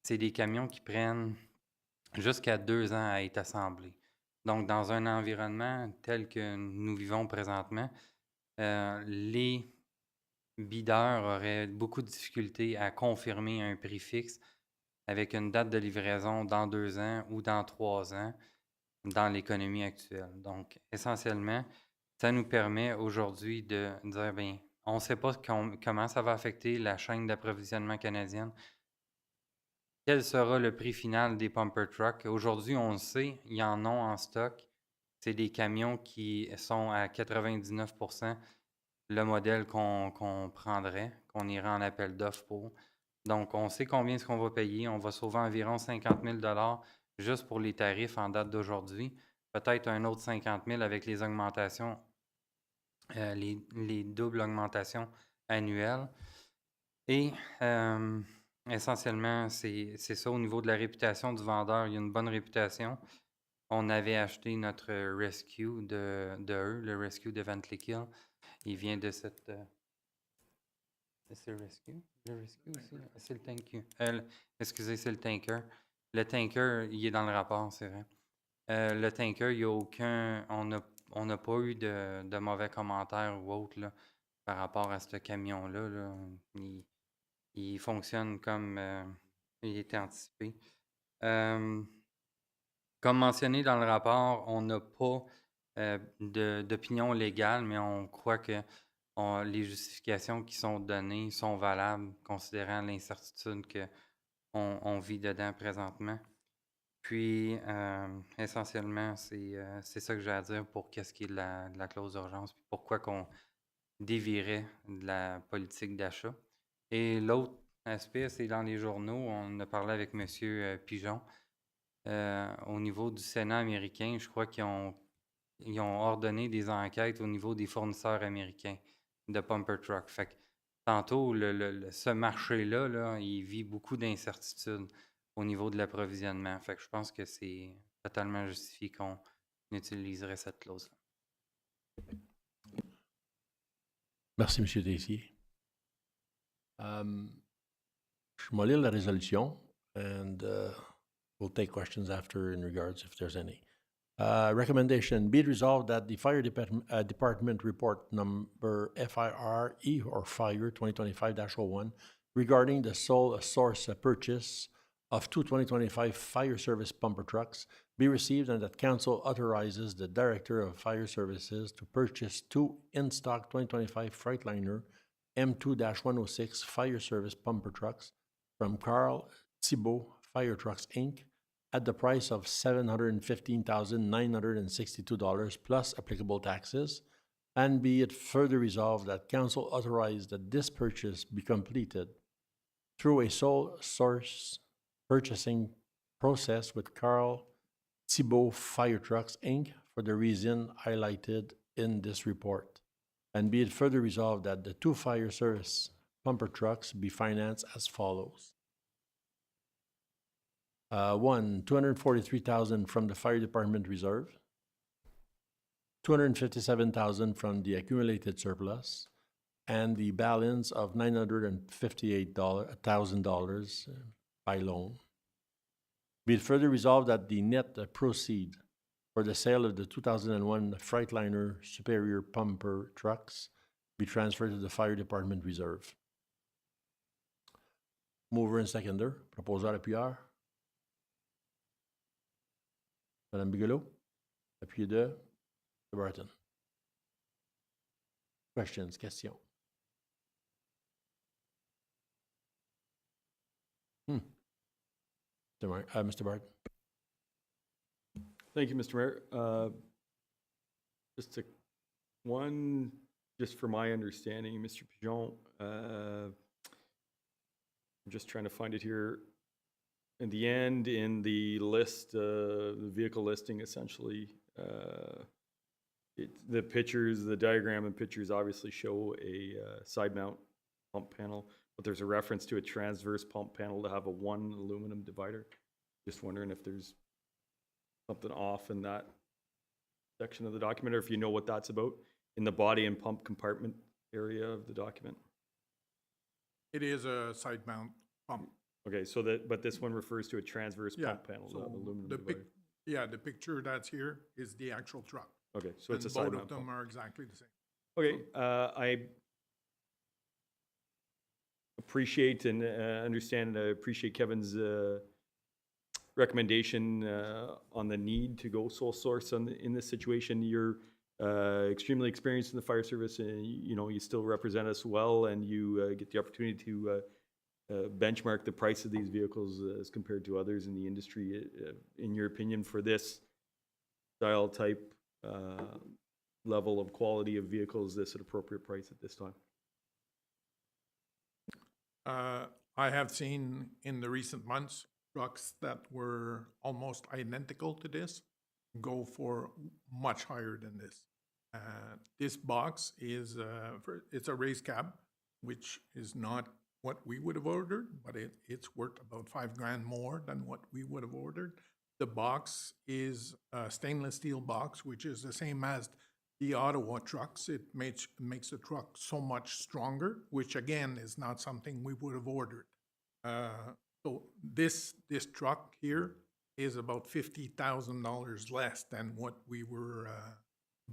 c'est des camions qui prennent jusqu'à 2 ans à être assemblés. Donc, dans un environnement tel que nous vivons présentement, les bideurs auraient beaucoup de difficultés à confirmer un prix fixe avec une date de livraison dans 2 ans ou dans 3 ans dans l'économie actuelle. Donc, essentiellement, ça nous permet aujourd'hui de dire, bien, on ne sait pas comment ça va affecter la chaîne d'approvisionnement canadienne. Quel sera le prix final des pumper trucks? Aujourd'hui, on le sait, il y en a en stock. C'est des camions qui sont à 99% le modèle qu'on prendrait, qu'on irait en appel d'offres pour. Donc, on sait combien est-ce qu'on va payer. On va sauver environ 50 000 juste pour les tarifs en date d'aujourd'hui. Peut-être un autre 50 000 avec les augmentations, les doubles augmentations annuelles. Et essentiellement, c'est ça au niveau de la réputation du vendeur. Il y a une bonne réputation. On avait acheté notre Rescue de eux, le Rescue de Ventlikill. Il vient de cette... c'est le Rescue? Le Rescue aussi? C'est le Tanker. Excusez, c'est le Tanker. Le Tanker, il est dans le rapport, c'est vrai. Le Tanker, il n'y a aucun... On n'a pas eu de mauvais commentaires ou autre là, par rapport à ce camion-là. Là. Il fonctionne comme il était anticipé. Comme mentionné dans le rapport, on n'a pas d'opinion légale, mais on croit que les justifications qui sont données sont valables, considérant l'incertitude qu'on vit dedans présentement. Puis, essentiellement, c'est ça que j'ai à dire pour qu'est-ce qui est de la clause d'urgence, puis pourquoi qu'on dévierait de la politique d'achat. Et l'autre aspect, c'est dans les journaux, on a parlé avec M. Pigeon. Au niveau du Sénat américain, je crois qu'ils ont ordonné des enquêtes au niveau des fournisseurs américains de pumper truck. Fait que tantôt, ce marché-là, là, il vit beaucoup d'incertitudes au niveau de l'approvisionnement. Fait que je pense que c'est totalement justifié qu'on utiliserait cette clause-là. Merci, M. Tessier. Je vais lire la résolution and we'll take questions after in regards if there's any. Recommendation, be it resolved that the Fire Department Report number FIR-E or FIRE 2025-01 regarding the sole source purchase of two 2025 fire service pumper trucks be received and that Council authorizes the Director of Fire Services to purchase two in-stock 2025 Freightliner M2-106 fire service pumper trucks from Carl Thibault Fire Trucks, Inc., at the price of $715,962 plus applicable taxes, and be it further resolved that Council authorize that this purchase be completed through a sole source purchasing process with Carl Thibault Fire Trucks, Inc., for the reason highlighted in this report. And be it further resolved that the two fire service pumper trucks be financed as follows. One, $243,000 from the Fire Department Reserve, $257,000 from the accumulated surplus, and the balance of $958,000 by loan. Be it further resolved that the net proceed for the sale of the 2001 Freightliner Superior pumper trucks be transferred to the Fire Department Reserve. Mover and seconder, proposeur appuyeur. Madame Bigelow, appuyé de Barton. Questions, questions? Mr. Barton. Thank you, Mr. Mayor. Just for my understanding, Mr. Pigeon, I'm just trying to find it here. In the end, in the list, the vehicle listing, essentially, the pictures, the diagram and pictures obviously show a side mount pump panel, but there's a reference to a transverse pump panel to have a 1 aluminum divider. Just wondering if there's something off in that section of the document, or if you know what that's about in the body and pump compartment area of the document. It is a side mount pump. Okay, so but this one refers to a transverse pump panel, so not an aluminum the divider. the picture that's here is the actual truck. Okay, so it's a And side both mount of them pump. are exactly the same. Okay, I appreciate and understand, I appreciate Kevin's recommendation on the need to go sole source in this situation. You're extremely experienced in the fire service, and you still represent us well, and you get the opportunity to benchmark the price of these vehicles as compared to others in the industry. In your opinion, for this style type level of quality of vehicle, is this an appropriate price at this time? I have seen in the recent months trucks that were almost identical to this go for much higher than this. This box is it's a raised cab, which is not what we would have ordered, but it's worth about $5,000 more than what we would have ordered. The box is a stainless steel box, which is the same as the Ottawa trucks. It makes the truck so much stronger, which again is not something we would have ordered. So this truck here is about $50,000 less than what we were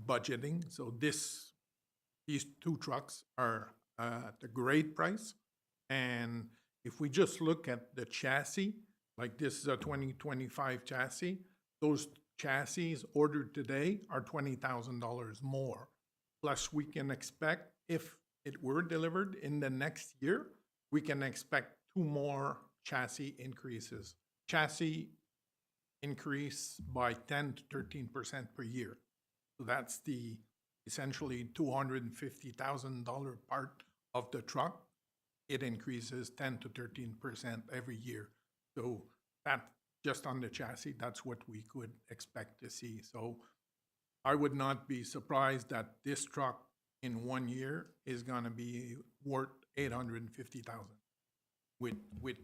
budgeting. So these two trucks are at a great price. And if we just look at the chassis, like this is a 2025 chassis, those chassis ordered today are $20,000 more. Plus we can expect, if it were delivered in the next year, we can expect 2 more chassis increases. Chassis increase by 10 to 13% per year. So that's the essentially $250,000 part of the truck. It increases 10 to 13% every year. So that just on the chassis, that's what we could expect to see. So I would not be surprised that this truck in 1 year is going to be worth $850,000 with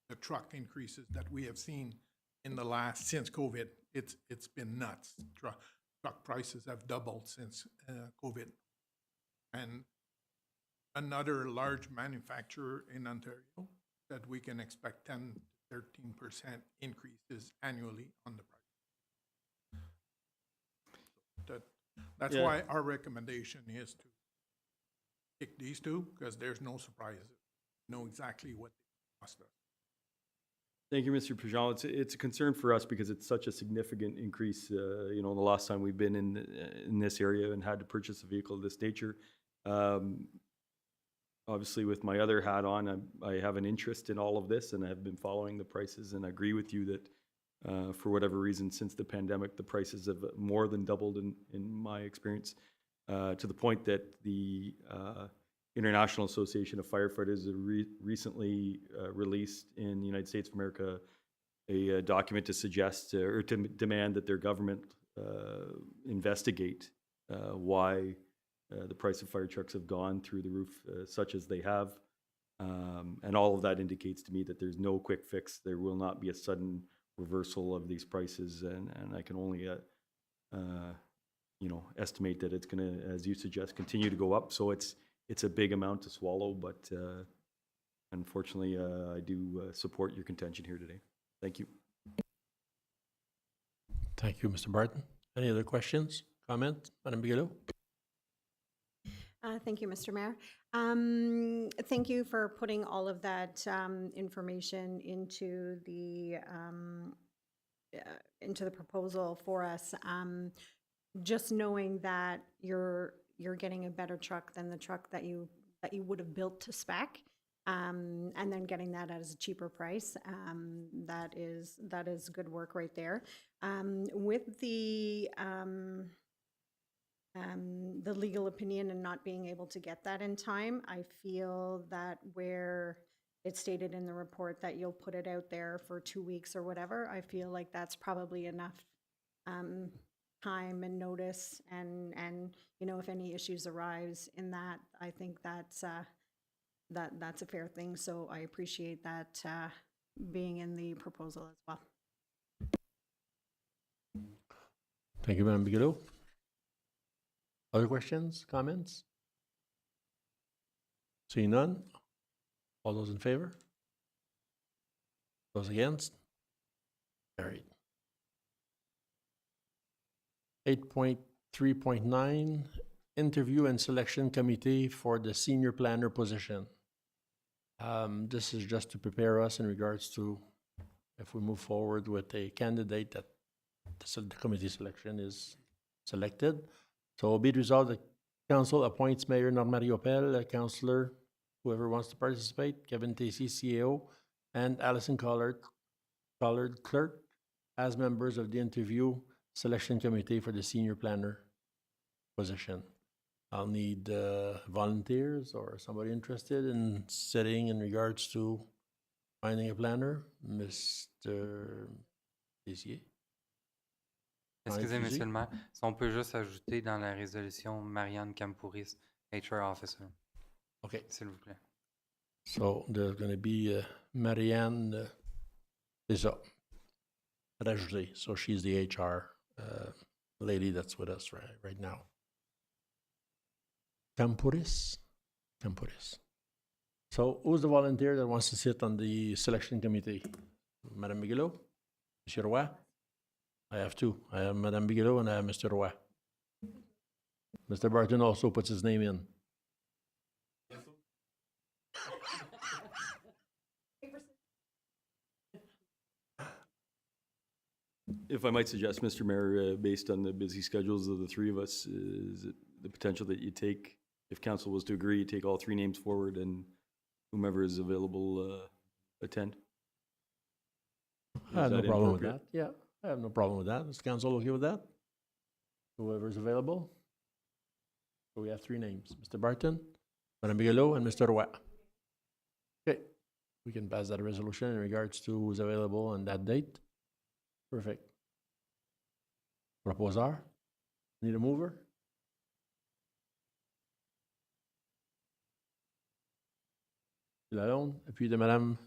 the truck increases that we have seen in the last, since COVID. It's been nuts. Truck prices have doubled since COVID. And another large manufacturer in Ontario that we can expect 10 to 13% increases annually on the price. That's why our recommendation is to pick these two, because there's no surprises. Know exactly what they cost us. Thank you, Mr. Pajal. It's a concern for us because it's such a significant increase. The last time we've been in this area and had to purchase a vehicle of this nature. Obviously, with my other hat on, I have an interest in all of this, and I've been following the prices. And I agree with you that for whatever reason, since the pandemic, the prices have more than doubled in my experience, to the point that the International Association of Firefighters recently released in the United States of America a document to suggest or to demand that their government investigate why the price of fire trucks have gone through the roof such as they have. And all of that indicates to me that there's no quick fix. There will not be a sudden reversal of these prices, and I can only estimate that it's going to, as you suggest, continue to go up. So it's a big amount to swallow, but unfortunately, I do support your contention here today. Thank you. Thank you, Mr. Barton. Any other questions, comments? Madame Bigelow? Thank you, Mr. Mayor. Thank you for putting all of that information into the proposal for us. Just knowing that you're getting a better truck than the truck that you would have built to spec, and then getting that at a cheaper price, that is good work right there. With the legal opinion and not being able to get that in time, I feel that where it's stated in the report that you'll put it out there for 2 weeks or whatever, I feel like that's probably enough time and notice, and, you know, if any issues arise in that, I think that's a fair thing. So I appreciate that being in the proposal as well. Thank you, Madam Bigelow. Other questions, comments? Seeing none. All those in favor? Those against? Carried. 8.3.9, interview and selection committee for the senior planner position. This is just to prepare us in regards to if we move forward with a candidate that the committee selection is selected. So be it resolved that council appoints Mayor Normand Riopel, councillor, whoever wants to participate, Kevin Tacey, CAO, and Alison Collard, clerk, as members of the interview selection committee for the senior planner position. I'll need volunteers or somebody interested in sitting in regards to finding a planner. Mr. Tessier. Excusez, Monsieur le maire, si on peut juste ajouter dans la résolution Marianne Campouris, HR Officer. Okay. S'il vous plaît. So there's going to be Marianne Lisa rajouté. So she's the HR lady that's with us right now. Campouris? Campouris. So who's the volunteer that wants to sit on the selection committee? Madame Bigelow? Monsieur Roy? I have two. I have Madame Bigelow and I have Mr. Roy. Mr. Barton also puts his name in. If I might suggest, Mr. Mayor, based on the busy schedules of the three of us, is it the potential that you take, if council was to agree, take all three names forward and whomever is available attend? I have no that problem with inappropriate? that. Yeah, I have no problem with that. Is council okay with that? Whoever's available? So we have three names, Mr. Barton, Madame Bigelow, and Mr. Roy. Okay, we can pass that resolution in regards to who's available on that date. Perfect. Proposar? Need a mover? Lalonde, appui de Madame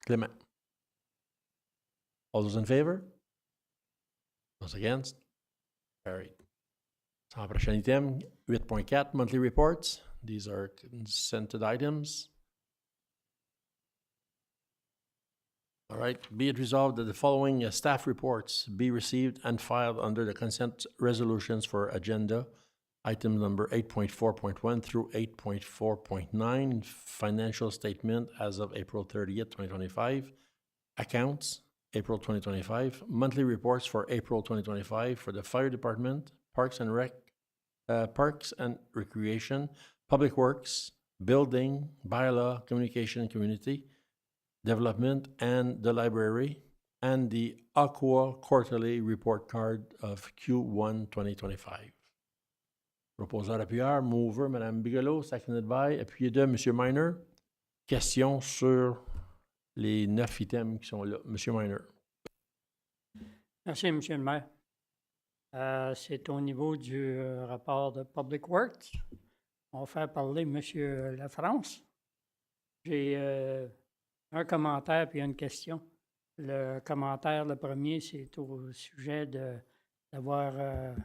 Clément. All those in favor? Those against? Carried. Sans prochain item, 8.4, monthly reports. These are consented items. All right, be it resolved that the following staff reports be received and filed under the consent resolutions for agenda item number 8.4.1 through 8.4.9, financial statement as of April 30th, 2025, accounts, April 2025, monthly reports for April 2025 for the fire department, parks and recreation, public works, building, bylaw, communication and community development, and the library, and the Aqua quarterly report card of Q1 2025. Proposeur appuyeur, mover, Madame Bigelow, seconded by, appuyé de Monsieur Miner. Question sur les 9 items qui sont là. Monsieur Miner. Merci, Monsieur le maire. C'est au niveau du rapport de Public Works. On va faire parler Monsieur Lafrance. J'ai un commentaire puis une question. Le commentaire, le premier, c'est au sujet d'avoir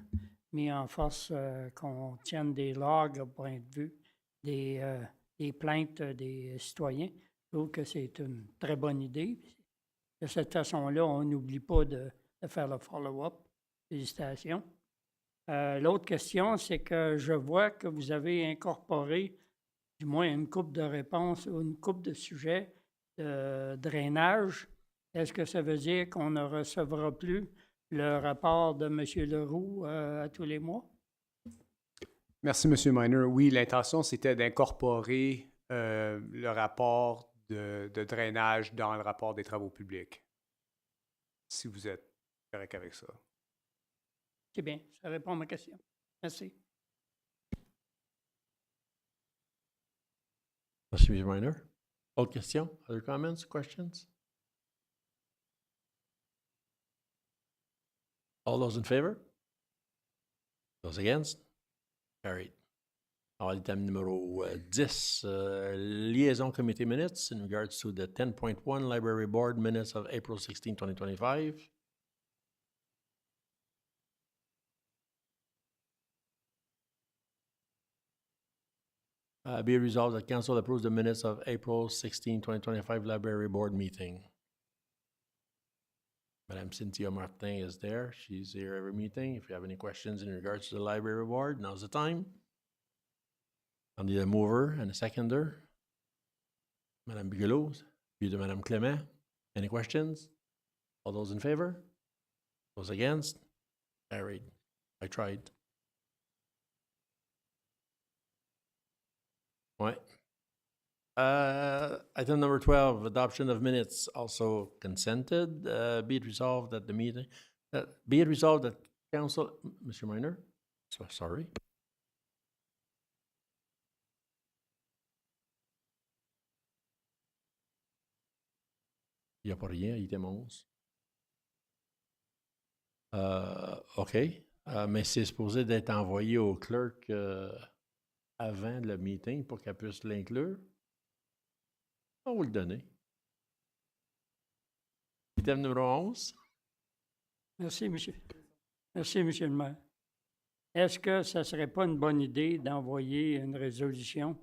mis en force qu'on tienne des logs au point de vue des plaintes des citoyens. Je trouve que c'est une très bonne idée. De cette façon-là, on n'oublie pas de faire le follow-up. Félicitations. L'autre question, c'est que je vois que vous avez incorporé du moins une couple de réponses ou une couple de sujets de drainage. Est-ce que ça veut dire qu'on ne recevra plus le rapport de M. Leroux à tous les mois? Merci, M. Miner. Oui, l'intention, c'était d'incorporer le rapport de drainage dans le rapport des travaux publics. Si vous êtes correct avec ça. C'est bien, ça répond à ma question. Merci. Merci, M. Miner. Autre question? Other comments, questions? All those in favor? Those against? Carried. Alors, item numéro 10, liaison committee minutes in regards to the 10.1 Library Board minutes of April 16, 2025. Be it resolved that council approves the minutes of April 16, 2025 Library Board meeting. Madame Cynthia Martin is there. She's here every meeting. If you have any questions in regards to the library board, now's the time. I'll need a mover and a seconder. Madame Bigelow, puis de Madame Clément. Any questions? All those in favor? Those against? Carried. I tried. Ouais. Item number 12, adoption of minutes, also consented. Be it resolved that the meeting, be it resolved that council, Mr. Minor, so sorry. Il n'y a pas rien, item 11. OK. Mais c'est supposé d'être envoyé au clerk avant le meeting pour qu'elle puisse l'inclure. On va vous le donner. Item numéro 11. Merci, monsieur. Merci, monsieur le maire. Est-ce que ce ne serait pas une bonne idée d'envoyer une résolution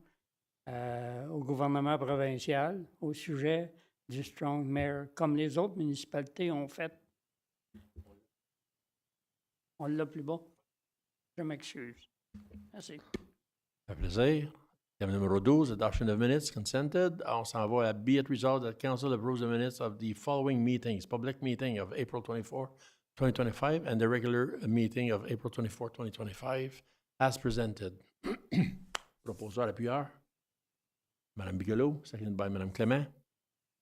au gouvernement provincial au sujet du Strong Mayor, comme les autres municipalités ont fait? On l'a plus bas. Je m'excuse. Merci. Ça fait plaisir. Item numéro 12, adoption of minutes, consented. On s'en va à be it resolved that council approves the minutes of the following meetings, public meeting of April 24, 2025, and the regular meeting of April 24, 2025, as presented. Proposeur appuyeur. Madame Bigelow, seconded by Madame Clément.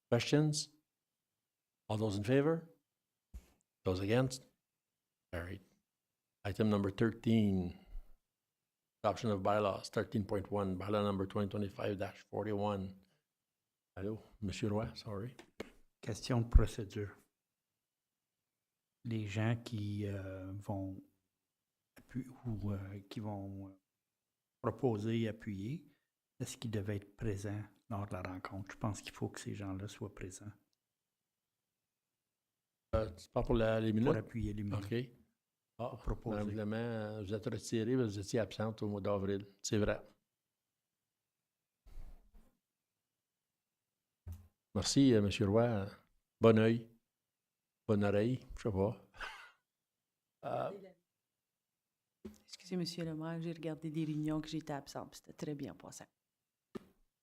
Questions? All those in favor? Those against? Carried. Item number 13. Adoption of bylaws, 13.1, bylaw number 2025-41. Allô, Monsieur Roy, sorry. Question de procédure. Les gens qui vont qui vont proposer et appuyer, est-ce qu'ils devaient être présents lors de la rencontre? Je pense qu'il faut que ces gens-là soient présents. Tu parles pour les minutes? Pour appuyer les minutes. OK. Ah, Madame Clément, vous êtes retirée, vous étiez absente au mois d'avril. C'est vrai. Merci, M. Roy. Bon œil. Bonne oreille, je sais pas. Excusez, monsieur le maire, j'ai regardé des réunions que j'étais absente, c'était très bien passé.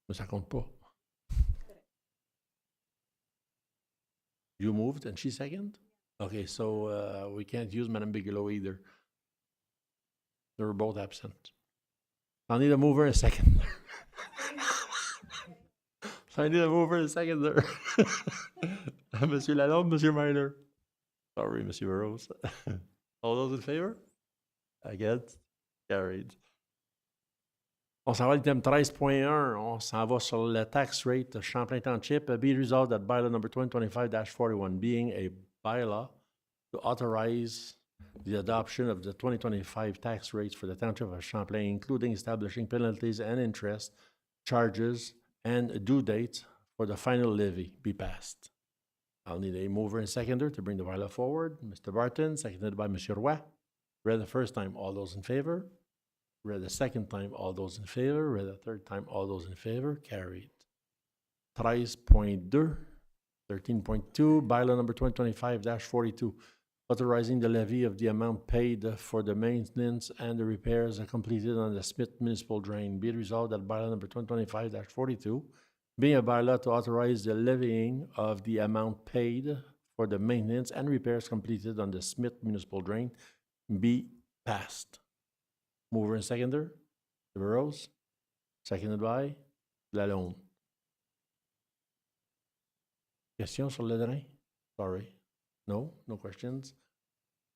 Mais ça compte pas. You moved and she second? Okay, so we can't use Madame Bigelow either. They were both absent. I need a mover and a seconder. So I need a mover and a seconder. Monsieur Lalonde, Monsieur Minor. Sorry, Monsieur Burrows. All those in favor? Against? Carried. On s'en va à l'item 13.1. On s'en va sur le tax rate de Champlain Township. Be resolved that bylaw number 2025-41 being a bylaw to authorize the adoption of the 2025 tax rates for the Township of Champlain, including establishing penalties and interest, charges, and due dates for the final levy be passed. I'll need a mover and seconder to bring the bylaw forward. Mr. Barton, seconded by Monsieur Roy. Read the first time, all those in favor. Read the second time, all those in favor. Read the third time, all those in favor. Carried. 13.2, 13.2, bylaw number 2025-42, authorizing the levy of the amount paid for the maintenance and the repairs completed on the Smith Municipal Drain. Be it resolved that bylaw number 2025-42, being a bylaw to authorize the levying of the amount paid for the maintenance and repairs completed on the Smith Municipal Drain, be passed. Mover and seconder, the Burrows, seconded by Lalonde. Questions sur le drain? Sorry. No? No questions?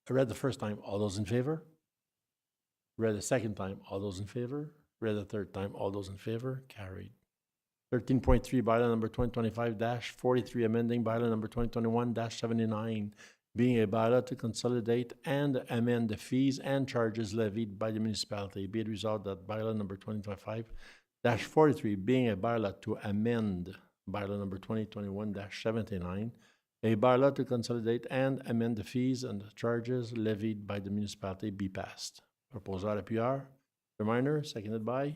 I read the first time, all those in favor? Read the second time, all those in favor? Read the third time, all those in favor? Carried. 13.3, bylaw number 2025-43, amending bylaw number 2021-79, being a bylaw to consolidate and amend the fees and charges levied by the municipality. Be it resolved that bylaw number 2025-43, being a bylaw to amend bylaw number 2021-79, a bylaw to consolidate and amend the fees and charges levied by the municipality be passed. Proposal appuyeur. Mr. Minor, seconded by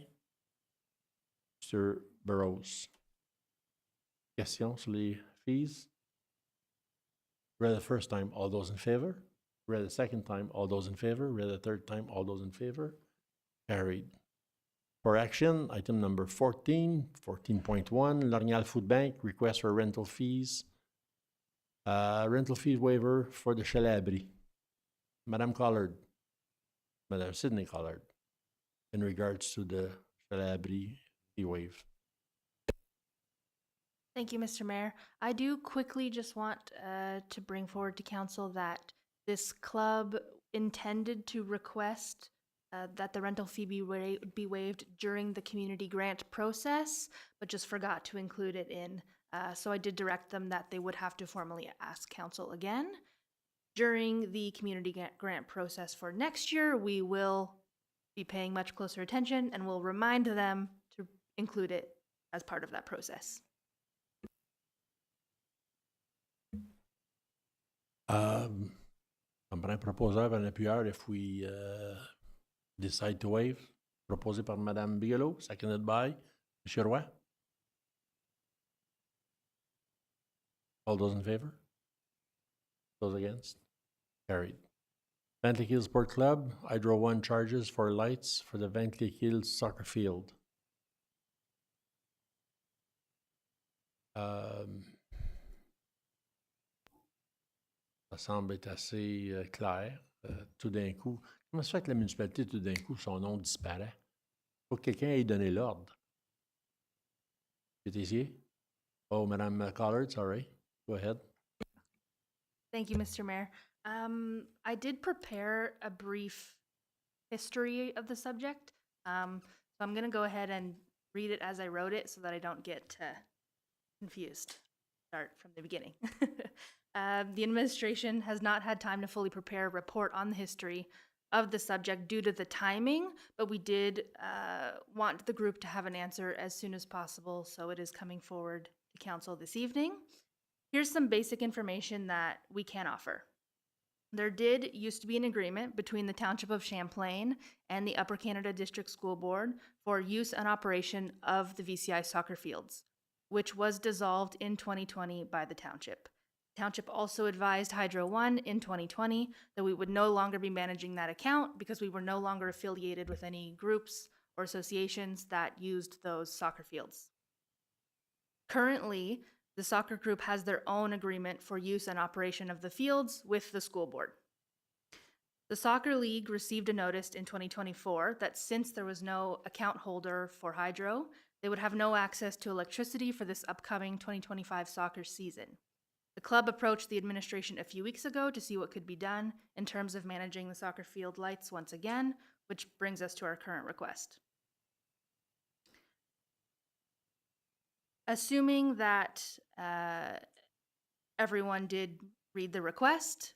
Mr. Burrows. Question sur les fees? Read the first time, all those in favor? Read the second time, all those in favor? Read the third time, all those in favor? Carried. For action, item number 14, 14.1, L'Orignal Food Bank, request for rental fees. Rental fee waiver for the Chalet Abri. Madame Collard, Madame Sidney Collard, in regards to the Chalet Abri fee waive. Thank you, Mr. Mayor. I do quickly just want to bring forward to council that this club intended to request that the rental fee be waived during the community grant process, but just forgot to include it in. So I did direct them that they would have to formally ask council again. During the community grant process for next year, we will be paying much closer attention and will remind them to include it as part of that process. Comprends proposeur un appuyeur if we decide to waive. Proposé par Madame Bigelow, seconded by Monsieur Roy. All those in favor? Those against? Carried. Van Cleef Hills Sport Club, Hydro One charges for lights for the Van Cleef Hills soccer field. Ça semble être assez clair. Tout d'un coup, comment ça fait que la municipalité, tout d'un coup, son nom disparaît? Il faut que quelqu'un ait donné l'ordre. Pétissier? Oh, Madame Collard, sorry. Go ahead. Thank you, Mr. Mayor. I did prepare a brief history of the subject. So I'm going to go ahead and read it as I wrote it so that I don't get confused. Start from the beginning. The administration has not had time to fully prepare a report on the history of the subject due to the timing, but we did want the group to have an answer as soon as possible, so it is coming forward to council this evening. Here's some basic information that we can offer. There used to be an agreement between the Township of Champlain and the Upper Canada District School Board for use and operation of the VCI soccer fields, which was dissolved in 2020 by the Township. Township also advised Hydro One in 2020 that we would no longer be managing that account because we were no longer affiliated with any groups or associations that used those soccer fields. Currently, the soccer group has their own agreement for use and operation of the fields with the school board. The soccer league received a notice in 2024 that since there was no account holder for Hydro, they would have no access to electricity for this upcoming 2025 soccer season. The club approached the administration a few weeks ago to see what could be done in terms of managing the soccer field lights once again, which brings us to our current request. Assuming that everyone did read the request,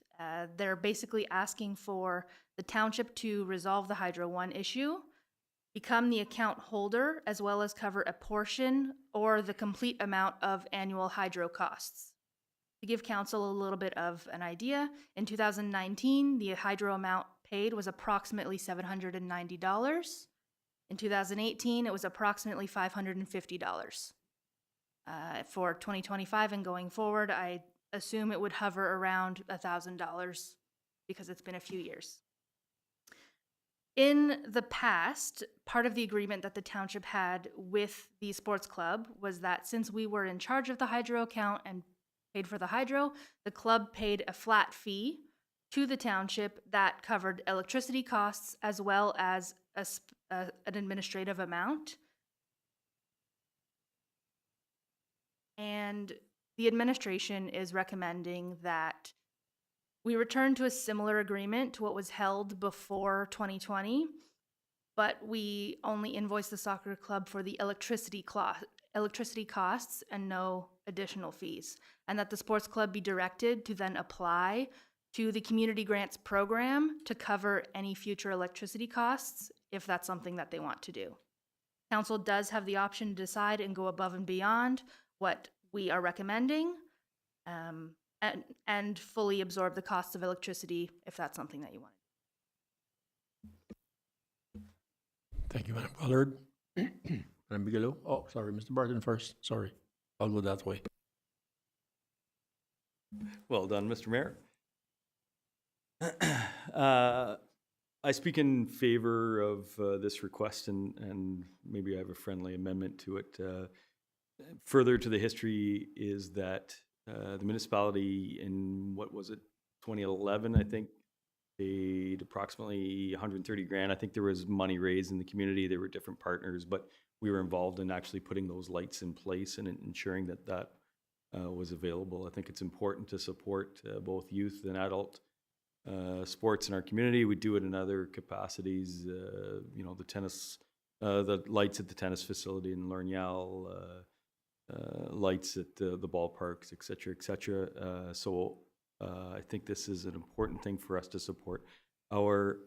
they're basically asking for the township to resolve the Hydro One issue, become the account holder, as well as cover a portion or the complete amount of annual hydro costs. To give council a little bit of an idea, in 2019, the hydro amount paid was approximately $790. In 2018, it was approximately $550. For 2025 and going forward, I assume it would hover around $1,000 because it's been a few years. In the past, part of the agreement that the township had with the sports club was that since we were in charge of the hydro account and paid for the hydro, the club paid a flat fee to the township that covered electricity costs as well as an administrative amount. And the administration is recommending that we return to a similar agreement to what was held before 2020, but we only invoice the soccer club for the electricity costs and no additional fees, and that the sports club be directed to then apply to the community grants program to cover any future electricity costs if that's something that they want to do. Council does have the option to decide and go above and beyond what we are recommending, and fully absorb the cost of electricity if that's something that you want. Thank you, Madam Ballard. Madam Bigelow? Oh, sorry, Mr. Barton first. Sorry. I'll go that way. Well done, Mr. Mayor. I speak in favor of this request, and maybe I have a friendly amendment to it. Further to the history is that the municipality in, what was it, 2011, I think, paid approximately 130 grand. I think there was money raised in the community. There were different partners, but we were involved in actually putting those lights in place and ensuring that that was available. I think it's important to support both youth and adult sports in our community. We do it in other capacities, you know, the tennis, the lights at the tennis facility in Lornial, lights at the ballparks, et cetera, et cetera. So I think this is an important thing for us to support. Our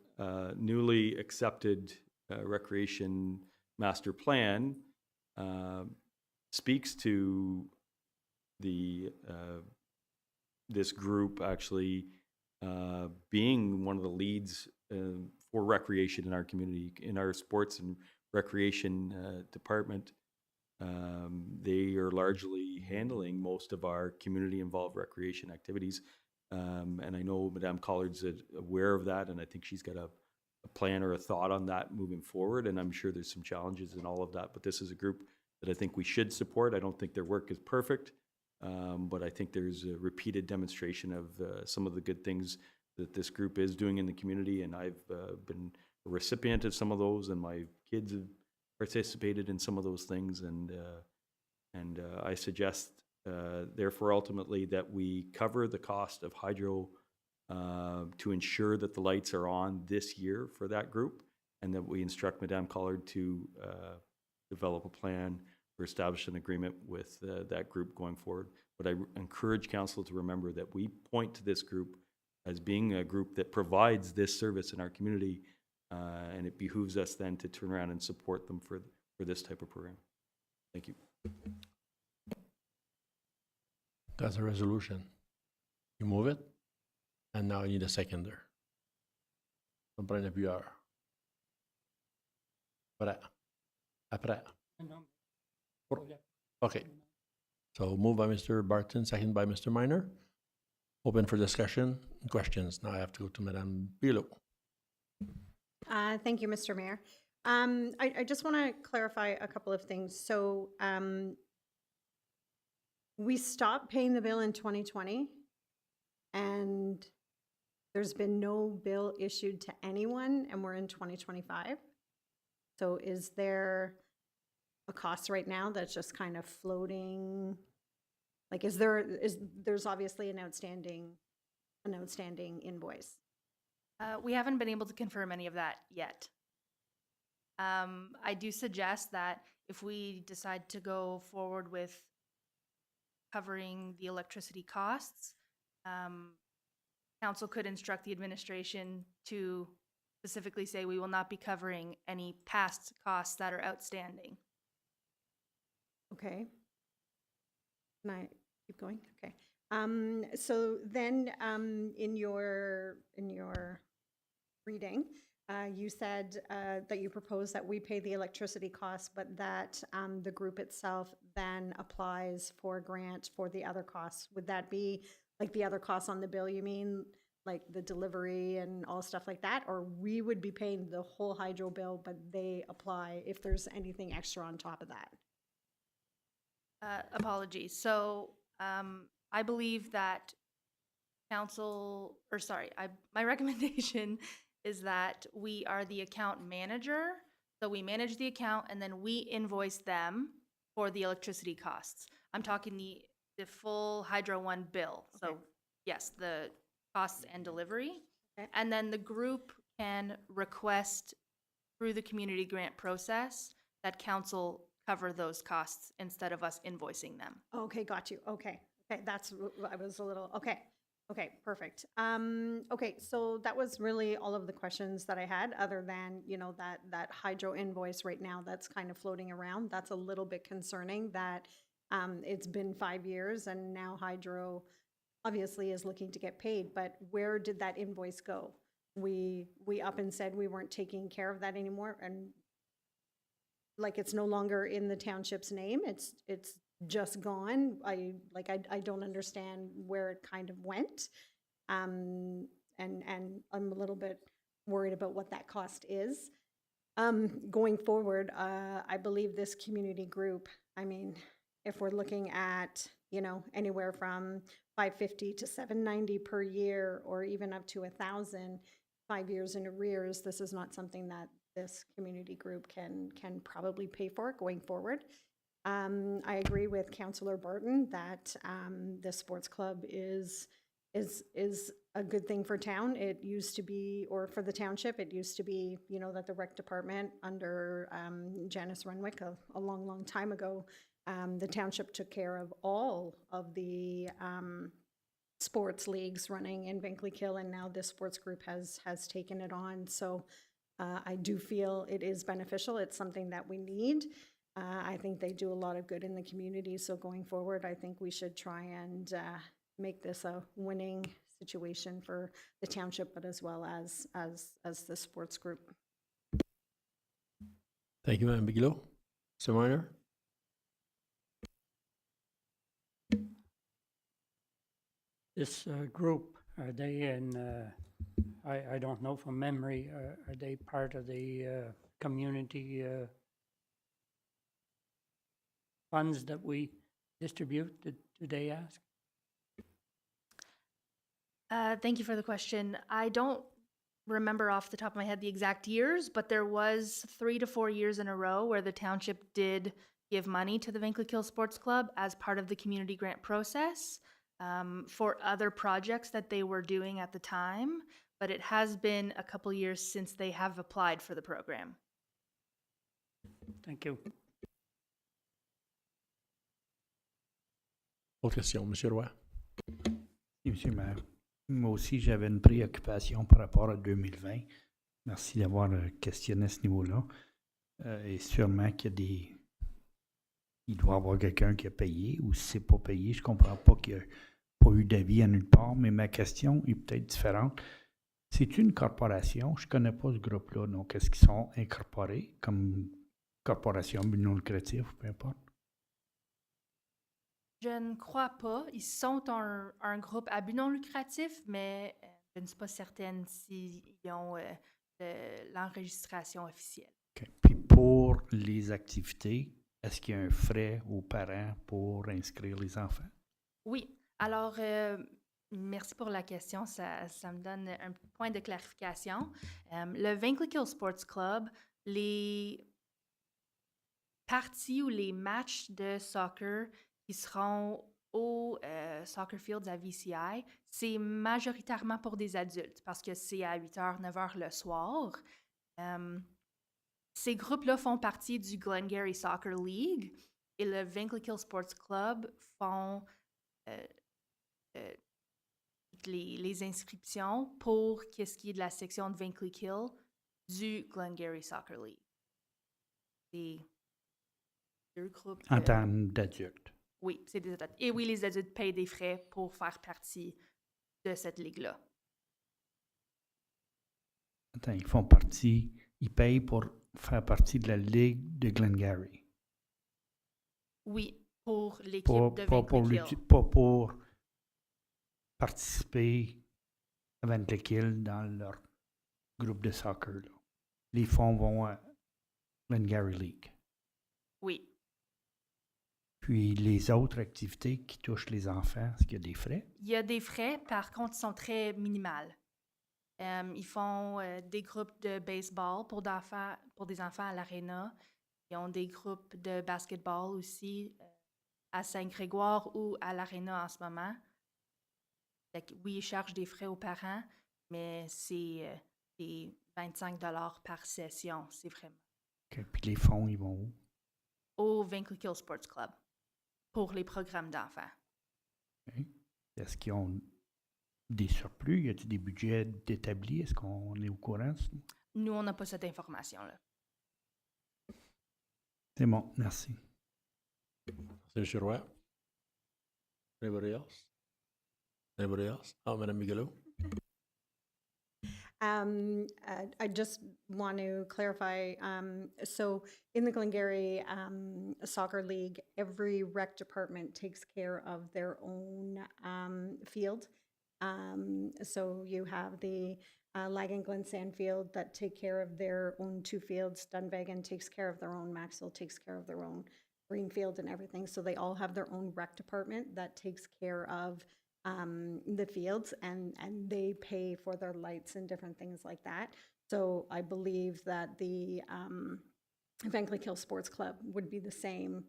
newly accepted recreation master plan speaks to the this group actually being one of the leads for recreation in our community, in our sports and recreation department. They are largely handling most of our community-involved recreation activities. And I know Madame Collard's aware of that, and I think she's got a plan or a thought on that moving forward, and I'm sure there's some challenges in all of that, but this is a group that I think we should support. I don't think their work is perfect, but I think there's a repeated demonstration of some of the good things that this group is doing in the community, and I've been a recipient of some of those, and my kids have participated in some of those things, and I suggest therefore ultimately that we cover the cost of hydro to ensure that the lights are on this year for that group, and that we instruct Madame Collard to develop a plan or establish an agreement with that group going forward. But I encourage council to remember that we point to this group as being a group that provides this service in our community, and it behooves us then to turn around and support them for this type of program. Thank you. That's a resolution. You move it, and now you need a seconder. Comprends appuyeur. Après. Après. Okay. So moved by Mr. Barton, second by Mr. Minor. Open for discussion and questions. Now I have to go to Madame Bigelow. Thank you, Mr. Mayor. I just want to clarify a couple of things. So we stopped paying the bill in 2020, and there's been no bill issued to anyone, and we're in 2025. So is there a cost right now that's just kind of floating? Like, there's obviously an outstanding invoice. We haven't been able to confirm any of that yet. I do suggest that if we decide to go forward with covering the electricity costs, council could instruct the administration to specifically say we will not be covering any past costs that are outstanding. Okay. Can I keep going? Okay. So then in your reading, you said that you proposed that we pay the electricity costs, but that the group itself then applies for a grant for the other costs. Would that be like the other costs on the bill, you mean, like the delivery and all stuff like that? Or we would be paying the whole hydro bill, but they apply if there's anything extra on top of that? Apologies. So I believe that council, or sorry, my recommendation is that we are the account manager. So we manage the account and then we invoice them for the electricity costs. I'm talking the full Hydro One bill. So yes, the costs and delivery. Okay. And then the group can request through the community grant process that council cover those costs instead of us invoicing them. Okay, got you. Okay. Okay, that's, I was a little, okay. Okay, perfect. Okay, so that was really all of the questions that I had, other than, you know, that hydro invoice right now that's kind of floating around. That's a little bit concerning that it's been 5 years and now hydro obviously is looking to get paid, but where did that invoice go? We up and said we weren't taking care of that anymore, and like it's no longer in the township's name. It's just gone. I don't understand where it kind of went. And I'm a little bit worried about what that cost is. Going forward, I believe this community group, I mean, if we're looking at, you know, anywhere from $550 to $790 per year, or even up to $1,000, 5 years in arrears, this is not something that this community group can probably pay for going forward. I agree with Councillor Barton that the sports club is a good thing for town. It used to be, or for the township, it used to be, you know, that the rec department under Janice Renwick a long time ago, the township took care of all of the sports leagues running in Vankleek-Hill, and now this sports group has taken it on. So I do feel it is beneficial. It's something that we need. I think they do a lot of good in the community. So going forward, I think we should try and make this a winning situation for the township, but as well as the sports group. Thank you, Mme. Bigelow. Mr. Marner? This group, are they in, I don't know from memory, are they part of the community funds that we distribute? Do they ask? Thank you for the question. I don't remember off the top of my head the exact years, but there was 3 to 4 years in a row where the township did give money to the Vankleek-Hill Sports Club as part of the community grant process for other projects that they were doing at the time, but it has been a couple years since they have applied for the program. Thank you. Autre question, M. Roy? Monsieur le maire, moi aussi, j'avais une préoccupation par rapport à 2020. Merci d'avoir questionné à ce niveau-là. Et sûrement qu'il y a des... Il doit y avoir quelqu'un qui a payé, ou si ce n'est pas payé, je ne comprends pas qu'il n'y a pas eu d'avis à nulle part, mais ma question est peut-être différente. C'est une corporation, je ne connais pas ce groupe-là, donc est-ce qu'ils sont incorporés comme corporation but non lucratif ou peu importe? Je ne crois pas. Ils sont un groupe à but non lucratif, mais je ne suis pas certaine s'ils ont l'enregistration officielle. Okay. Puis pour les activités, est-ce qu'il y a un frais aux parents pour inscrire les enfants? Oui. Alors, merci pour la question. Ça me donne un point de clarification. Le Vankleek-Hill Sports Club, les parties ou les matchs de soccer qui seront au Soccer Fields à VCI, c'est majoritairement pour des adultes parce que c'est à 8h, 9h le soir. Ces groupes-là font partie du Glengarry Soccer League et le Vankleek-Hill Sports Club font les inscriptions pour ce qui est de la section de Vankleek-Hill du Glengarry Soccer League. C'est deux groupes. En termes d'adultes. Oui, c'est des adultes. Et oui, les adultes payent des frais pour faire partie de cette ligue-là. Attends, ils font partie, ils payent pour faire partie de la ligue de Glengarry. Oui, pour l'équipe de Vankleek-Hill. Pas pour participer à Vankleek-Hill dans leur groupe de soccer. Là. Les fonds vont à Glengarry League. Oui. Puis les autres activités qui touchent les enfants, est-ce qu'il y a des frais? Il y a des frais, par contre, ils sont très minimales. Ils font des groupes de baseball pour des enfants à l'Arena. Ils ont des groupes de basketball aussi à Saint-Grégoire ou à l'Arena en ce moment. Oui, ils chargent des frais aux parents, mais c'est 25$ par session, c'est vraiment. Okay. Puis les fonds, ils vont où? Au Vankleek-Hill Sports Club, pour les programmes d'enfants. Okay. Est-ce qu'ils ont des surplus? Y a-t-il des budgets d'établis? Est-ce qu'on est au courant? Nous, on n'a pas cette information-là. C'est bon, merci. Monsieur Roy? Anybody else? Anybody else? Oh, Madame Bigelow? I just want to clarify, so in the Glengarry Soccer League, every rec department takes care of their own field. So you have the Lagan Glen Sandfield that take care of their own 2 fields. Dunvegan takes care of their own. Maxwell takes care of their own. Greenfield and everything. So they all have their own rec department that takes care of the fields, and they pay for their lights and different things like that. So I believe that the Van Cleek Sports Club would be the same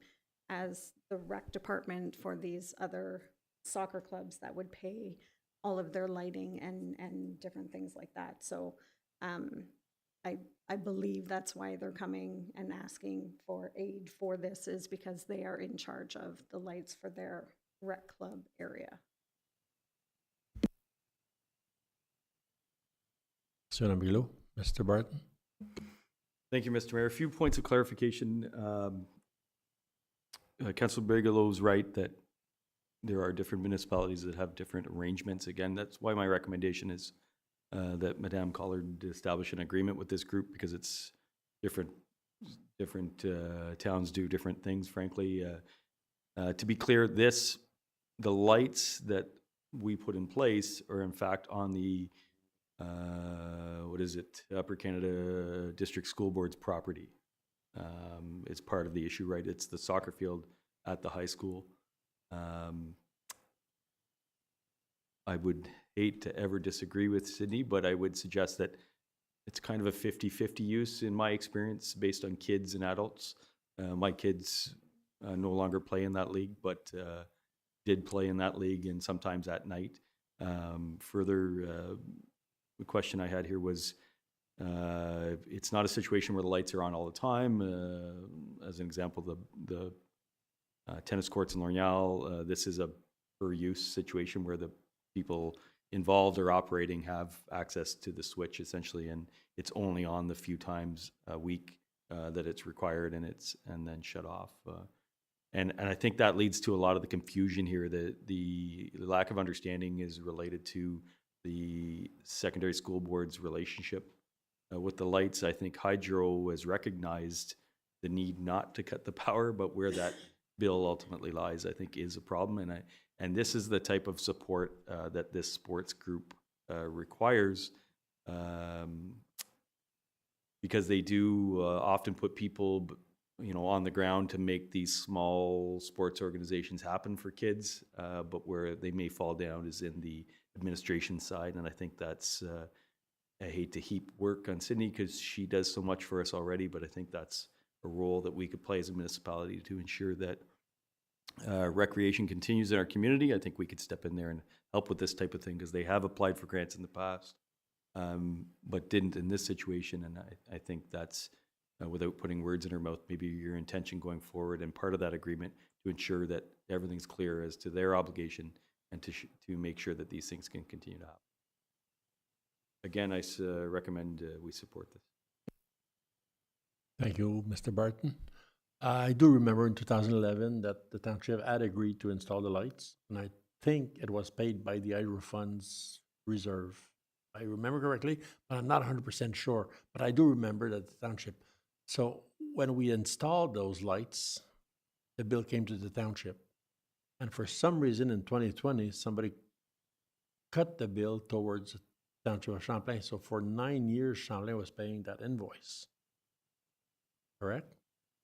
as the rec department for these other soccer clubs that would pay all of their lighting and different things like that. So I believe that's why they're coming and asking for aid for this, is because they are in charge of the lights for their rec club area. Madame Bigelow? Mr. Barton? Thank you, Mr. Mayor. A few points of clarification. Councilor Bigelow's right that there are different municipalities that have different arrangements. Again, that's why my recommendation is that Madame Collard establish an agreement with this group, because it's different towns do different things, frankly. To be clear, the lights that we put in place are in fact on the Upper Canada District School Board's property. It's part of the issue, right? It's the soccer field at the high school. I would hate to ever disagree with Sydney, but I would suggest that it's kind of a 50-50 use in my experience based on kids and adults. My kids no longer play in that league, but did play in that league, and sometimes at night. The question I had here was, it's not a situation where the lights are on all the time. As an example, the tennis courts in L'Orignal, this is a per-use situation where the people involved or operating have access to the switch, essentially, and it's only on the few times a week that it's required, and then shut off. And I think that leads to a lot of the confusion here. The lack of understanding is related to the secondary school board's relationship with the lights. I think Hydro has recognized the need not to cut the power, but where that bill ultimately lies, I think, is a problem. And this is the type of support that this sports group requires, because they do often put people, on the ground to make these small sports organizations happen for kids, but where they may fall down is in the administration side. And I think that's, I hate to heap work on Sydney because she does so much for us already, but I think that's a role that we could play as a municipality to ensure that recreation continues in our community. I think we could step in there and help with this type of thing, because they have applied for grants in the past, but didn't in this situation. And I think that's, without putting words in her mouth, maybe your intention going forward, and part of that agreement to ensure that everything's clear as to their obligation, and to make sure that these things can continue to happen. Again, I recommend we support this. Thank you, Mr. Barton. I do remember in 2011 that the township had agreed to install the lights, and I think it was paid by the Hydro Funds reserve. I remember correctly, but I'm not 100% sure. But I do remember that the township. So when we installed those lights, the bill came to the township. And for some reason in 2020, somebody cut the bill towards the Township of Champlain. So for 9 years, Champlain was paying that invoice. Correct?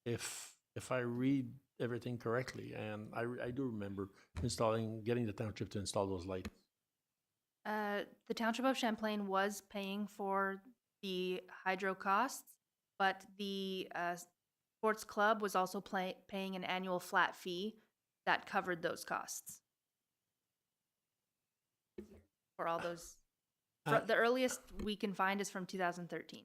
If I read everything correctly, and I do remember getting the township to install those lights. The Township of Champlain was paying for the hydro costs, but the sports club was also paying an annual flat fee that covered those costs for all those. The earliest we can find is from 2013.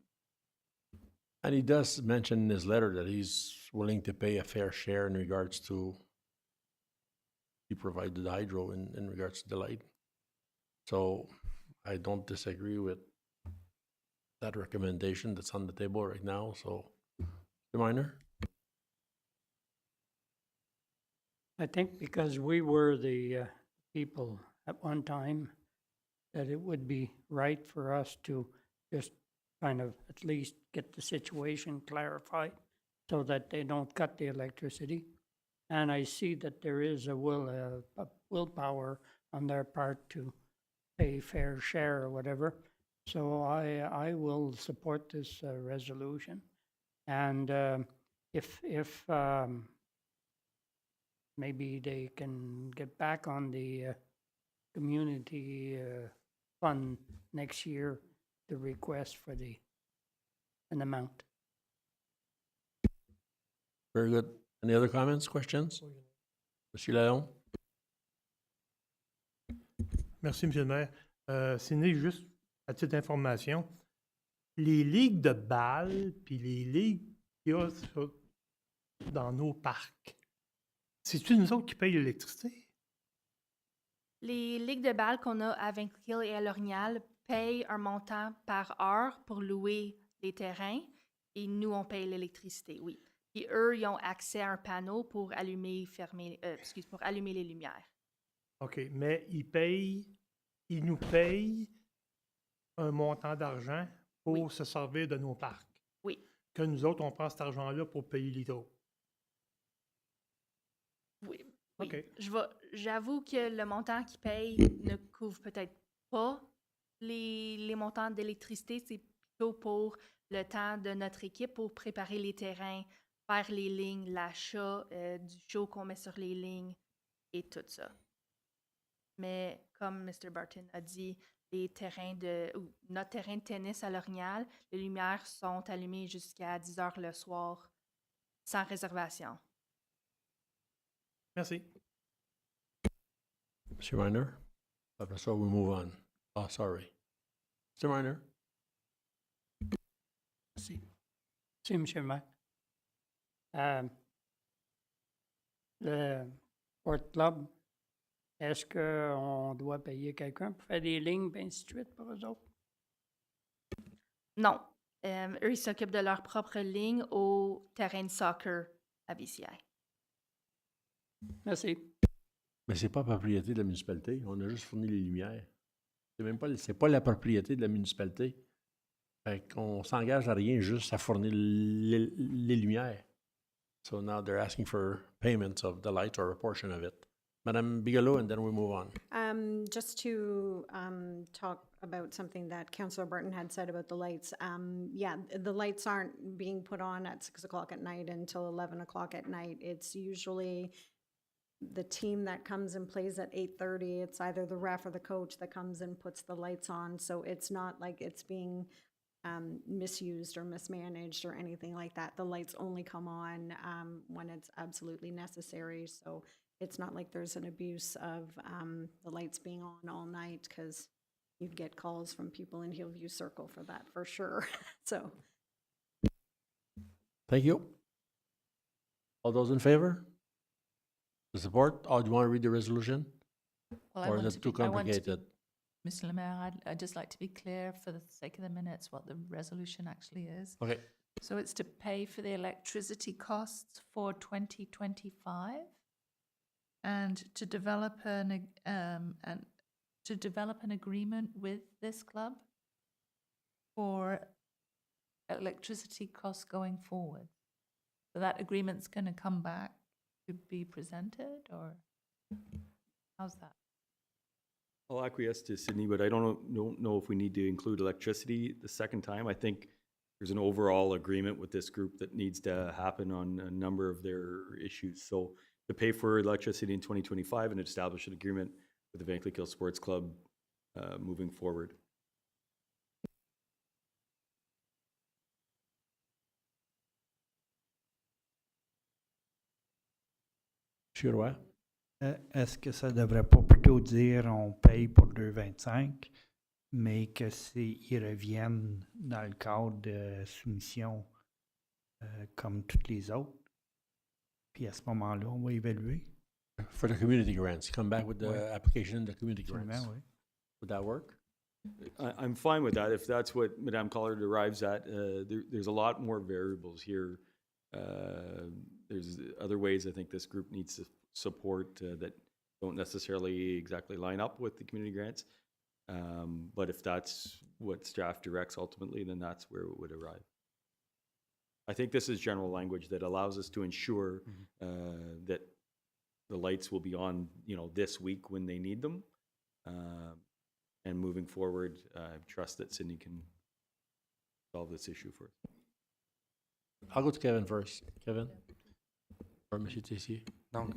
And he does mention in his letter that he's willing to pay a fair share in regards to, he provided the hydro in regards to the light. So I don't disagree with that recommendation that's on the table right now, so. Mr. Minor? I think because we were the people at one time, that it would be right for us to just kind of at least get the situation clarified so that they don't cut the electricity. And I see that there is a willpower on their part to pay fair share or whatever. So I will support this resolution. And if maybe they can get back on the community fund next year to request for an amount. Very good. Any other comments, questions? Monsieur Lalonde? Merci, M. le maire. C'est né juste à titre d'information. Les ligues de balles puis les ligues qu'il y a dans nos parcs, c'est-tu nous autres qui payent l'électricité? Les ligues de balles qu'on a à Vaincre-Kill et à L'Orignal payent un montant par heure pour louer les terrains et nous, on paye l'électricité, oui. Puis eux, ils ont accès à un panneau pour allumer, pour allumer les lumières. OK, mais ils nous payent un montant d'argent pour se servir de nos parcs. Oui. Que nous autres, on prend cet argent-là pour payer les autres. Oui. OK. J'avoue que le montant qu'ils payent ne couvre peut-être pas les montants d'électricité. C'est plutôt pour le temps de notre équipe pour préparer les terrains, faire les lignes, l'achat du show qu'on met sur les lignes et tout ça. Mais comme Mr. Barton a dit, notre terrain de tennis à L'Orignal, les lumières sont allumées jusqu'à 10 heures le soir sans réservation. Merci. Monsieur Minor? Après ça, we move on. Oh, sorry. Mr. Minor? Merci. Merci, M. le maire. Le Sport Club, est-ce qu'on doit payer quelqu'un pour faire des lignes et ainsi de suite pour eux autres? Non. Eux, ils s'occupent de leur propre ligne au terrain de soccer à BCI. Merci. Mais c'est pas propriété de la municipalité. On a juste fourni les lumières. C'est pas la propriété de la municipalité. Fait qu'on s'engage à rien, juste à fournir les lumières. So now they're asking for payments of the light or a portion of it. Madame Bigelow, and then we move on. Just to talk about something that Councillor Burton had said about the lights. Yeah, the lights aren't being put on at 6 o'clock at night until 11 o'clock at night. It's usually the team that comes and plays at 8:30. It's either the ref or the coach that comes and puts the lights on. So it's not like it's being misused or mismanaged or anything like that. The lights only come on when it's absolutely necessary. So it's not like there's an abuse of the lights being on all night, because you'd get calls from people in Hillview Circle for that for sure. So. Thank you. All those in favor? The support? Or do you want to read the resolution? Well, Or is it too complicated? Mr. Lemaire, I'd just like to be clear for the sake of the minutes what the resolution actually is. Okay. So it's to pay for the electricity costs for 2025 and to develop an agreement with this club for electricity costs going forward. So that agreement's going to come back to be presented, or how's that? I'll acquiesce to Sydney, but I don't know if we need to include electricity the second time. I think there's an overall agreement with this group that needs to happen on a number of their issues. So to pay for electricity in 2025 and establish an agreement with the Vankleek Sports Club moving forward. Monsieur Roy? Est-ce que ça ne devrait pas plutôt dire on paye pour 2,25, mais que ils reviennent dans le cadre de soumission comme toutes les autres? Puis à ce moment-là, on va évaluer. For the community grants, come back with the application in the community grants. Absolument, oui. Would that work? I'm fine with that, if that's what Madame Collard arrives at. There's a lot more variables here. There's other ways I think this group needs to support that don't necessarily exactly line up with the community grants. But if that's what staff directs ultimately, then that's where it would arrive. I think this is general language that allows us to ensure that the lights will be on, this week when they need them. And moving forward, I trust that Sydney can solve this issue for us. I'll go to Kevin first. Kevin? Or M. Tessier? Donc,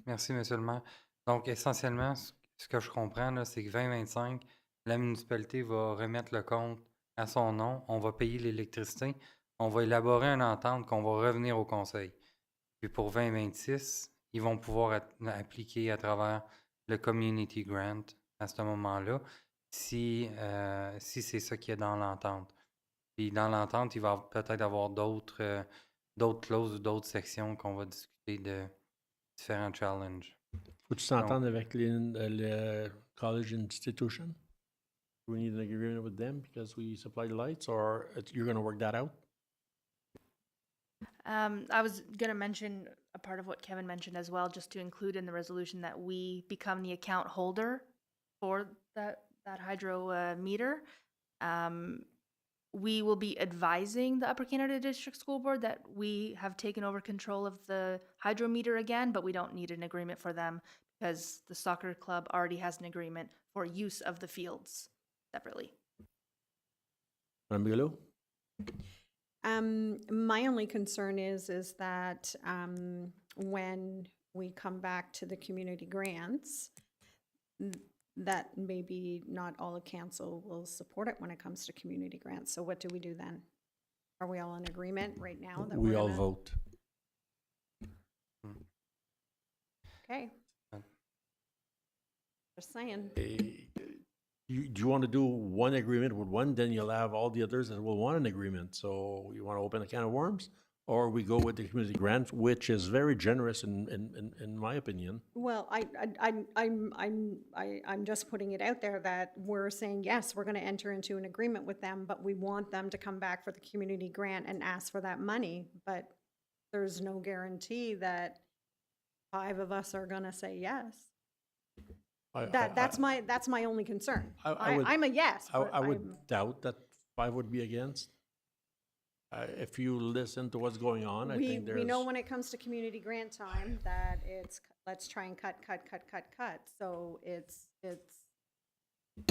merci, Monsieur le maire. Donc, essentiellement, ce que je comprends, là, c'est que 2025, la municipalité va remettre le compte à son nom, on va payer l'électricité, on va élaborer une entente qu'on va revenir au conseil. Puis pour 2026, ils vont pouvoir appliquer à travers le Community Grant à ce moment-là, si c'est ça qui est dans l'entente. Puis dans l'entente, il va peut-être avoir d'autres clauses ou d'autres sections qu'on va discuter de différents challenges. Faut-tu s'entendre avec le college institution? Do we need an agreement with them because we supply the lights, or you're going to work that out? I was going to mention a part of what Kevin mentioned as well, just to include in the resolution that we become the account holder for that hydro meter. We will be advising the Upper Canada District School Board that we have taken over control of the hydro meter again, but we don't need an agreement for them because the soccer club already has an agreement for use of the fields separately. Madame Bigelow? My only concern is that when we come back to the community grants, that maybe not all of council will support it when it comes to community grants. So what do we do then? Are we all in agreement right now that We we're all gonna- vote. Okay. Just saying. Do you want to do one agreement with one, then you'll have all the others that will want an agreement. So you want to open a can of worms? Or we go with the community grant, which is very generous in my opinion. Well, I'm just putting it out there that we're saying, yes, we're going to enter into an agreement with them, but we want them to come back for the community grant and ask for that money. But there's no guarantee that 5 of us are going to say yes. That's my only concern. I'm a yes. but I would doubt that 5 would be against. If you listen to what's going on, I think there's... We know when it comes to community grant time that it's, let's try and cut. So it's.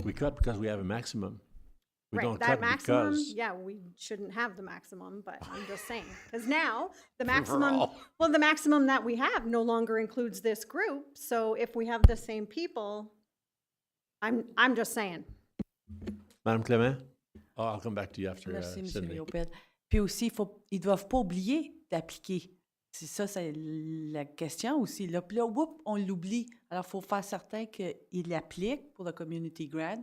We cut because we have a maximum. We Right, don't that cut maximum, because... yeah, we shouldn't have the maximum, but I'm just saying. Because now, the Overall. the maximum that we have no longer includes this group. So if we have the same people, I'm just saying. Madame Clément? Oh, I'll come back to you after Merci, M. Sydney. Léopel. Puis aussi, ils ne doivent pas oublier d'appliquer. C'est ça, c'est la question aussi. Là, puis là, whoop, on l'oublie. Alors, il faut faire certain qu'ils l'appliquent pour le Community Grant.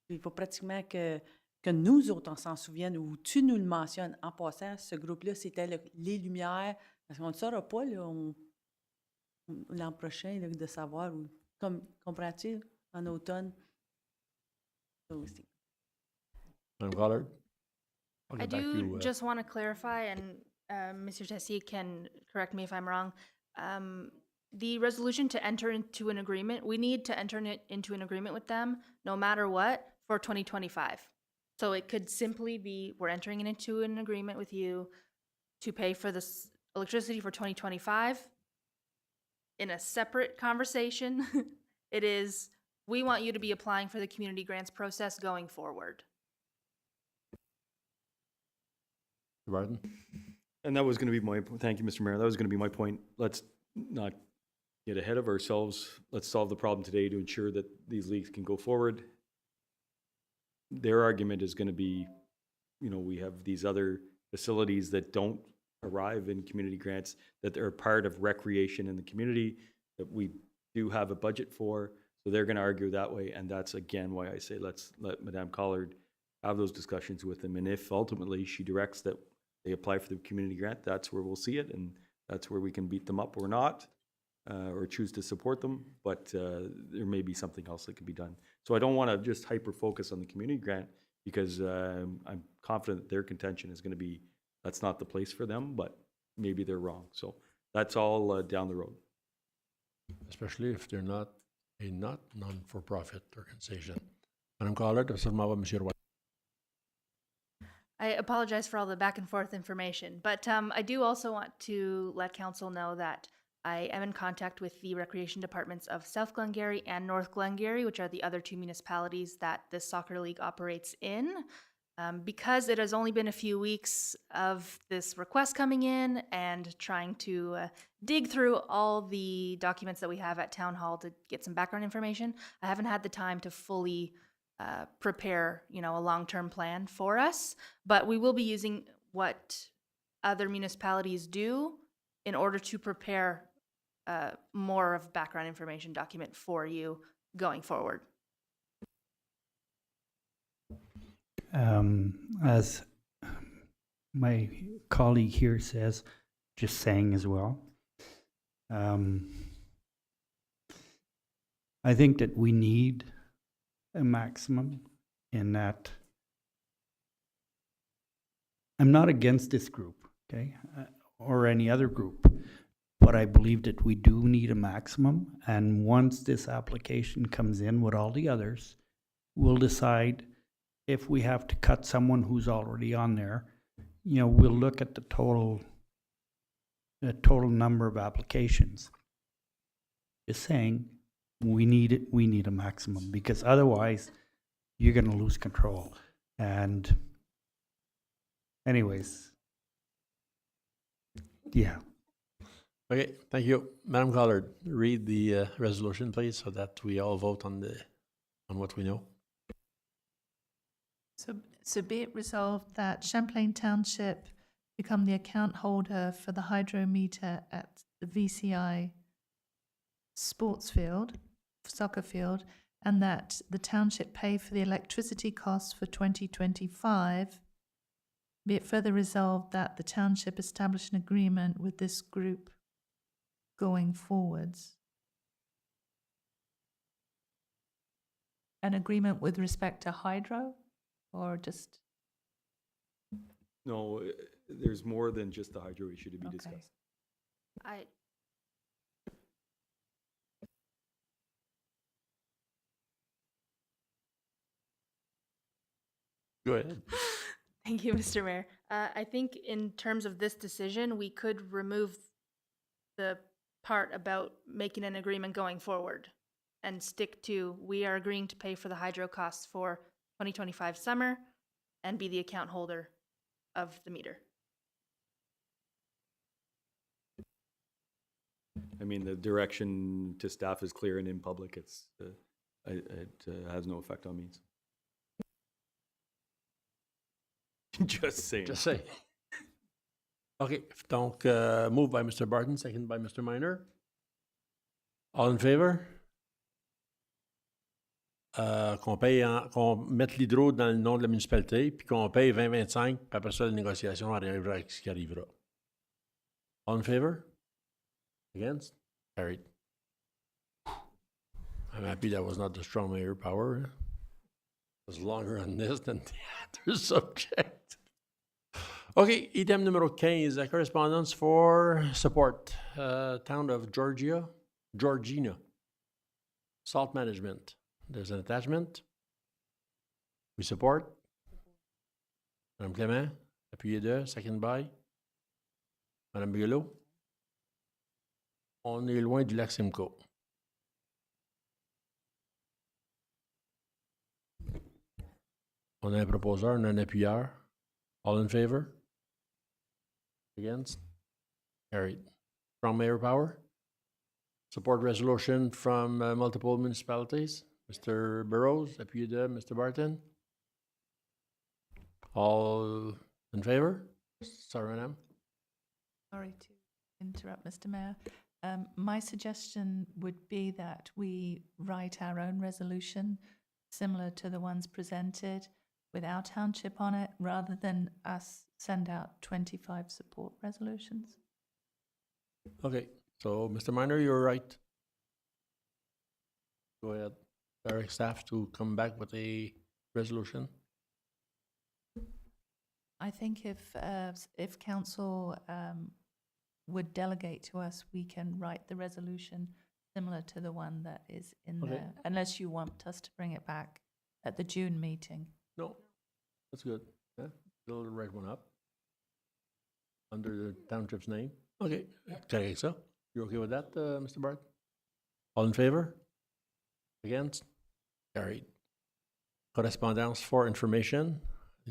Puis il faut pratiquement que nous autres, on s'en souvienne, ou tu nous le mentionnes en passant, ce groupe-là, c'était les Lumières. Parce qu'on ne saura pas l'an prochain là, de savoir, comprends-tu, en automne. Ça aussi. Madame Collard? I'll I get back to do you. just want to clarify, and Mr. Tessier can correct me if I'm wrong. The resolution to enter into an agreement, we need to enter into an agreement with them, no matter what, for 2025. So it could simply be, we're entering into an agreement with you to pay for this electricity for 2025. In a separate conversation, it is, we want you to be applying for the community grants process going forward. Barton? And that was going to be my, thank you, Mr. Mayor. That was going to be my point. Let's not get ahead of ourselves. Let's solve the problem today to ensure that these leagues can go forward. Their argument is going to be, we have these other facilities that don't arrive in community grants, that they're part of recreation in the community, that we do have a budget for. So they're going to argue that way. And that's, again, why I say let's let Madame Collard have those discussions with them. And if ultimately she directs that they apply for the community grant, that's where we'll see it, and that's where we can beat them up or not. or choose to support them, but there may be something else that could be done. So I don't want to just hyper-focus on the community grant because I'm confident that their contention is going to be, that's not the place for them, but maybe they're wrong. So that's all down the road. Especially if they're not a non-for-profit organization. Madame Collard, seulement va Monsieur Roy. I apologize for all the back and forth information, but I do also want to let council know that I am in contact with the recreation departments of South Glengarry and North Glengarry, which are the other two municipalities that this soccer league operates in. Because it has only been a few weeks of this request coming in and trying to dig through all the documents that we have at Town Hall to get some background information, I haven't had the time to fully prepare, a long-term plan for us. But we will be using what other municipalities do in order to prepare more of background information document for you going forward. As my colleague here says, just saying as well, I think that we need a maximum in that. I'm not against this group, okay, or any other group, but I believe that we do need a maximum, and once this application comes in with all the others, we'll decide if we have to cut someone who's already on there. We'll look at the total number of applications. Just saying, we need a maximum, because otherwise you're going to lose control. And anyways, yeah. Okay, thank you. Madame Collard, read the resolution, please, so that we all vote on what we know. So be it resolved that Champlain Township become the account holder for the hydrometer at the VCI sports field, soccer field, and that the township pay for the electricity costs for 2025. Be it further resolved that the township establish an agreement with this group going forwards. An agreement with respect to hydro? Or just... No, there's more than just the hydro issue to be discussed. Go ahead. Thank you, Mr. Mayor. I think in terms of this decision, we could remove the part about making an agreement going forward and stick to, we are agreeing to pay for the hydro costs for 2025 summer and be the account holder of the meter. I mean, the direction to staff is clear and in public. It has no effect on me. Just saying. Just saying. Okay, donc, moved by Mr. Barton, second by Mr. Minor. All in favor? Qu'on mette l'hydro dans le nom de la municipalité, puis qu'on paye 20-25, puis après ça, la négociation arrivera avec ce qui arrivera. All in favor? Against? Carried. I'm happy that was not the strong mayor power. It was longer on this than the other subject. Okay, item numéro 15, correspondence for support. Town of Georgina. Salt management. There's an attachment. We support. Madame Clément, appuyé de, second by. Madame Bigelow. On est loin du lac Simcoe. On a un proposeur, on a un appuyeur. All in favor? Against? Carried. Strong mayor power? Support resolution from multiple municipalities. Mr. Burrows, appuyé de Mr. Barton. All in favor? Sorry, madam. Sorry to interrupt, Mr. Mayor. My suggestion would be that we write our own resolution similar to the ones presented with our township on it, rather than us send out 25 support resolutions. Okay, So, Mr. Minor, you're right. Go ahead. Direct staff to come back with a resolution. I think if council would delegate to us, we can write the resolution similar to the one that is in Okay. there, unless you want us to bring it back at the June meeting. No, that's good. Yeah, we'll write one up under the township's name. Okay, okay, so you're okay with that, Mr. Bart? All in favor? Against? Carried. Correspondence for information.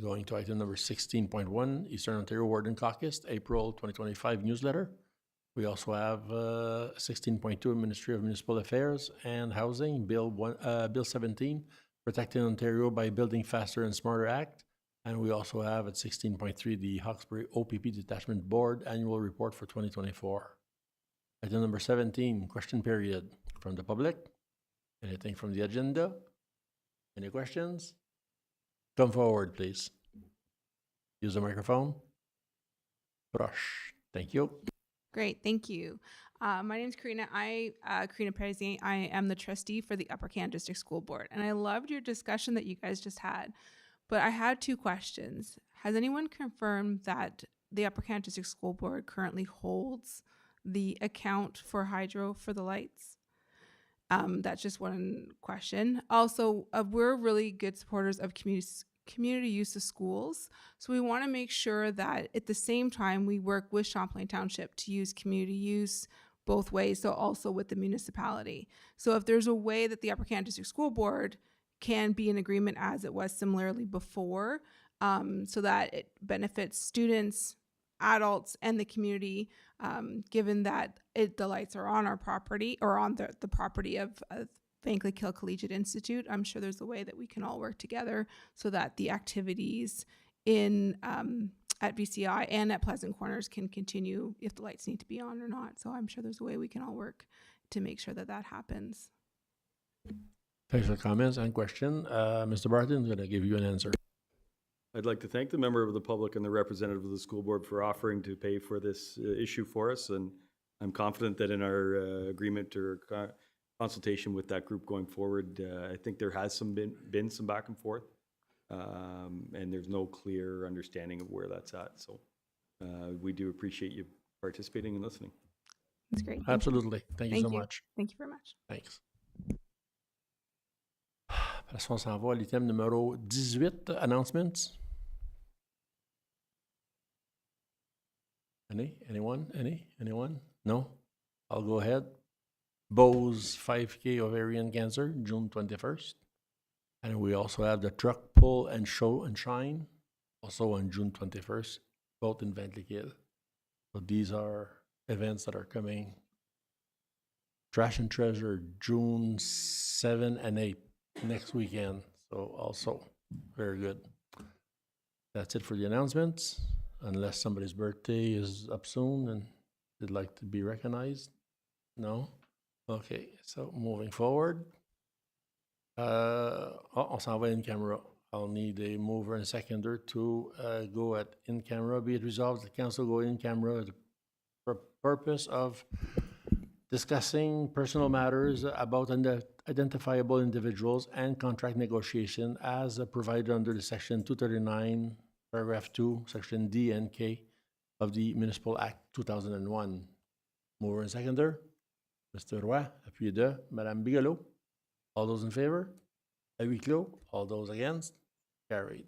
Going to item number 16.1, Eastern Ontario Warden Caucus, April 2025 newsletter. We also have 16.2, Ministry of Municipal Affairs and Housing, Bill 17, Protecting Ontario by Building Faster and Smarter Act. And we also have at 16.3, the Hawkesbury OPP Detachment Board Annual Report for 2024. Item number 17, question period from the public. Anything from the agenda? Any questions? Come forward, please. Use the microphone. Brush. Thank you. Great, thank you. My name is Karina. Karina Perezien. I am the trustee for the Upper Canton District School Board. And I loved your discussion that you guys just had. But I had two questions. Has anyone confirmed that the Upper Canton District School Board currently holds the account for hydro for the lights? That's just one question. Also, we're really good supporters of community use of schools. So we want to make sure that at the same time we work with Champlain Township to use community use both ways, so also with the municipality. So if there's a way that the Upper Canton District School Board can be in agreement as it was similarly before, so that it benefits students, adults, and the community, given that the lights are on our property or on the property of Bankley Kill Collegiate Institute. I'm sure there's a way that we can all work together so that the activities in at VCI and at Pleasant Corners can continue if the lights need to be on or not. So I'm sure there's a way we can all work to make sure that that happens. Thanks for the comments and question. Mr. Barton, I'm going to give you an answer. I'd like to thank the member of the public and the representative of the school board for offering to pay for this issue for us. And I'm confident that in our agreement or consultation with that group going forward, I think there has been some back and forth, and there's no clear understanding of where that's at. So we do appreciate you participating and listening. That's great. Absolutely. Thank you so much. Thank you very much. Thanks. Après, on s'en va à l'item numéro 18, announcements. Anyone? No? I'll go ahead. Bose 5K ovarian cancer, June 21st. And we also have the truck pull and show and shine, also on June 21st, both in Ventliquille. So these are events that are coming. Trash and Treasure, June 7 and 8, next weekend. So also very good. That's it for the announcements, unless somebody's birthday is up soon and they'd like to be recognized. No? Okay, so moving forward. On s'en va in camera. I'll need a mover and a seconder to go at in camera. Be it resolved, the council go in camera for purpose of discussing personal matters about identifiable individuals and contract negotiation as provided under the section 239, paragraph 2, section D and K of the Municipal Act 2001. Mover and seconder. Mr. Roy, appuyé de Madame Bigelow. All those in favor? À huis clos. All those against? Carried.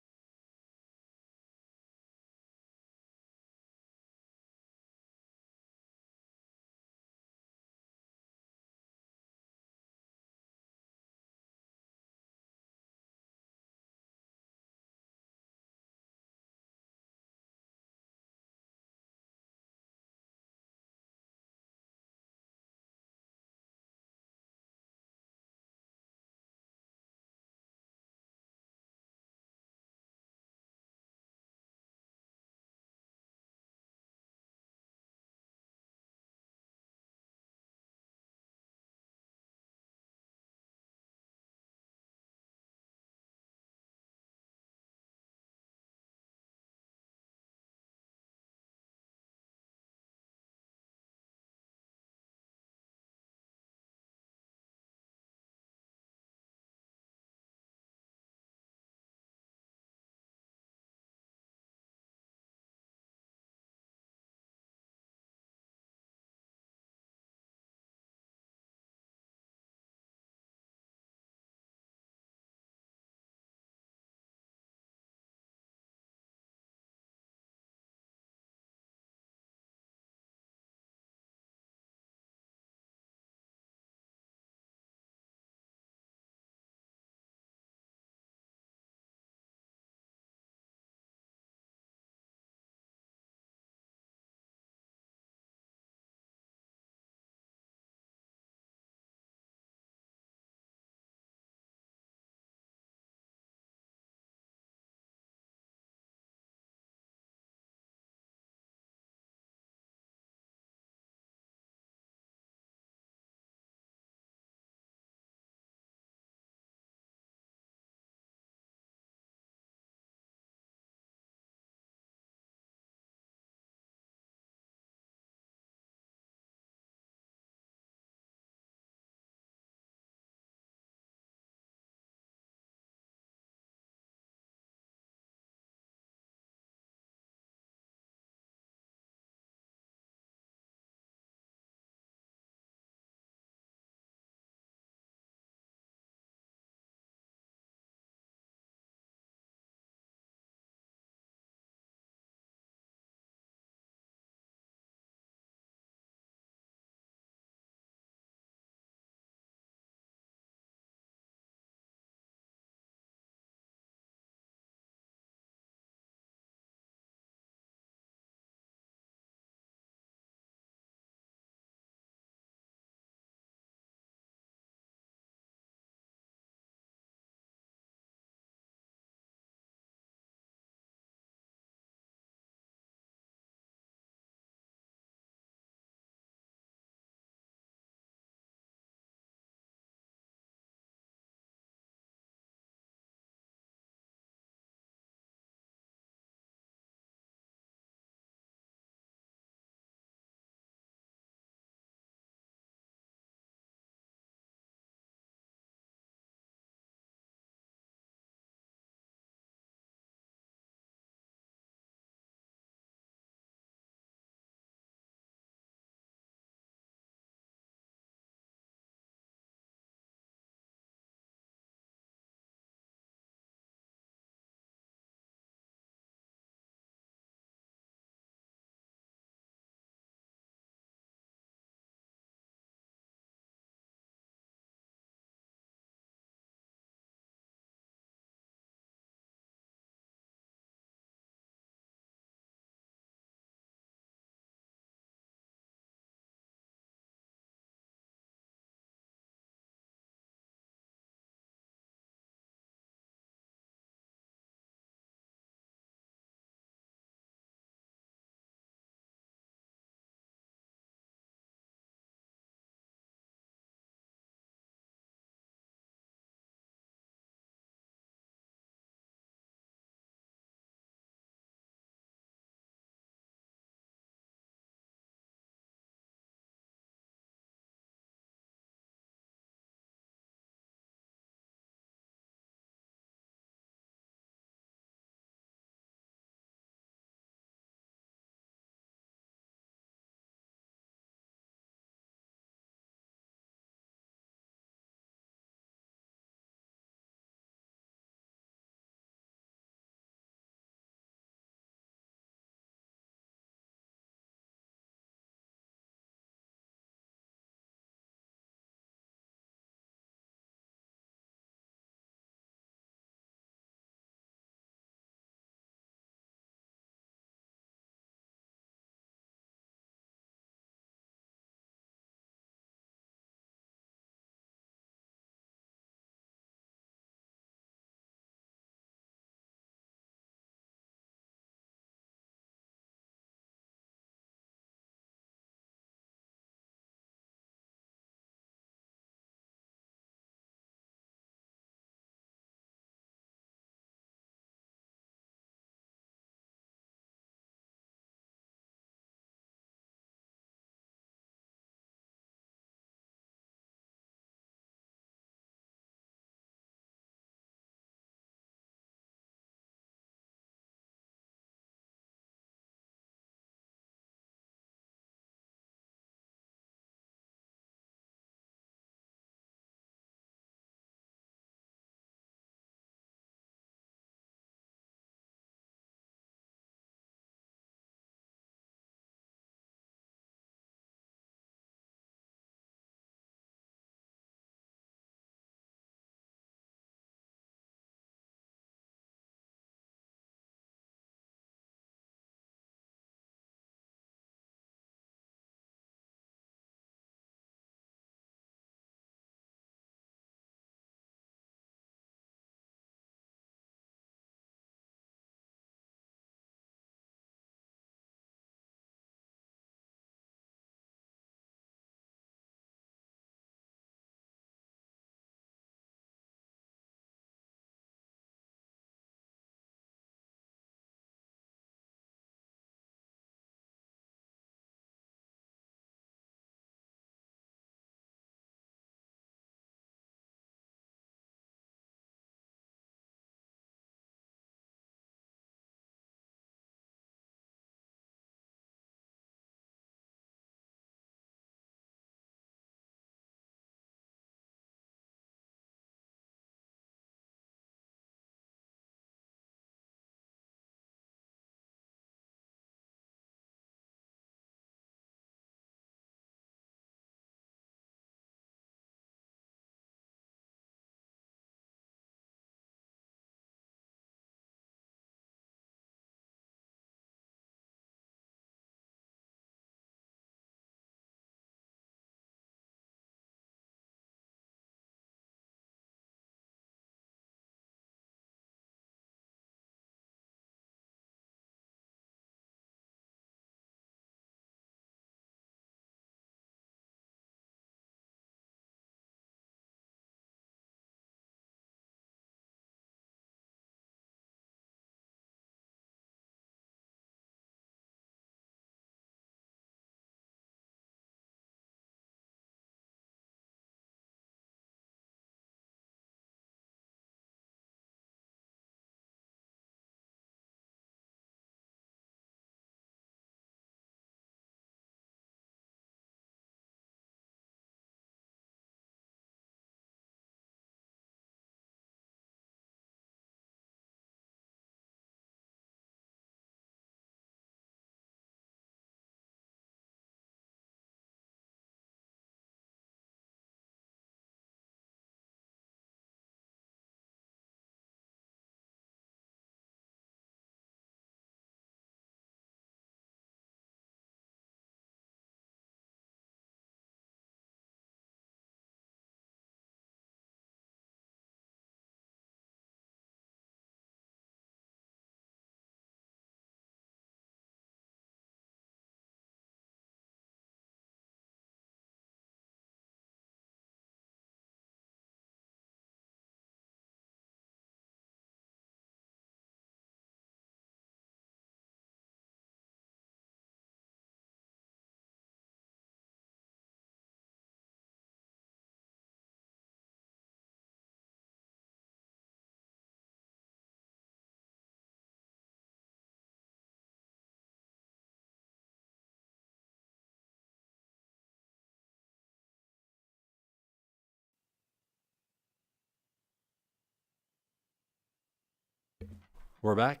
We're back.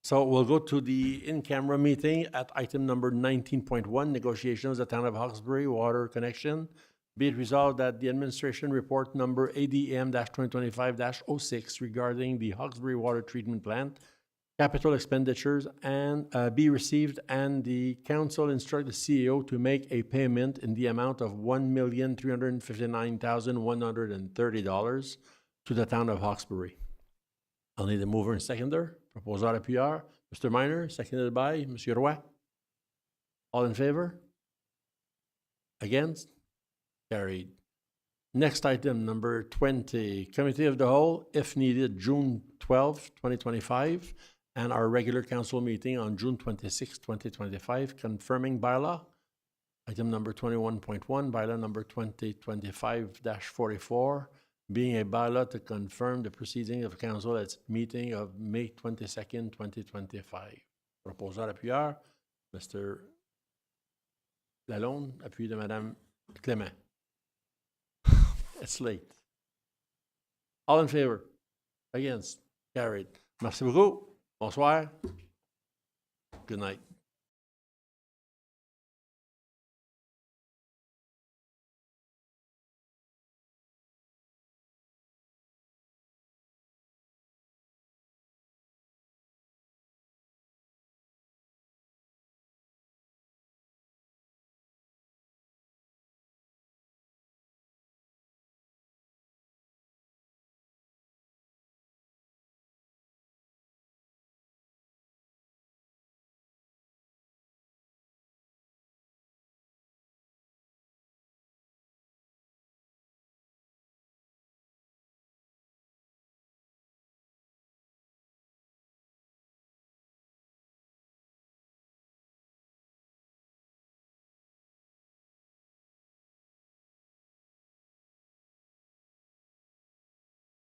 So we'll go to the in-camera meeting at item number 19.1, negotiations of the Town of Hawkesbury water connection. Be it resolved that the administration report number ADM-2025-06 regarding the Hawkesbury water treatment plant capital expenditures and be received, and the council instruct the CEO to make a payment in the amount of $1,359,130 to the Town of Hawkesbury. I'll need a mover and seconder. Proposal appuyeur, Mr. Minor, seconded by Monsieur Roy. All in favor? Against? Carried. Next item, number 20, Committee of the Whole, if needed, June 12, 2025, and our regular council meeting on June 26, 2025, confirming bylaw. Item number 21.1, bylaw number 2025-44, being a bylaw to confirm the proceeding of council at its meeting of May 22nd, 2025. Proposal appuyeur, Mr. Lalonde, appui de Madame Clément. It's late. All in favor? Against? Carried. Merci beaucoup. Bonsoir. Good night.